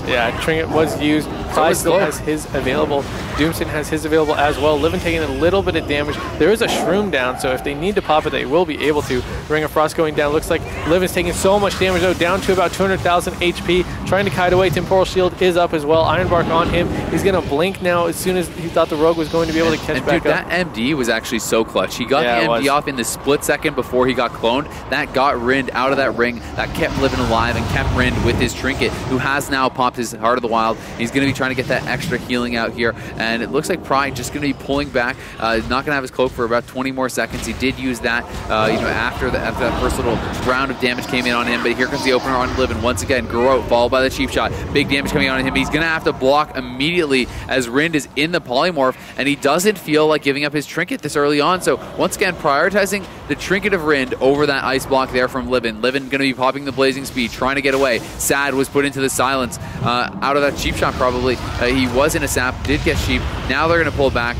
Yeah, trinket was used. Pry still has his available. Doomston has his available as well. Livin taking a little bit of damage. There is a Shroom down, so if they need to pop it, they will be able to. Ring of Frost going down. Looks like Livin's taking so much damage, though, down to about 200,000 HP. Trying to kite away. Temporal Shield is up as well. Ironbark on him. He's going to blink now as soon as he thought the Rogue was going to be able to catch back up. That MD was actually so clutch. He got the MD off in the split second before he got cloned. That got Rind out of that ring. That kept Livin alive and kept Rind with his trinket, who has now popped his Heart of the Wild. He's going to be trying to get that extra healing out here, and it looks like Pry just going to be pulling back. Not going to have his cloak for about 20 more seconds. He did use that, after that first little round of damage came in on him. But here comes the opener on Livin once again. Garrote followed by the cheap shot. Big damage coming on him. He's going to have to block immediately as Rind is in the polymorph, and he doesn't feel like giving up his trinket this early on. So once again, prioritizing the trinket of Rind over that ice block there from Livin. Livin going to be popping the blazing speed, trying to get away. Sad was put into the silence out of that cheap shot probably. He was in a sap, did get sheep. Now they're going to pull back.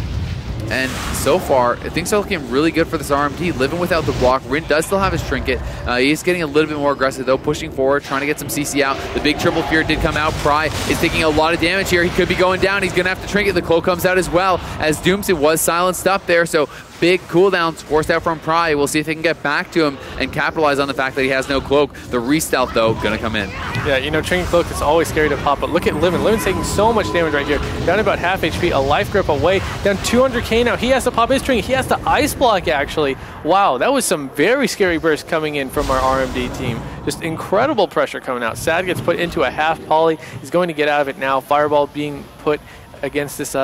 And so far, things are looking really good for this RMD. Livin without the block. Rind does still have his trinket. He's getting a little bit more aggressive, though, pushing forward, trying to get some CC out. The big triple fear did come out. Pry is taking a lot of damage here. He could be going down. He's going to have to trinket. The cloak comes out as well, as Doomsday was silenced up there. So big cooldowns forced out from Pry. We'll see if they can get back to him and capitalize on the fact that he has no cloak. The re-stealth, though, going to come in. Yeah, trinket cloak is always scary to pop, but look at Livin. Livin's taking so much damage right here. Down about half HP, a life grip away. Down 200k now. He has to pop his trinket. He has to ice block, actually. Wow, that was some very scary bursts coming in from our RMD team. Just incredible pressure coming out. Sad gets put into a half poly. He's going to get out of it now. Fireball being put against this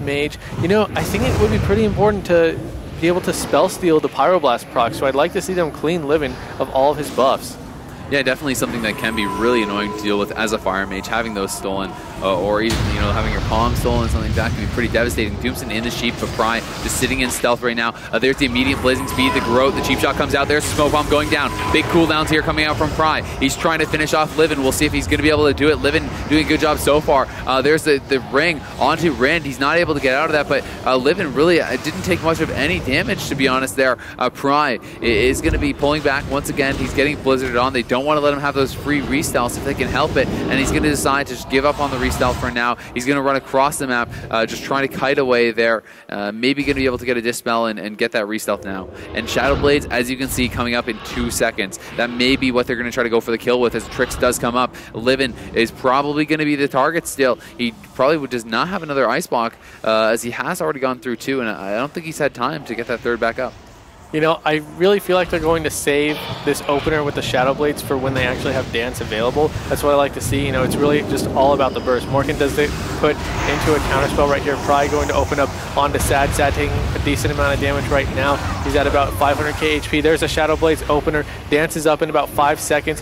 mage. I think it would be pretty important to be able to spell steal the Pyroblast proc, so I'd like to see them clean Livin of all of his buffs. Yeah, definitely something that can be really annoying to deal with as a fire mage, having those stolen, or even having your palm stolen, something like that can be pretty devastating. Doomston in the sheep, but Pry just sitting in stealth right now. There's the immediate blazing speed, the Garrote, the cheap shot comes out. There's the smoke bomb going down. Big cooldowns here coming out from Pry. He's trying to finish off Livin. We'll see if he's going to be able to do it. Livin doing a good job so far. There's the ring onto Rind. He's not able to get out of that, but Livin really didn't take much of any damage, to be honest there. Pry is going to be pulling back once again. He's getting blizzarded on. They don't want to let him have those free re-stealths if they can help it, and he's going to decide to just give up on the re-stealth for now. He's going to run across the map, just trying to kite away there. Maybe going to be able to get a dispel and get that re-stealth now. And Shadowblades, as you can see, coming up in 2 seconds. That may be what they're going to try to go for the kill with as Trix does come up. Livin is probably going to be the target still. He probably does not have another ice block, as he has already gone through 2, and I don't think he's had time to get that third back up. I really feel like they're going to save this opener with the Shadowblades for when they actually have Dance available. That's what I like to see. It's really just all about the burst. Morgan does put into a counterspell right here. Pry going to open up onto Sad. Sad taking a decent amount of damage right now. He's at about 500k HP. There's a Shadowblades opener. Dance is up in about 5 seconds.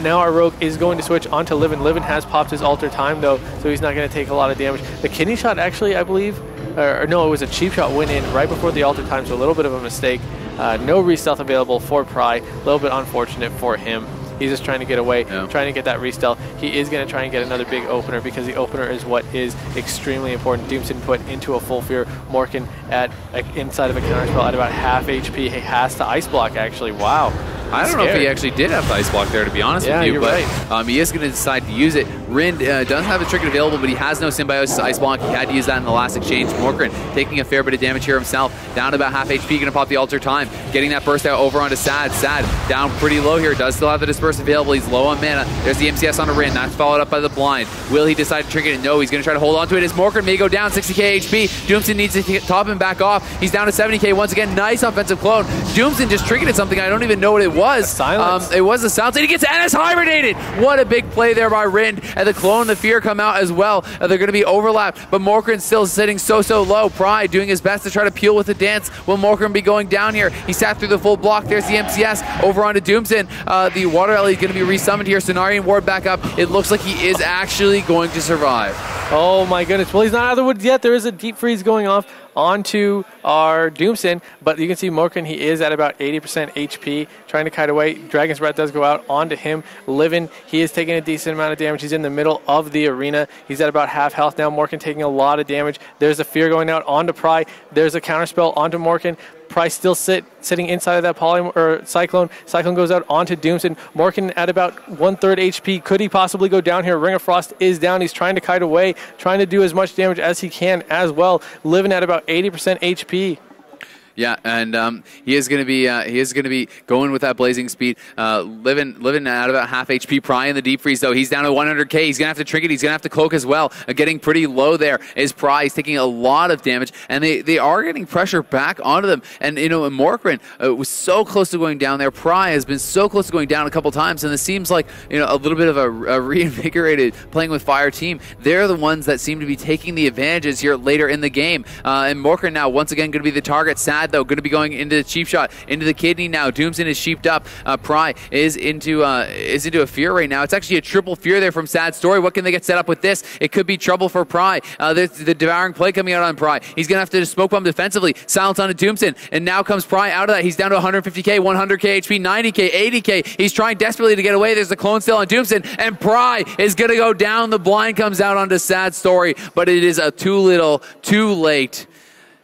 Now our Rogue is going to switch onto Livin. Livin has popped his Alter Time, though, so he's not going to take a lot of damage. The kidney shot, actually, I believe, or no, it was a cheap shot, went in right before the Alter Time, so a little bit of a mistake. No re-stealth available for Pry. A little bit unfortunate for him. He's just trying to get away, trying to get that restyle. He is going to try and get another big opener because the opener is what is extremely important. Doomson put into a full fear. Morkan at inside of a counterspell at about half HP. He has to ice block, actually. Wow. I don't know if he actually did have the ice block there, to be honest with you. You're but right. He is going to decide to use it. Rind doesn't have a trinket available, but he has no symbiosis ice block. He had to use that in the last exchange. Morkan taking a fair bit of damage here himself. Down to about half HP, going to pop the alter time. Getting that burst out over onto Sad. Sad down pretty low here. Does still have the disperse available. He's low on mana. There's the MCS on a Rind. That's followed up by the blind. Will he decide to trinket it? No, he's going to try to hold on to it. As Morkan may go down 60k HP. Doomson needs to top him back off. He's down to 70k once again. Nice offensive clone. Doomson just triggered something. I don't even know what it was. Silence. It was the silence. And he gets NS hibernated. What a big play there by Rind. And the clone and the fear come out as well. They're going to be overlapped. But Morkan still sitting so low. Pride doing his best to try to peel with the dance. Will Morkan be going down here? He sat through the full block. There's the MCS over onto Doomson. The water alley is going to be resummoned here. Cenarian ward back up. It looks like he is actually going to survive. Oh my goodness. Well, he's not out of the woods yet. There is a deep freeze going off onto our Doomson, but you can see Morkan, he is at about 80% HP, trying to kite away. Dragon's Breath does go out onto him. Livin, he is taking a decent amount of damage. He's in the middle of the arena. He's at about half health now. Morkan taking a lot of damage. There's a fear going out onto Pry. There's a counterspell onto Morkan. Pry still sitting inside of that Cyclone. Cyclone goes out onto Doomson. Morkan at about 1/3 HP. Could he possibly go down here? Ring of Frost is down. He's trying to kite away, trying to do as much damage as he can as well. Living at about 80% HP. Yeah, and he is going to be going with that blazing speed. Living at about half HP. Pry in the deep freeze though. He's down to 100k. He's going to have to trinket. He's going to have to cloak as well. Getting pretty low there is Pry. He's taking a lot of damage, and they are getting pressure back onto them. And Morkan was so close to going down there. Pry has been so close to going down a couple times, and this seems like a little bit of a reinvigorated playing with fire team. They're the ones that seem to be taking the advantages here later in the game. And Morkan now once again going to be the target. Sad though, going to be going into the cheap shot, into the kidney now. Doomson is sheeped up. Pry is into a fear right now. It's actually a triple fear there from Sad Story. What can they get set up with this? It could be trouble for Pry. There's the devouring play coming out on Pry. He's going to have to smoke bomb defensively. Silence onto Doomson, and now comes Pry out of that. He's down to 150k, 100k HP, 90k, 80k. He's trying desperately to get away. There's the clone still on Doomson, and Pry is going to go down. The blind comes out onto Sad Story, but it is too little, too late.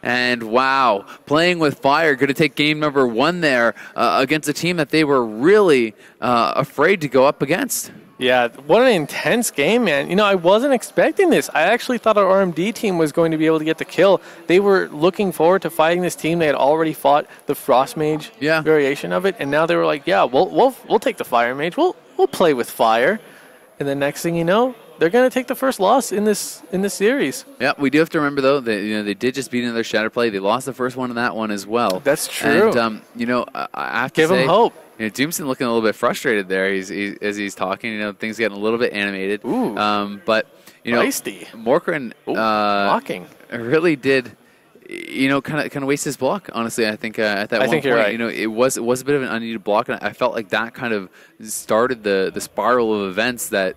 And wow, playing with fire, going to take game number 1 there against a team that they were really afraid to go up against. Yeah, what an intense game, man. I wasn't expecting this. I actually thought our RMD team was going to be able to get the kill. They were looking forward to fighting this team. They had already fought the Frost Mage variation of it, and now they were like, yeah, we'll take the Fire Mage. We'll play with fire. And the next thing you know, they're going to take the first loss in this series. Yeah, we do have to remember though that they did just beat another Shatter Play. They lost the first one in that one as well. That's true. And I have to give them hope. Doomson looking a little bit frustrated there. As he's talking. Things getting a little bit animated. Ooh. But feisty. Morkan blocking really did. Kind of waste his block. Honestly, I think at that one point, you're right. It was a bit of an unneeded block, and I felt like that kind of started the spiral of events that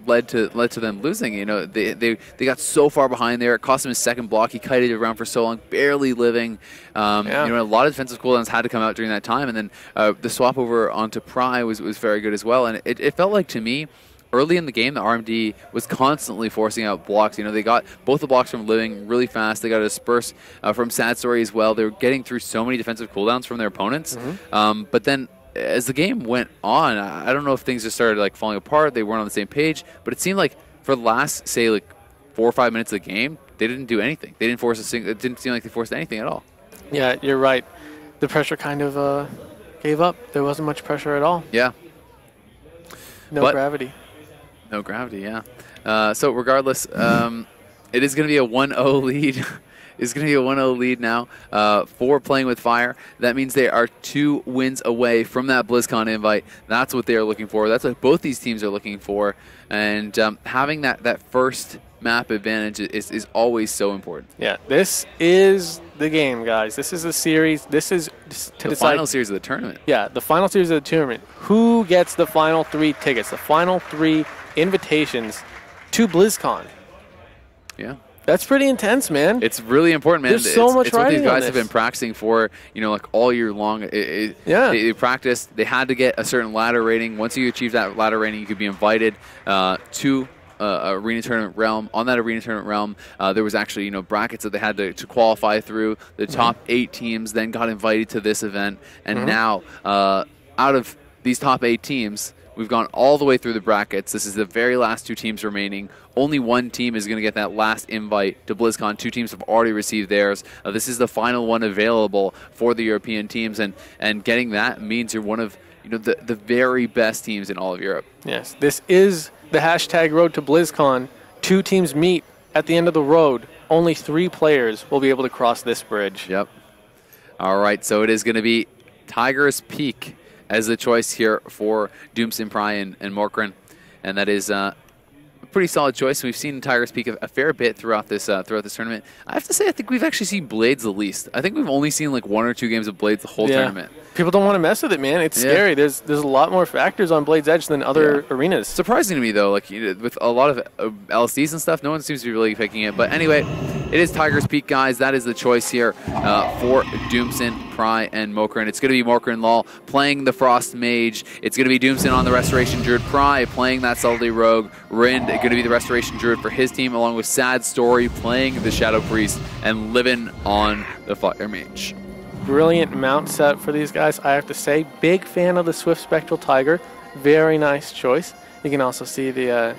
led to them losing. They got so far behind there. It cost him his second block. He kited around for so long, barely living. A lot of defensive cooldowns had to come out during that time, and then the swap over onto Pry was very good as well. And it felt like to me, early in the game, the RMD was constantly forcing out blocks. They got both the blocks from Living really fast. They got a disperse from Sad Story as well. They were getting through so many defensive cooldowns from their opponents. Mm-hmm. But then as the game went on, I don't know if things just started falling apart. They weren't on the same page. But it seemed like for the last, say, 4 or 5 minutes of the game, they didn't do anything. They didn't force it didn't seem like they forced anything at all. Yeah, you're right. The pressure kind of gave up. There wasn't much pressure at all. Yeah. No gravity. No gravity, yeah. So regardless, it is going to be a 1-0 lead. It's going to be a 1-0 lead now for Playing with Fire. That means they are 2 wins away from that BlizzCon invite. That's what they are looking for. That's what both these teams are looking for. And having that first map advantage is always so important. Yeah, this is the game, guys. This is the series. This is to the final series of the tournament. Yeah, the final series of the tournament. Who gets the final 3 tickets, the final 3 invitations to BlizzCon? Yeah. That's pretty intense, man. It's really important, man. There's so much it's what these riding on guys have been practicing for, like all year long. They practiced. They had to get a certain ladder rating. Once you achieve that ladder rating, you could be invited to arena tournament realm. On that arena tournament realm, there was actually brackets that they had to qualify through. The top 8 teams then got invited to this event, and now out of these top 8 teams, we've gone all the way through the brackets. This is the very last 2 teams remaining. Only 1 team is going to get that last invite to BlizzCon. 2 teams have already received theirs. This is the final one available for the European teams, and getting that means you're one of the very best teams in all of Europe. Yes, this is the hashtag Road to BlizzCon. 2 teams meet at the end of the road. Only 3 players will be able to cross this bridge. Yep. All right, so it is going to be Tiger's Peak as the choice here for Doomson, Pry, and Morkren, and that is a pretty solid choice. We've seen Tiger's Peak a fair bit throughout this tournament. I have to say, I think we've actually seen Blades the least. I think we've only seen like 1 or 2 games of Blades the whole tournament. People don't want to mess with it, man. It's scary. There's a lot more factors on Blade's Edge than other arenas. Surprising to me, though, like with a lot of LSDs and stuff, no one seems to be really picking it. But anyway, it is Tiger's Peak, guys. That is the choice here for Doomson, Pry, and Morkren. It's going to be Morkren Law playing the Frost Mage. It's going to be Doomson on the Restoration Druid. Pry playing that Subtlety Rogue. Rind going to be the Restoration Druid for his team, along with Sad Story playing the Shadow Priest, and Livin on the Fire Mage. Brilliant mount set for these guys, I have to say. Big fan of the Swift Spectral Tiger. Very nice choice. You can also see the,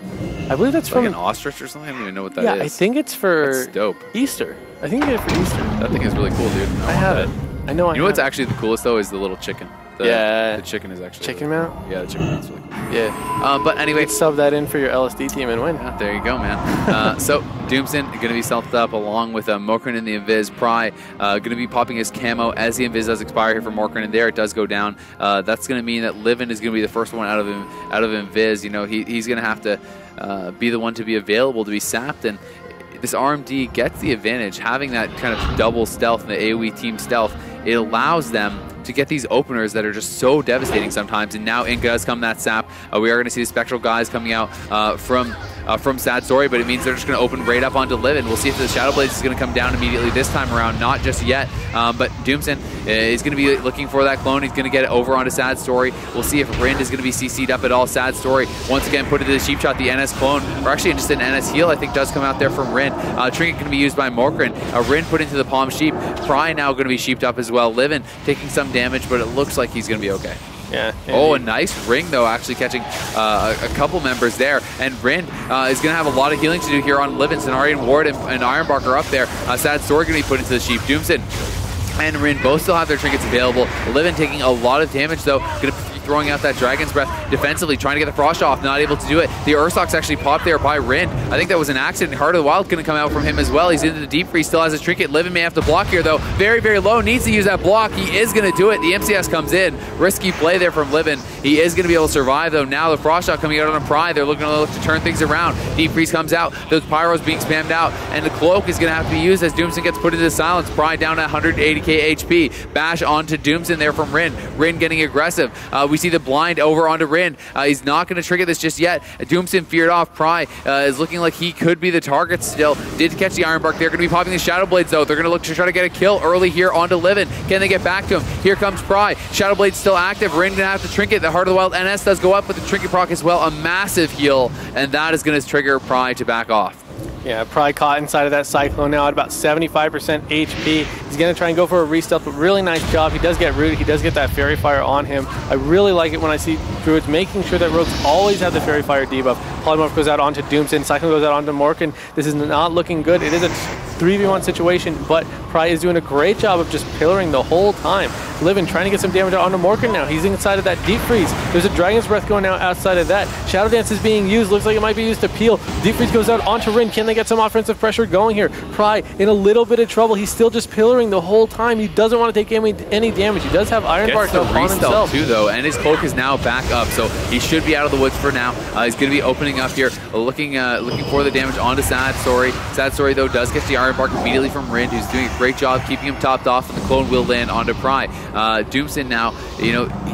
I believe that's from an ostrich or something. I don't even know what that is. Yeah, I think it's for That's dope. Easter. I think you get it for Easter. That thing is really cool, dude. I have it. I know. You know what's actually the coolest though is the little chicken. The chicken is actually chicken mount. Yeah, the chicken mount's really cool. Yeah. But anyway, you can sub that in for your LSD team and win. There you go, man. So Doomson going to be selfed up along with Morkren and the Invis. Pry going to be popping his camo as the Invis does expire here for Morkren, and there it does go down. That's going to mean that Livin is going to be the first one out of Invis. He's going to have to be the one to be available to be sapped, and this RMD gets the advantage having that kind of double stealth in the AoE team stealth. It allows them to get these openers that are just so devastating sometimes, and now in does come that sap. We are going to see the Spectral guys coming out from Sad Story, but it means they're just going to open right up onto Livin. We'll see if the Shadow Blades is going to come down immediately this time around. Not just yet, but Doomson is going to be looking for that clone. He's going to get it over onto Sad Story. We'll see if Rind is going to be CC'd up at all. Sad Story once again put into the Sheep Shot. The NS clone, or actually just an NS heal, I think does come out there from Rind. Trinket going to be used by Morkren. Rind put into the Palm Sheep. Pry now going to be sheeped up as well. Livin taking some damage, but it looks like he's going to be okay. Yeah. Oh, a nice ring, though, actually catching a couple members there. And Rind is going to have a lot of healing to do here on Livin. Cenarian Ward and Ironbark are up there. Sad Story going to be put into the Sheep. Doomson and Rind both still have their trinkets available. Livin taking a lot of damage, though. Going to throwing out that Dragon's Breath defensively, trying to get the Frost off, not able to do it. The Ursox actually popped there by Rind. I think that was an accident. Heart of the Wild going to come out from him as well. He's into the Deep Freeze, still has his trinket. Livin may have to block here, though. Very, very low. Needs to use that block. He is going to do it. The MCS comes in. Risky play there from Livin. He is going to be able to survive, though. Now the Frost Shot coming out on a Pry. They're looking to look to turn things around. Deep Freeze comes out. Those Pyros being spammed out. And the Cloak is going to have to be used as Doomson gets put into silence. Pry down at 180k HP. Bash onto Doomson there from Rind. Rind getting aggressive. We see the blind over onto Rind. He's not going to trigger this just yet. Doomson feared off. Pry is looking like he could be the target still. Did catch the Ironbark. They're going to be popping the Shadow Blades, though. They're going to look to try to get a kill early here onto Livin. Can they get back to him? Here comes Pry. Shadow Blade's still active. Rind going to have to trinket. The Heart of the Wild NS does go up with the trinket proc as well. A massive heal, and that is going to trigger Pry to back off. Yeah, Pry caught inside of that Cyclone now at about 75% HP. He's going to try and go for a re-stealth, but really nice job. He does get rooted. He does get that Fairy Fire on him. I really like it when I see Druids making sure that Rogues always have the Fairy Fire debuff. Polymorph goes out onto Doomson. Cyclone goes out onto Morkren. This is not looking good. It is a 3v1 situation, but Pry is doing a great job of just pillaring the whole time. Livin trying to get some damage out onto Morkren now. He's inside of that Deep Freeze. There's a Dragon's Breath going out outside of that. Shadow Dance is being used. Looks like it might be used to peel. Deep Freeze goes out onto Rind. Can they get some offensive pressure going here? Pry in a little bit of trouble. He's still just pillaring the whole time. He doesn't want to take any damage. He does have Ironbark on himself too, though, and his cloak is now back up, so he should be out of the woods for now. He's going to be opening up here, looking for the damage onto Sad Story. Sad Story, though, does get the Iron Bark immediately from Rind, who's doing a great job keeping him topped off, and the clone will land onto Pry. Doomson now,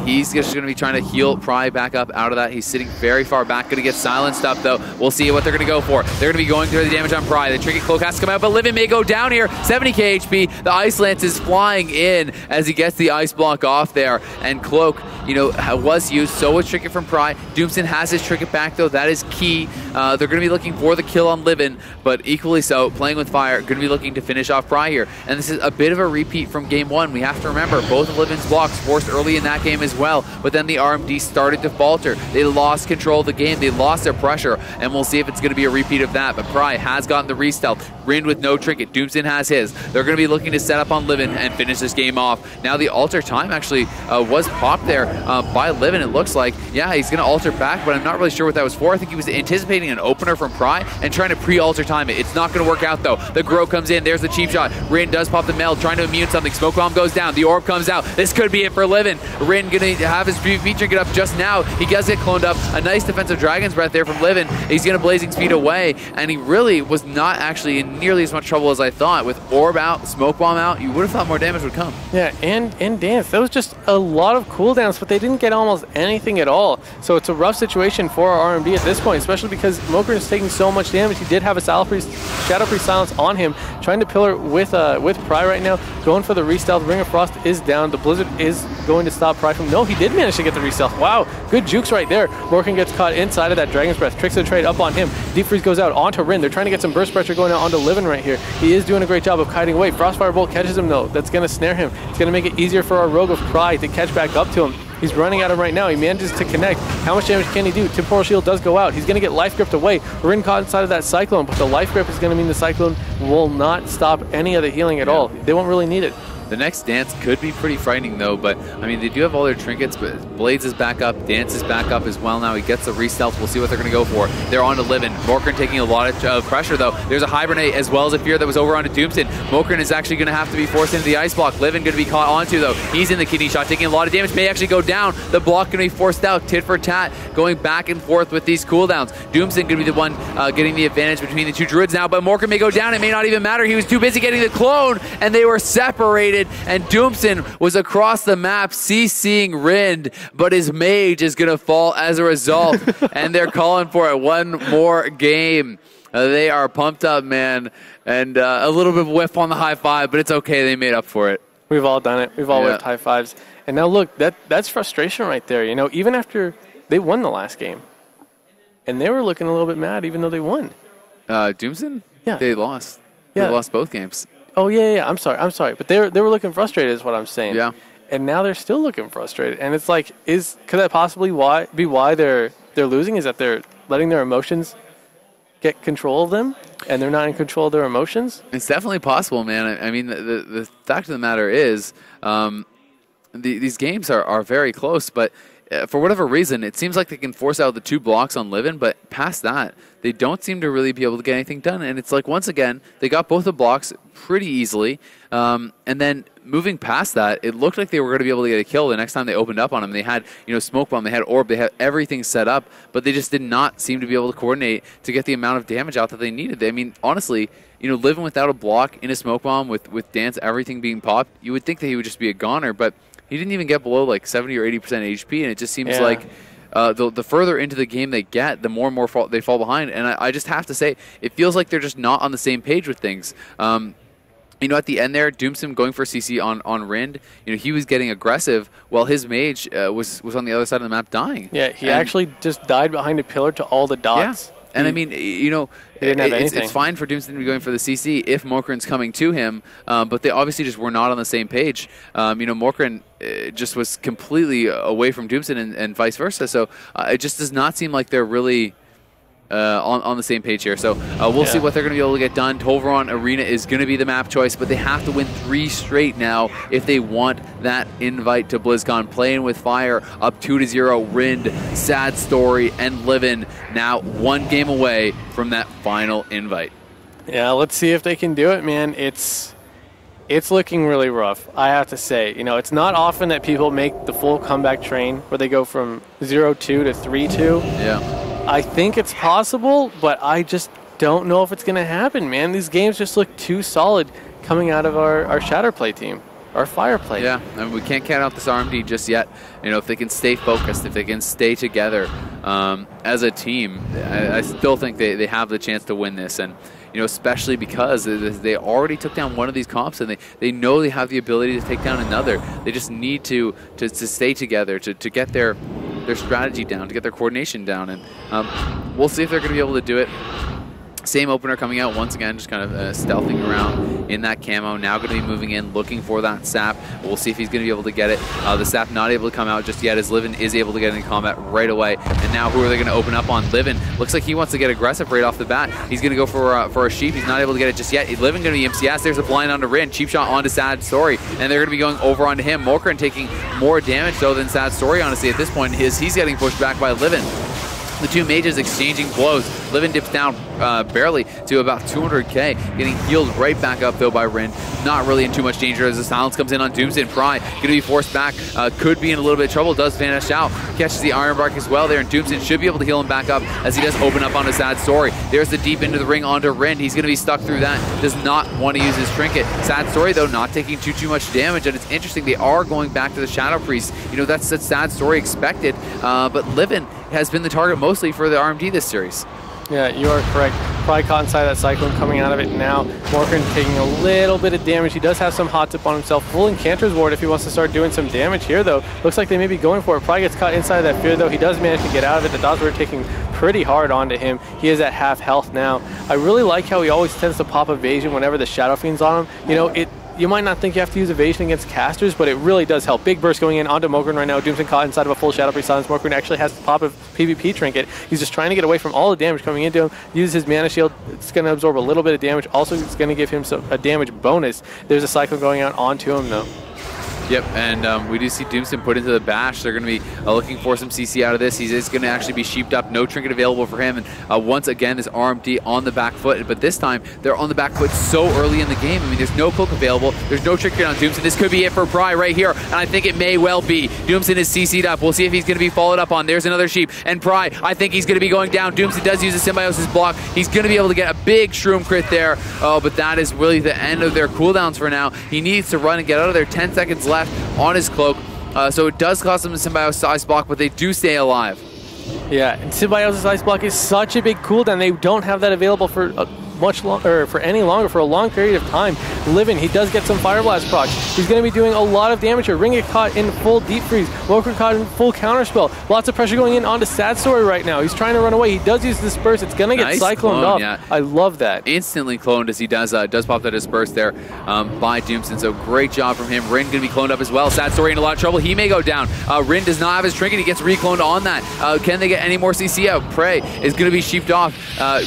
he's just going to be trying to heal Pry back up out of that. He's sitting very far back, going to get silenced up, though. We'll see what they're going to go for. They're going to be going through the damage on Pry. The Trinket Cloak has to come out, but Livin may go down here. 70k HP. The Ice Lance is flying in as he gets the Ice Block off there, and Cloak, was used. So was Trinket from Pry. Doomson has his Trinket back, though. That is key. They're going to be looking for the kill on Livin, but equally so, playing with fire, going to be looking to finish off Pry here. And this is a bit of a repeat from game 1. We have to remember, both of Livin's blocks forced early in that game as well, but then the RMD started to falter. They lost control of the game. They lost their pressure, and we'll see if it's going to be a repeat of that. But Pry has gotten the re-stealth. Rind with no Trinket. Doomson has his. They're going to be looking to set up on Livin and finish this game off. Now the alter time actually was popped there by Livin, it looks like. Yeah, he's going to alter back, but I'm not really sure what that was for. I think he was anticipating an opener from Pry and trying to pre-alter time it. It's not going to work out, though. The Grow comes in. There's the cheap shot. Rind does pop the meld, trying to immune something. Smoke Bomb goes down. The Orb comes out. This could be it for Livin. Rind going to have his feature get up just now. He does get cloned up. A nice defensive Dragon's Breath there from Livin. He's going to Blazing Speed away, and he really was not actually in nearly as much trouble as I thought. With Orb out, Smoke Bomb out, you would have thought more damage would come. Yeah, and Dance. That was just a lot of cooldowns, but they didn't get almost anything at all. So it's a rough situation for our RMD at this point, especially because Mokrin is taking so much damage. He did have a Shadow Priest Silence on him, trying to pillar with Pry right now, going for the re-stealth. Ring of Frost is down. The Blizzard is going to stop Pry from... No, he did manage to get the re-stealth. Wow, good jukes right there. Mokrin gets caught inside of that Dragon's Breath. Tricks the trade up on him. Deep Freeze goes out onto Rin. They're trying to get some burst pressure going out onto Livin right here. He is doing a great job of kiting away. Frostfire Bolt catches him, though. That's going to snare him. It's going to make it easier for our Rogue of Pry to catch back up to him. He's running at him right now. He manages to connect. How much damage can he do? Temporal Shield does go out. He's going to get Life Gripped away. Rin caught inside of that Cyclone, but the Life Grip is going to mean the Cyclone will not stop any of the healing at all. They won't really need it. The next Dance could be pretty frightening, though, but, I mean, they do have all their trinkets, but Blades is back up, Dance is back up as well now. He gets the re-stealth. We'll see what they're going to go for. They're on to Livin. Mokrin taking a lot of pressure, though. There's a Hibernate as well as a Fear that was over onto Doomson. Mokrin is actually going to have to be forced into the Ice Block. Livin going to be caught onto, though. He's in the kidney shot, taking a lot of damage. May actually go down. The block going to be forced out. Tit for tat, going back and forth with these cooldowns. Doomson going to be the one getting the advantage between the two Druids now, but Mokrin may go down. It may not even matter. He was too busy getting the clone, and they were separated, and Doomson was across the map CCing Rind, but his mage is going to fall as a result, and they're calling for it. One more game. They are pumped up, man, and a little bit of whiff on the high five, but it's okay. They made up for it. We've all done it. We've all whipped high fives. And now look, that's frustration right there. Even after they won the last game, and they were looking a little bit mad even though they won. Doomson? Yeah. They lost. Yeah. They lost both games. Oh, yeah. I'm sorry. But they were looking frustrated is what I'm saying. Yeah. And now they're still looking frustrated. And it's like, could that possibly be why they're losing? Is that they're letting their emotions get control of them and they're not in control of their emotions? It's definitely possible, man. I mean, the fact of the matter is these games are very close, but for whatever reason, it seems like they can force out the 2 blocks on Livin, but past that, they don't seem to really be able to get anything done. And it's like, once again, they got both the blocks pretty easily. And then moving past that, it looked like they were going to be able to get a kill the next time they opened up on them. They had, Smoke Bomb, they had Orb, they had everything set up, but they just did not seem to be able to coordinate to get the amount of damage out that they needed. I mean, honestly, Livin without a block in a Smoke Bomb with Dance, everything being popped, you would think that he would just be a goner, but he didn't even get below like 70 or 80% HP, and it just seems like the further into the game they get, the more and more they fall behind. And I just have to say, it feels like they're just not on the same page with things. At the end there, Doomson going for CC on Rind, he was getting aggressive while his mage was on the other side of the map dying. Yeah, he actually just died behind a pillar to all the dots. Yeah. And I mean, it's fine for Doomson to be going for the CC if Mokrin's coming to him, but they obviously just were not on the same page. Mokrin just was completely away from Doomson and vice versa, so it just does not seem like they're really on the same page here. So we'll see what they're going to be able to get done. Tolvaron Arena is going to be the map choice, but they have to win 3 straight now if they want that invite to BlizzCon. Playing with fire, up 2-0. Rind, Sad Story, and Livin now 1 game away from that final invite. Yeah, let's see if they can do it, man. It's looking really rough, I have to say. It's not often that people make the full comeback train where they go from 0-2 to 3-2. Yeah. I think it's possible, but I just don't know if it's going to happen, man. These games just look too solid coming out of our Shatterplay team. Our Fireplay. Yeah, I mean, we can't count out this RMD just yet. You know, if they can stay focused, if they can stay together as a team, I still think they have the chance to win this. And, you know, especially because they already took down one of these comps, and they know they have the ability to take down another. They just need to stay together, to get their strategy down, to get their coordination down. And we'll see if they're going to be able to do it. Same opener coming out once again, just kind of stealthing around in that camo. Now going to be moving in, looking for that sap. We'll see if he's going to be able to get it. The sap not able to come out just yet, as Livin is able to get into combat right away. And now who are they going to open up on? Livin looks like he wants to get aggressive right off the bat. He's going to go for a sheep. He's not able to get it just yet. Livin going to be MCS. There's a blind onto Rin. Cheap shot onto Sad Story. And they're going to be going over onto him. Mokran taking more damage though than Sad Story, honestly, at this point. He's getting pushed back by Livin. The two mages exchanging blows. Livin dips down barely to about 200k, getting healed right back up though by Rin. Not really in too much danger as the silence comes in on Doomsday. Pry going to be forced back, could be in a little bit of trouble, does vanish out, catches the Iron Bark as well there, and Doomsday should be able to heal him back up as he does open up on a Sad Story. There's the deep into the ring onto Rin. He's going to be stuck through that, does not want to use his trinket. Sad Story though not taking too much damage, and it's interesting, they are going back to the Shadow Priest. You know, that's Sad Story expected, but Livin has been the target mostly for the RMD this series. Yeah, you are correct. Probably caught inside that Cyclone, coming out of it now. Morgan taking a little bit of damage. He does have some hot tip on himself. Full Encanter's Ward if he wants to start doing some damage here, though. Looks like they may be going for it. Probably gets caught inside of that fear, though. He does manage to get out of it. The dots were taking pretty hard onto him. He is at half health now. I really like how he always tends to pop evasion whenever the Shadow Fiend's on him. You know, you might not think you have to use evasion against casters, but it really does help. Big burst going in onto Mokran right now. Doomsday caught inside of a full Shadow Priest silence. Mokran actually has to pop a PvP trinket. He's just trying to get away from all the damage coming into him. Uses his mana shield. It's going to absorb a little bit of damage. Also, it's going to give him a damage bonus. There's a cycle going out onto him, though. Yep, and we do see Doomsday put into the bash. They're going to be looking for some CC out of this. He's going to actually be sheeped up. No trinket available for him. And once again, this RMD on the back foot. But this time, they're on the back foot so early in the game. I mean, there's no cloak available. There's no trinket on Doomsday. This could be it for Pry right here. And I think it may well be. Doomsday is CC'd up. We'll see if he's going to be followed up on. There's another sheep. And Pry, I think he's going to be going down. Doomsday does use a Symbiosis block. He's going to be able to get a big Shroom crit there. Oh, but that is really the end of their cooldowns for now. He needs to run and get out of there. 10 seconds left on his cloak. So it does cost them a Symbiosis Ice Block, but they do stay alive. Yeah, and Symbiosis Ice Block is such a big cooldown. They don't have that available for much longer, for any longer, for a long period of time. Livin, he does get some Fire Blast proc. He's going to be doing a lot of damage here. Ring get caught in full Deep Freeze. Mokran caught in full Counterspell. Lots of pressure going in onto Sad Story right now. He's trying to run away. He does use Disperse. It's going to get nice cycloned clone, up. yeah. I love that. Instantly cloned as he does pop that Disperse there by Doomsday. So great job from him. Rin going to be cloned up as well. Sad Story in a lot of trouble. He may go down. Rin does not have his trinket. He gets recloned on that. Can they get any more CC out? Prey is going to be sheeped off.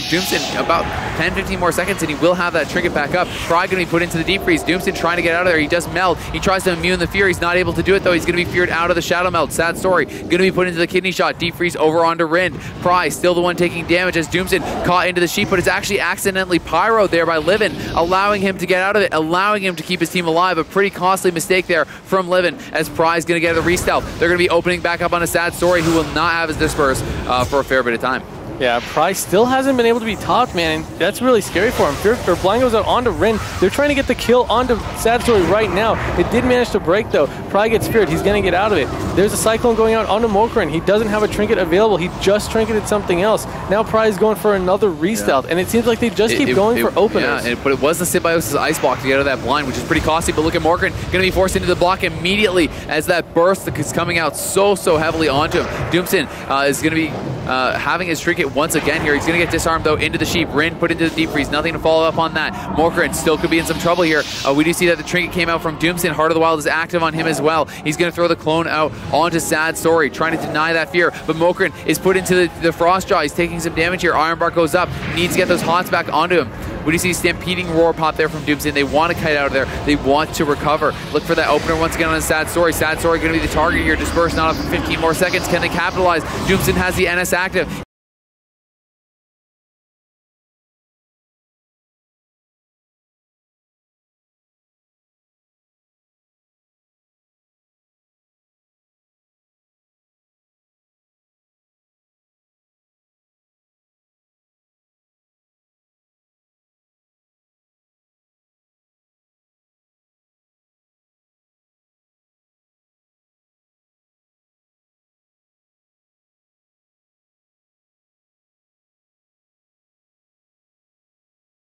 Doomsday about 10-15 more seconds and he will have that trinket back up. Pry going to be put into the Deep Freeze. Doomsday trying to get out of there. He does meld. He tries to immune the fear. He's not able to do it though. He's going to be feared out of the Shadow Meld. Sad Story going to be put into the Kidney Shot. Deep Freeze over onto Rin. Pry still the one taking damage as Doomsday caught into the sheep, but it's actually accidentally pyroed there by Livin, allowing him to get out of it, allowing him to keep his team alive. A pretty costly mistake there from Livin as Pry is going to get the restealth. They're going to be opening back up on a Sad Story who will not have his Disperse for a fair bit of time. Yeah, Price still hasn't been able to be topped, man, and that's really scary for him. Blind goes out onto Rin. They're trying to get the kill onto Sad Story right now. It did manage to break, though. Pry gets feared. He's going to get out of it. There's a Cyclone going out onto Mokran. He doesn't have a trinket available. He just trinketed something else. Now Pry is going for another restealth, and it seems like they just keep going for openers. Yeah, but it was the Symbiosis Ice Block to get out of that blind, which is pretty costly, but look at Mokran. Going to be forced into the block immediately as that burst is coming out so heavily onto him. Doomsday is going to be having his trinket once again here. He's going to get disarmed though into the sheep. Rin put into the Deep Freeze. Nothing to follow up on that. Mokran still could be in some trouble here. We do see that the trinket came out from Doomsday. Heart of the Wild is active on him as well. He's going to throw the clone out onto Sad Story, trying to deny that fear. But Mokran is put into the Frostjaw. He's taking some damage here. Iron Bark goes up. Needs to get those hots back onto him. We do see Stampeding Roar pop there from Doomsday. They want to kite out of there. They want to recover. Look for that opener once again on a Sad Story. Sad Story going to be the target here. Disperse not up for 15 more seconds. Can they capitalize? Doomsday has the NS active.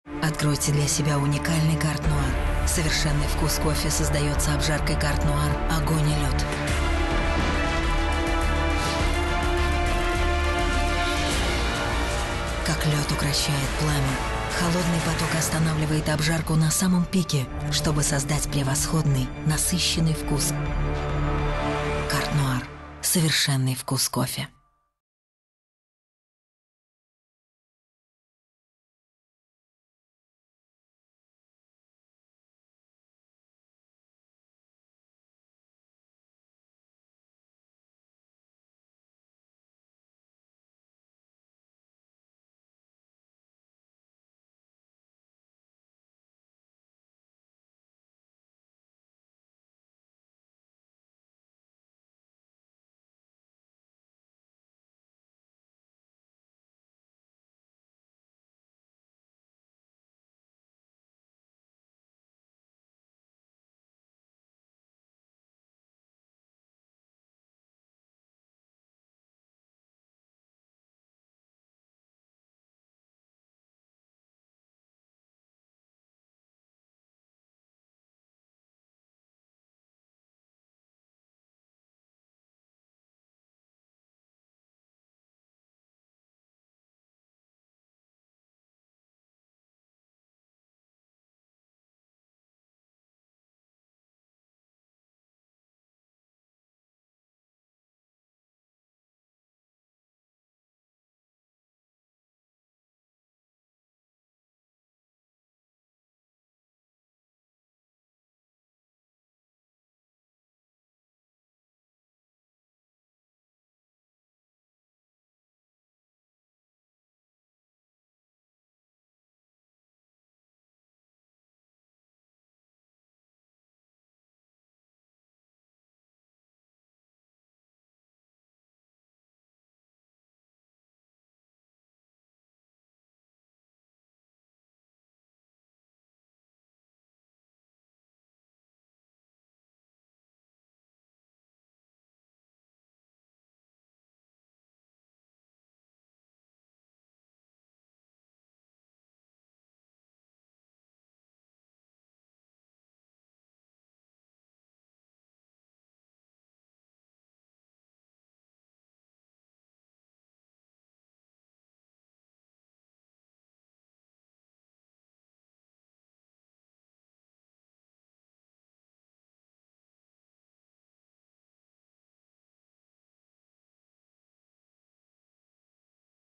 Откройте для себя уникальный карт Нуар. Совершенный вкус кофе создается обжаркой карт Нуар «Огонь и лед». Как лед укрощает пламя, холодный поток останавливает обжарку на самом пике, чтобы создать превосходный, насыщенный вкус. Карт Нуар. Совершенный вкус кофе.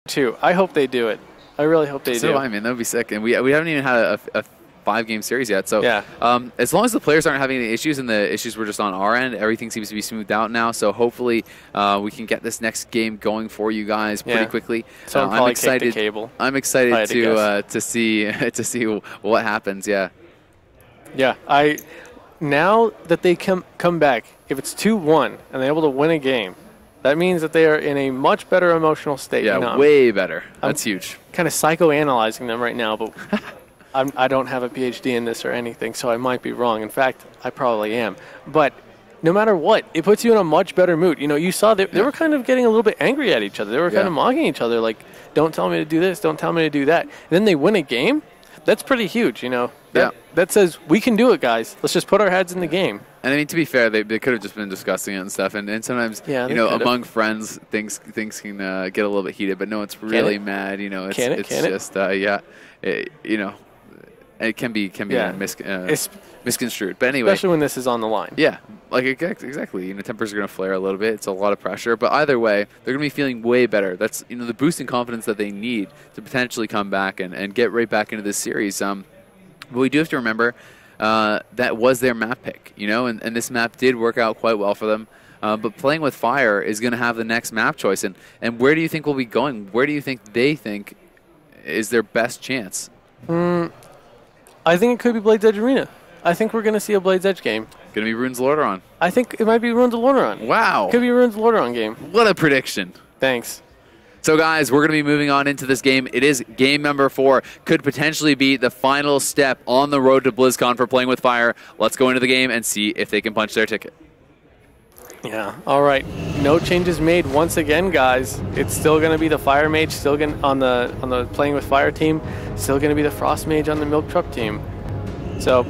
Too. I hope they do it. I really hope they do. So I mean, that would be sick. And we haven't even had a 5-game series yet. So yeah. As long as the players aren't having any issues and the issues were just on our end, everything seems to be smoothed out now. So hopefully we can get this next game going for you guys pretty quickly. So I'm excited. The cable. I'm excited to see what happens. Yeah. Yeah. Now that they come back, if it's 2-1 and they're able to win a game, that means that they are in a much better emotional state. Yeah, you know, way better. That's huge. Kind of psychoanalyzing them right now, but I don't have a PhD in this or anything, so I might be wrong. In fact, I probably am. But no matter what, it puts you in a much better mood. You know, you saw they were kind of getting a little bit angry at each other. They were kind of mocking each other, like, don't tell me to do this, don't tell me to do that. And then they win a game. That's pretty huge, you know. That says, we can do it, guys. Let's just put our heads in the game. And I mean, to be fair, they could have just been discussing it and stuff. And sometimes, you know, among friends, things can get a little bit heated. But no, it's really mad. You know, it's just, you know, it can be misconstrued. But anyway. Especially when this is on the line. Yeah, like exactly. You know, tempers are going to flare a little bit. It's a lot of pressure. But either way, they're going to be feeling way better. That's, you know, the boost in confidence that they need to potentially come back and get right back into this series. But we do have to remember that was their map pick, you know, and this map did work out quite well for them. But playing with fire is going to have the next map choice. And where do you think we'll be going? Where do you think they think is their best chance? I think it could be Blades Edge Arena. I think we're going to see a Blades Edge game. Going to be Runes of Lordaeron. I think it might be Runes of Lordaeron. Wow. Could be a Runes of Lordaeron game. What a prediction. Thanks. So, guys, we're going to be moving on into this game. It is game number 4. Could potentially be the final step on the road to BlizzCon for Playing with Fire. Let's go into the game and see if they can punch their ticket. Yeah. All right. No changes made once again, guys. It's still going to be the Fire Mage, still going on the Playing with Fire team, still going to be the Frost Mage on the Milk Truck team. So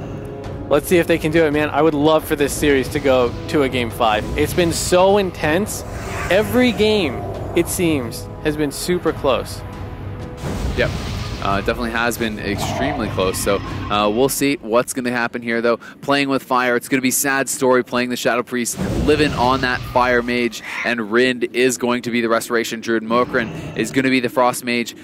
let's see if they can do it, man. I would love for this series to go to a Game 5. It's been so intense. Every game, it seems, has been super close. Yep. Definitely has been extremely close. So we'll see what's going to happen here, though. Playing with Fire, it's going to be sad story playing the Shadow Priest, living on that Fire Mage, and Rind is going to be the Restoration Druid. Mokran is going to be the Frost Mage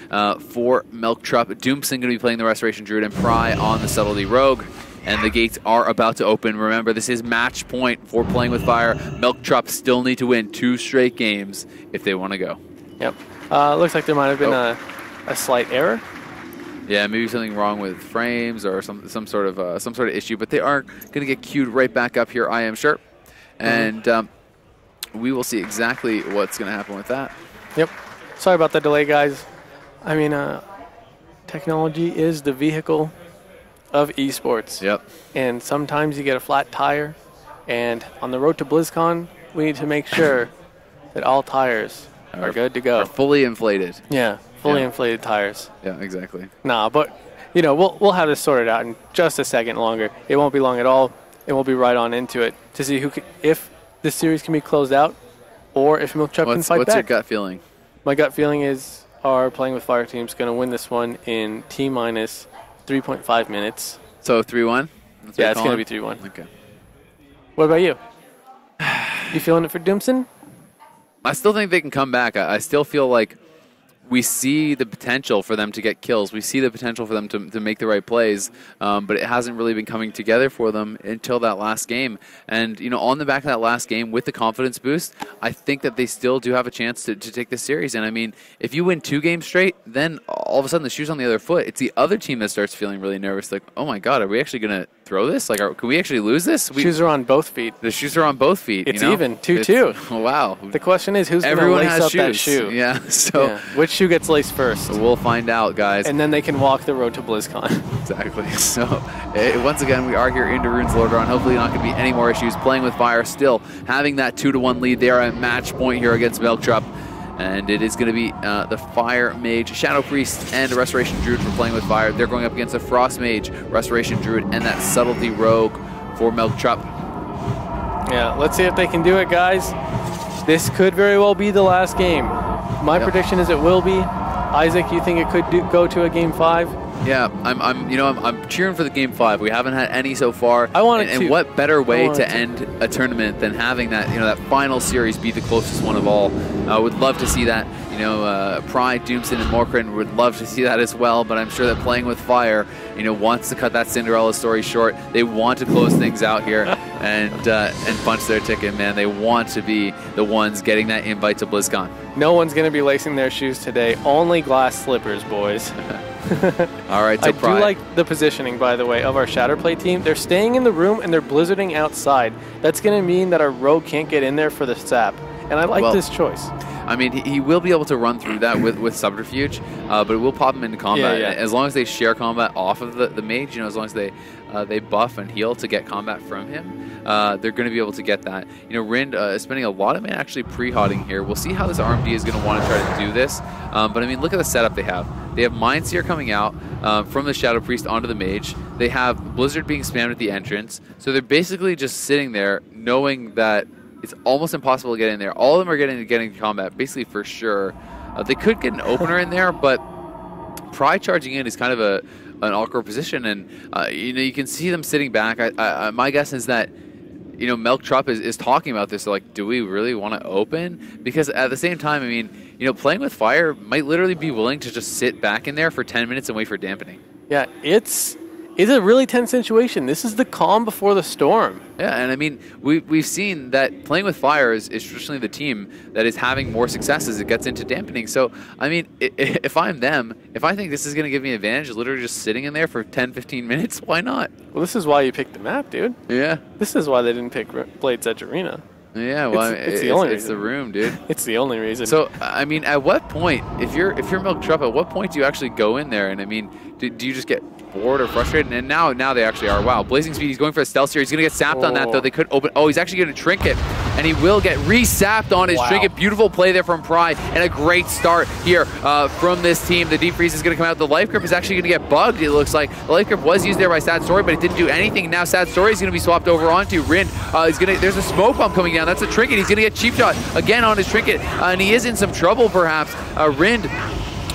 for Milk Trup. Doomson going to be playing the Restoration Druid, and Pry on the Subtlety Rogue. And the gates are about to open. Remember, this is match point for Playing with Fire. Milk Trup still need to win 2 straight games if they want to go. Yep. Looks like there might have been a slight error. Yeah, maybe something wrong with frames or some sort of issue, but they are going to get queued right back up here, I am sure. And we will see exactly what's going to happen with that. Yep. Sorry about the delay, guys. I mean, technology is the vehicle of esports. Yep. And sometimes you get a flat tire, and on the road to BlizzCon, we need to make sure that all tires are good to go. Are fully inflated. Yeah. Fully inflated tires. Yeah, exactly. Nah, but we'll have this sorted out in just a second longer. It won't be long at all, and we'll be right on into it to see if this series can be closed out, or if Milk Truck can fight back. What's your gut feeling? My gut feeling is our Playing with Fire team's going to win this one in T-minus 3.5 minutes. So 3-1? Yeah, it's going to be 3-1. Okay. What about you? You feeling it for Doomson? I still think they can come back. I still feel like we see the potential for them to get kills. We see the potential for them to make the right plays, but it hasn't really been coming together for them until that last game. And, on the back of that last game with the confidence boost, I think that they still do have a chance to take this series. And, I mean, if you win 2 games straight, then all of a sudden the shoe's on the other foot. It's the other team that starts feeling really nervous, like, oh, my God, are we actually going to throw this? Like, can we actually lose this? Shoes are on both feet. The shoes are on both feet. It's even, 2-2. Wow. The question is, who's going to lace up that shoe? Yeah, so... Yeah. Which shoe gets laced first? We'll find out, guys. And then they can walk the road to BlizzCon. Exactly. So, once again, we are here into Runes Lordaeron. Hopefully not going to be any more issues. Playing with Fire, still having that 2-1 lead. They are at match point here against Milk Trup. And it is going to be the Fire Mage, Shadow Priest, and a Restoration Druid for Playing with Fire. They're going up against a Frost Mage, Restoration Druid, and that Subtlety Rogue for Milk Trup. Yeah, let's see if they can do it, guys. This could very well be the last game. My prediction is it will be. Isaac, you think it could go to a Game 5? Yeah, I'm cheering for the Game 5. We haven't had any so far. I want it to. And what better way to end a tournament than having that that final series be the closest one of all? I would love to see that. Pride, Doomson, and Morkran would love to see that as well. But I'm sure that Playing with Fire, wants to cut that Cinderella story short. They want to close things out here and punch their ticket, man. They want to be the ones getting that invite to BlizzCon. No one's going to be lacing their shoes today. Only glass slippers, boys. All right, so I do like the positioning, by the way, of our Shatterplay team. They're staying in the room and they're blizzarding outside. That's going to mean that our rogue can't get in there for the sap. And I like this choice. I mean, he will be able to run through that with Subterfuge, but it will pop him into combat. Yeah. As long as they share combat off of the mage, as long as they buff and heal to get combat from him, they're going to be able to get that. Rind is spending a lot of mana actually pre-hotting here. We'll see how this RMD is going to want to try to do this. But I mean, look at the setup they have. They have Mindseer coming out from the Shadow Priest onto the mage. They have Blizzard being spammed at the entrance. So they're basically just sitting there knowing that it's almost impossible to get in there. All of them are getting combat, basically for sure. They could get an opener in there, but Pride charging in is kind of an awkward position, and you can see them sitting back. My guess is that Milk Trup is talking about this. Like, do we really want to open? Because at the same time, I mean, Playing with Fire might literally be willing to just sit back in there for 10 minutes and wait for dampening. Yeah, it's a really tense situation. This is the calm before the storm. Yeah, and I mean, we've seen that Playing with Fire is traditionally the team that is having more success as it gets into dampening. So, I mean, if I'm them, if I think this is going to give me an advantage, literally just sitting in there for 10, 15 minutes, why not? Well, this is why you picked the map, dude. Yeah. This is why they didn't pick Blade's Edge Arena. Yeah, well, it's the only reason. It's the room, dude. It's the only reason. So, I mean, at what point, if you're Milk Trup, at what point do you actually go in there and, I mean, do you just get bored or frustrated? And now they actually are. Wow, Blazing Speed, he's going for a stealth here. He's going to get sapped on that, though. They could open. Oh, he's actually going to trinket, and he will get re-sapped on his trinket. Beautiful play there from Pry, and a great start here from this team. The deep freeze is going to come out. The life grip is actually going to get bugged, it looks like. The life grip was used there by Sad Story, but it didn't do anything. Now Sad Story is going to be swapped over onto Rind. There's a smoke bomb coming down. That's a trinket. He's going to get cheap shot again on his trinket, and he is in some trouble, perhaps. Rind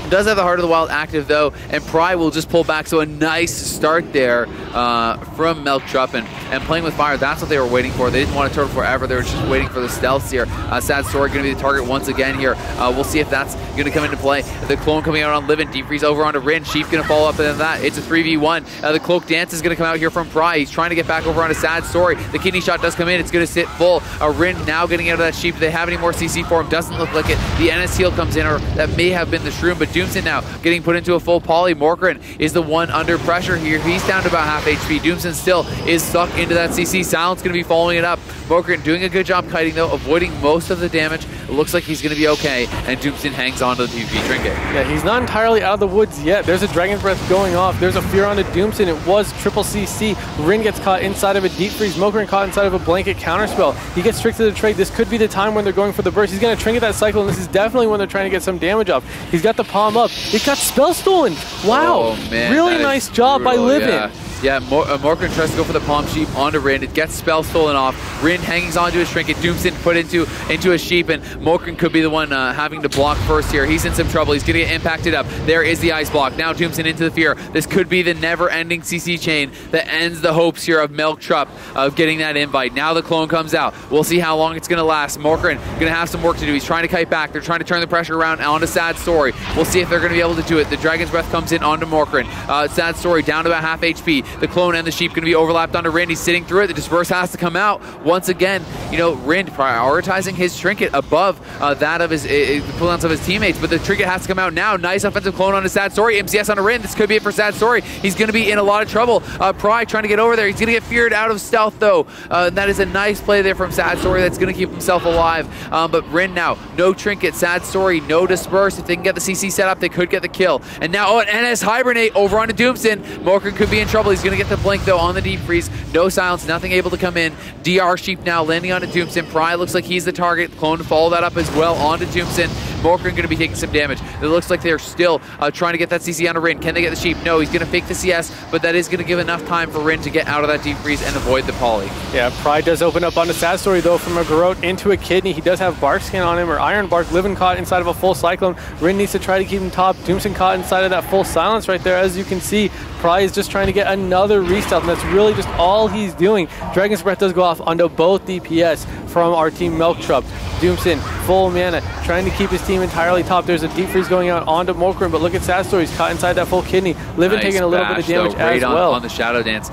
does have the Heart of the Wild active, though, and Pry will just pull back. So a nice start there from Melktrup, and playing with fire. That's what they were waiting for. They didn't want to turtle forever. They were just waiting for the stealths here. Sad Story going to be the target once again here. We'll see if that's going to come into play. The clone coming out on Livin. Deep freeze over onto Rin. Sheep going to follow up, and then that. It's a 3v1. The cloak dance is going to come out here from Pry. He's trying to get back over onto Sad Story. The kidney shot does come in. It's going to sit full. Rin now getting out of that Sheep. Do they have any more CC for him? Doesn't look like it. The NS heal comes in, or that may have been the Shroom, but Doomson now getting put into a full poly. Morkran is the one under pressure here. He's down to about half HP. Doomson still is stuck into that CC. Silence going to be following it up. Morkran doing a good job kiting, though, avoiding most of the damage. It looks like he's going to be okay, and Doomson hangs on to the PvP trinket. Yeah, he's not entirely out of the woods yet. There's a Dragon's Breath going off. There's a Fear onto Doomson. It was triple CC. Rin gets caught inside of a deep freeze. Morkran caught inside of a blanket counterspell. He gets tricked to the trade. This could be the time when they're going for the burst. He's going to trinket that cycle, and this is definitely when they're trying to get some damage off. He's got the palm up. It got spell stolen. Wow. Oh, man, really nice job by Livin. Yeah, Morkran tries to go for the palm sheep onto Rin. It gets spell stolen off. Rin hangs onto his trinket. Doomson put into a sheep, and Morkran could be the one having to block first here. He's in some trouble. He's going to get impacted up. There is the ice block. Now Doomson into the fear. This could be the never-ending CC chain that ends the hopes here of Melktrup of getting that invite. Now the clone comes out. We'll see how long it's going to last. Morkran going to have some work to do. He's trying to kite back. They're trying to turn the pressure around onto Sad Story. We'll see if they're going to be able to do it. The Dragon's Breath comes in onto Morkran. Sad Story down to about half HP. The clone and the sheep going to be overlapped onto Rin. He's sitting through it. The disperse has to come out. Once again, Rin prioritizing his trinket above that of his cooldowns of his teammates, but the trinket has to come out now. Nice offensive clone on a Sad Story. MCS on a Rin. This could be it for Sad Story. He's going to be in a lot of trouble. Pry trying to get over there. He's going to get feared out of stealth, though. That is a nice play there from Sad Story that's going to keep himself alive. But Rin now, no trinket. Sad Story, no disperse. If they can get the CC set up, they could get the kill. And now, an NS Hibernate over onto Doomson. Morkran could be in trouble. He's going to get the blink, though, on the deep freeze. No silence, nothing able to come in. DR Sheep now landing onto Doomson. Pry looks like he's the target. Clone to follow that up as well onto Doomson. Morkran going to be taking some damage. It looks like they're still trying to get that CC onto Rin. Can they get the Sheep? No, he's going to fake the CS, but that is going to give enough time for Rin to get out of that deep freeze and avoid the poly. Yeah, Pry does open up onto Sad Story, though, from a Garrote into a Kidney. He does have Bark Skin on him, or Iron Bark. Livin caught inside of a full Cyclone. Rin needs to try to keep him top. Doomson caught inside of that full silence right there. As you can see, Pry is just trying to get another restealth, and that's really just all he's doing. Dragon's Breath does go off onto both DPS from our team Melktrup. Doomson, full mana, trying to keep his team entirely top. There's a deep freeze going out onto Morkran, but look at Sad Story. He's caught inside that full Kidney. Livin taking a little bit of damage as well. On the Shadow Dance.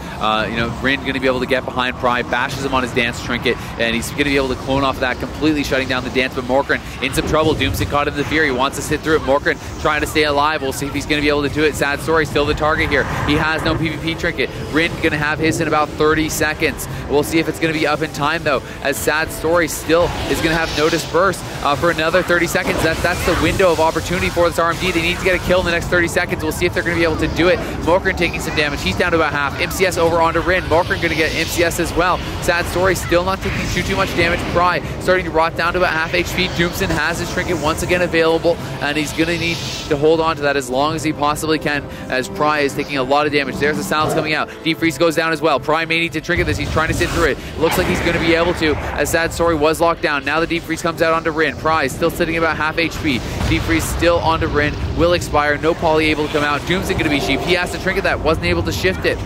Rin going to be able to get behind Pry, bashes him on his dance trinket, and he's going to be able to clone off of that, completely shutting down the dance. But Morkran in some trouble. Doomson caught in the fear. He wants to sit through it. Morkran trying to stay alive. We'll see if he's going to be able to do it. Sad Story still the target here. He has no PvP trinket. Rin going to have his in about 30 seconds. We'll see if it's going to be up in time, though, as Sad Story still is going to have no disperse for another 30 seconds. That's the window of opportunity for this RMD. They need to get a kill in the next 30 seconds. We'll see if they're going to be able to do it. Morkran taking some damage. He's down to about half. MCS over onto Rin. Morkran going to get MCS as well. Sad Story still not taking too much damage. Pry starting to rot down to about half HP. Doomson has his trinket once again available, and he's going to need to hold on to that as long as he possibly can, as Pry is taking a lot of damage. There's the silence coming out. Deep freeze goes down as well. Pry may need to trinket this. He's trying to sit through it. Looks like he's going to be able to, as Sad Story was locked down. Now the deep freeze comes out onto Rin. Pry still sitting about half HP. Deep freeze still onto Rin. Will expire. No poly able to come out. Doomson going to be sheep. He has to trinket that. Wasn't able to shift it.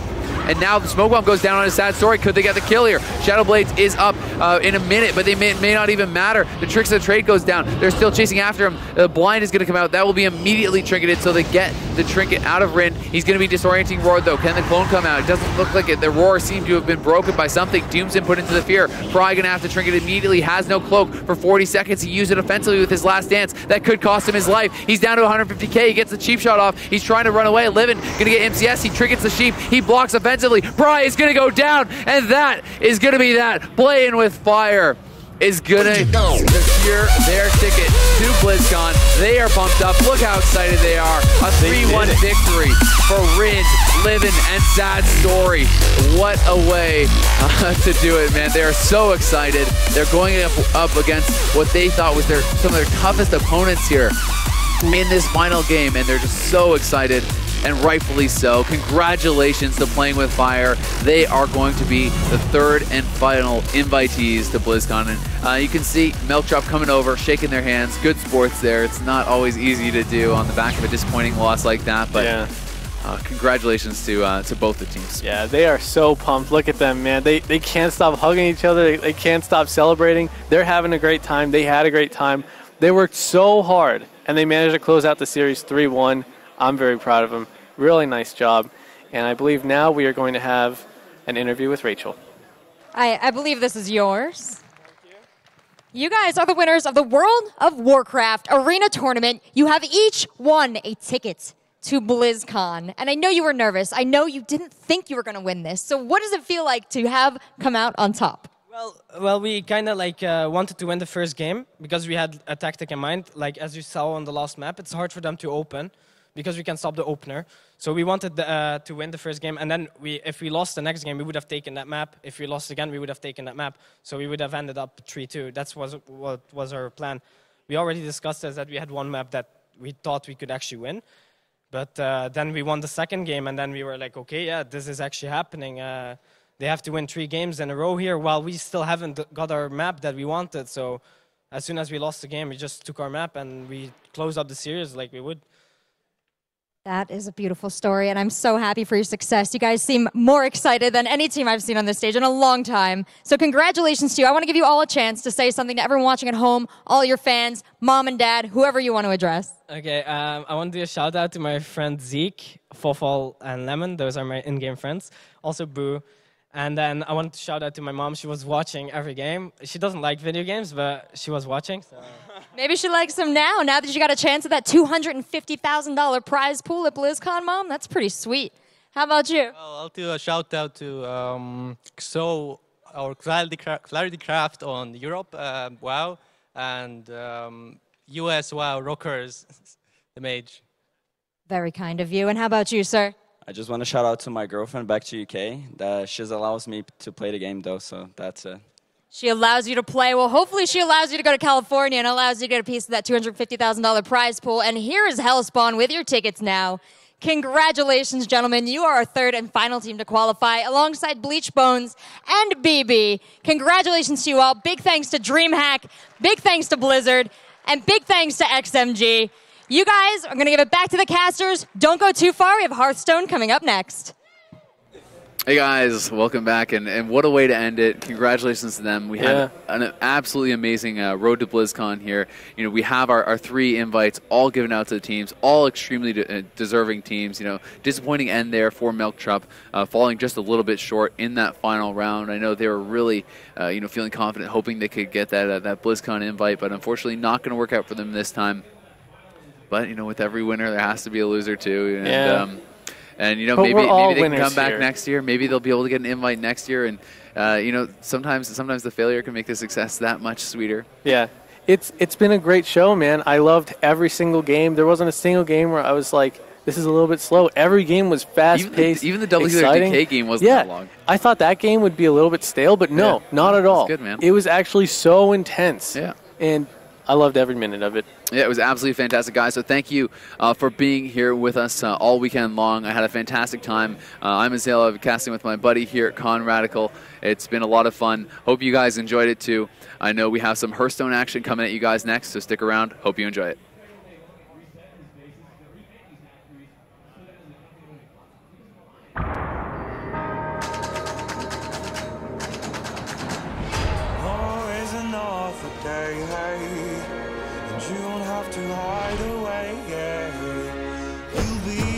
And now the smoke bomb goes down on a Sad Story. Could they get the kill here? Shadow Blades is up in a minute, but they may not even matter. The Tricks of the Trade goes down. They're still chasing after him. The blind is going to come out. That will be immediately trinketed, so they get the trinket out of Rin. He's going to be disorienting Roar, though. Can the clone come out? It doesn't look like it. The Roar seemed to have been broken by something. Doomson put into the fear. Pry going to have to trinket immediately. Has no cloak for 40 seconds. He used it offensively with his last dance. That could cost him his life. He's down to 150k. He gets the cheap shot off. He's trying to run away. Livin going to get MCS. He trinkets the sheep. He blocks offensively. Pry is going to go down, and that is going to be that. Playing with fire. is going to secure their ticket to BlizzCon. They are pumped up. Look how excited they are. A 3-1 victory for Rin, Livin, and Sad Story. What a way to do it, man. They are so excited. They're going up against what they thought was some of their toughest opponents here in this final game, and they're just so excited, and rightfully so. Congratulations to Playing with Fire. They are going to be the third and final invitees to BlizzCon, and you can see Milkdrop coming over, shaking their hands. Good sports there. It's not always easy to do on the back of a disappointing loss like that, but yeah. Congratulations to both the teams. Yeah, they are so pumped. Look at them, man. They can't stop hugging each other. They can't stop celebrating. They're having a great time. They had a great time. They worked so hard, and they managed to close out the series 3-1. I'm very proud of them. Really nice job. And I believe now we are going to have an interview with Rachel. I believe this is yours. You guys are the winners of the World of Warcraft Arena Tournament. You have each won a ticket to BlizzCon. And I know you were nervous. I know you didn't think you were going to win this. So what does it feel like to have come out on top? Well, we kind of wanted to win the first game because we had a tactic in mind. Like as you saw on the last map, it's hard for them to open because we can stop the opener. So we wanted to win the first game, and then if we lost the next game, we would have taken that map. If we lost again, we would have taken that map. So we would have ended up 3-2. That was what was our plan. We already discussed that we had one map that we thought we could actually win. But then we won the second game, and then we were like, okay, yeah, this is actually happening. They have to win 3 games in a row here while we still haven't got our map that we wanted. So as soon as we lost the game, we just took our map and we closed up the series like we would. That is a beautiful story, and I'm so happy for your success. You guys seem more excited than any team I've seen on this stage in a long time. So congratulations to you. I want to give you all a chance to say something to everyone watching at home, all your fans, mom and dad, whoever you want to address. Okay, I want to do a shout out to my friend Zeke, Fofol, and Lemon. Those are my in-game friends. Also Boo. And then I wanted to shout out to my mom. She was watching every game. She doesn't like video games, but she was watching. So. Maybe she likes them now that you got a chance at that $250,000 prize pool at BlizzCon, Mom. That's pretty sweet. How about you? Well, I'll do a shout out to XO, our Clarity Craft on Europe, WoW, and US WoW Rockers, the Mage. Very kind of you. And how about you, sir? I just want to shout out to my girlfriend back to UK. That she allows me to play the game, though, so that's it. She allows you to play. Well, hopefully she allows you to go to California and allows you to get a piece of that $250,000 prize pool. And here is Hellspawn with your tickets now. Congratulations, gentlemen. You are our third and final team to qualify alongside Bleach Bones and BB. Congratulations to you all. Big thanks to Dreamhack. Big thanks to Blizzard. And big thanks to XMG. You guys, I'm going to give it back to the casters. Don't go too far. We have Hearthstone coming up next. Hey guys, welcome back, and what a way to end it. Congratulations to them. We had an absolutely amazing road to BlizzCon here. You know, we have our 3 invites all given out to the teams, all extremely deserving teams. You know, disappointing end there for Milkdrop, falling just a little bit short in that final round. I know they were really, feeling confident, hoping they could get that BlizzCon invite, but unfortunately not going to work out for them this time. But, you know, with every winner, there has to be a loser, too. And, and you know, maybe they can come back next year. Maybe they'll be able to get an invite next year. And, sometimes the failure can make the success that much sweeter. Yeah. It's been a great show, man. I loved every single game. There wasn't a single game where I was like, this is a little bit slow. Every game was fast-paced, Even the WWDK game wasn't that long. I thought that game would be a little bit stale, but no, not at all. It's good, man. It was actually so intense. Yeah. And I loved every minute of it. Yeah, it was absolutely fantastic, guys. So thank you for being here with us all weekend long. I had a fantastic time. I'm Azale. I've been casting with my buddy here at Con Radical. It's been a lot of fun. Hope you guys enjoyed it, too. I know we have some Hearthstone action coming at you guys next, so stick around. Hope you enjoy it. You don't have to hide away, yeah. You'll be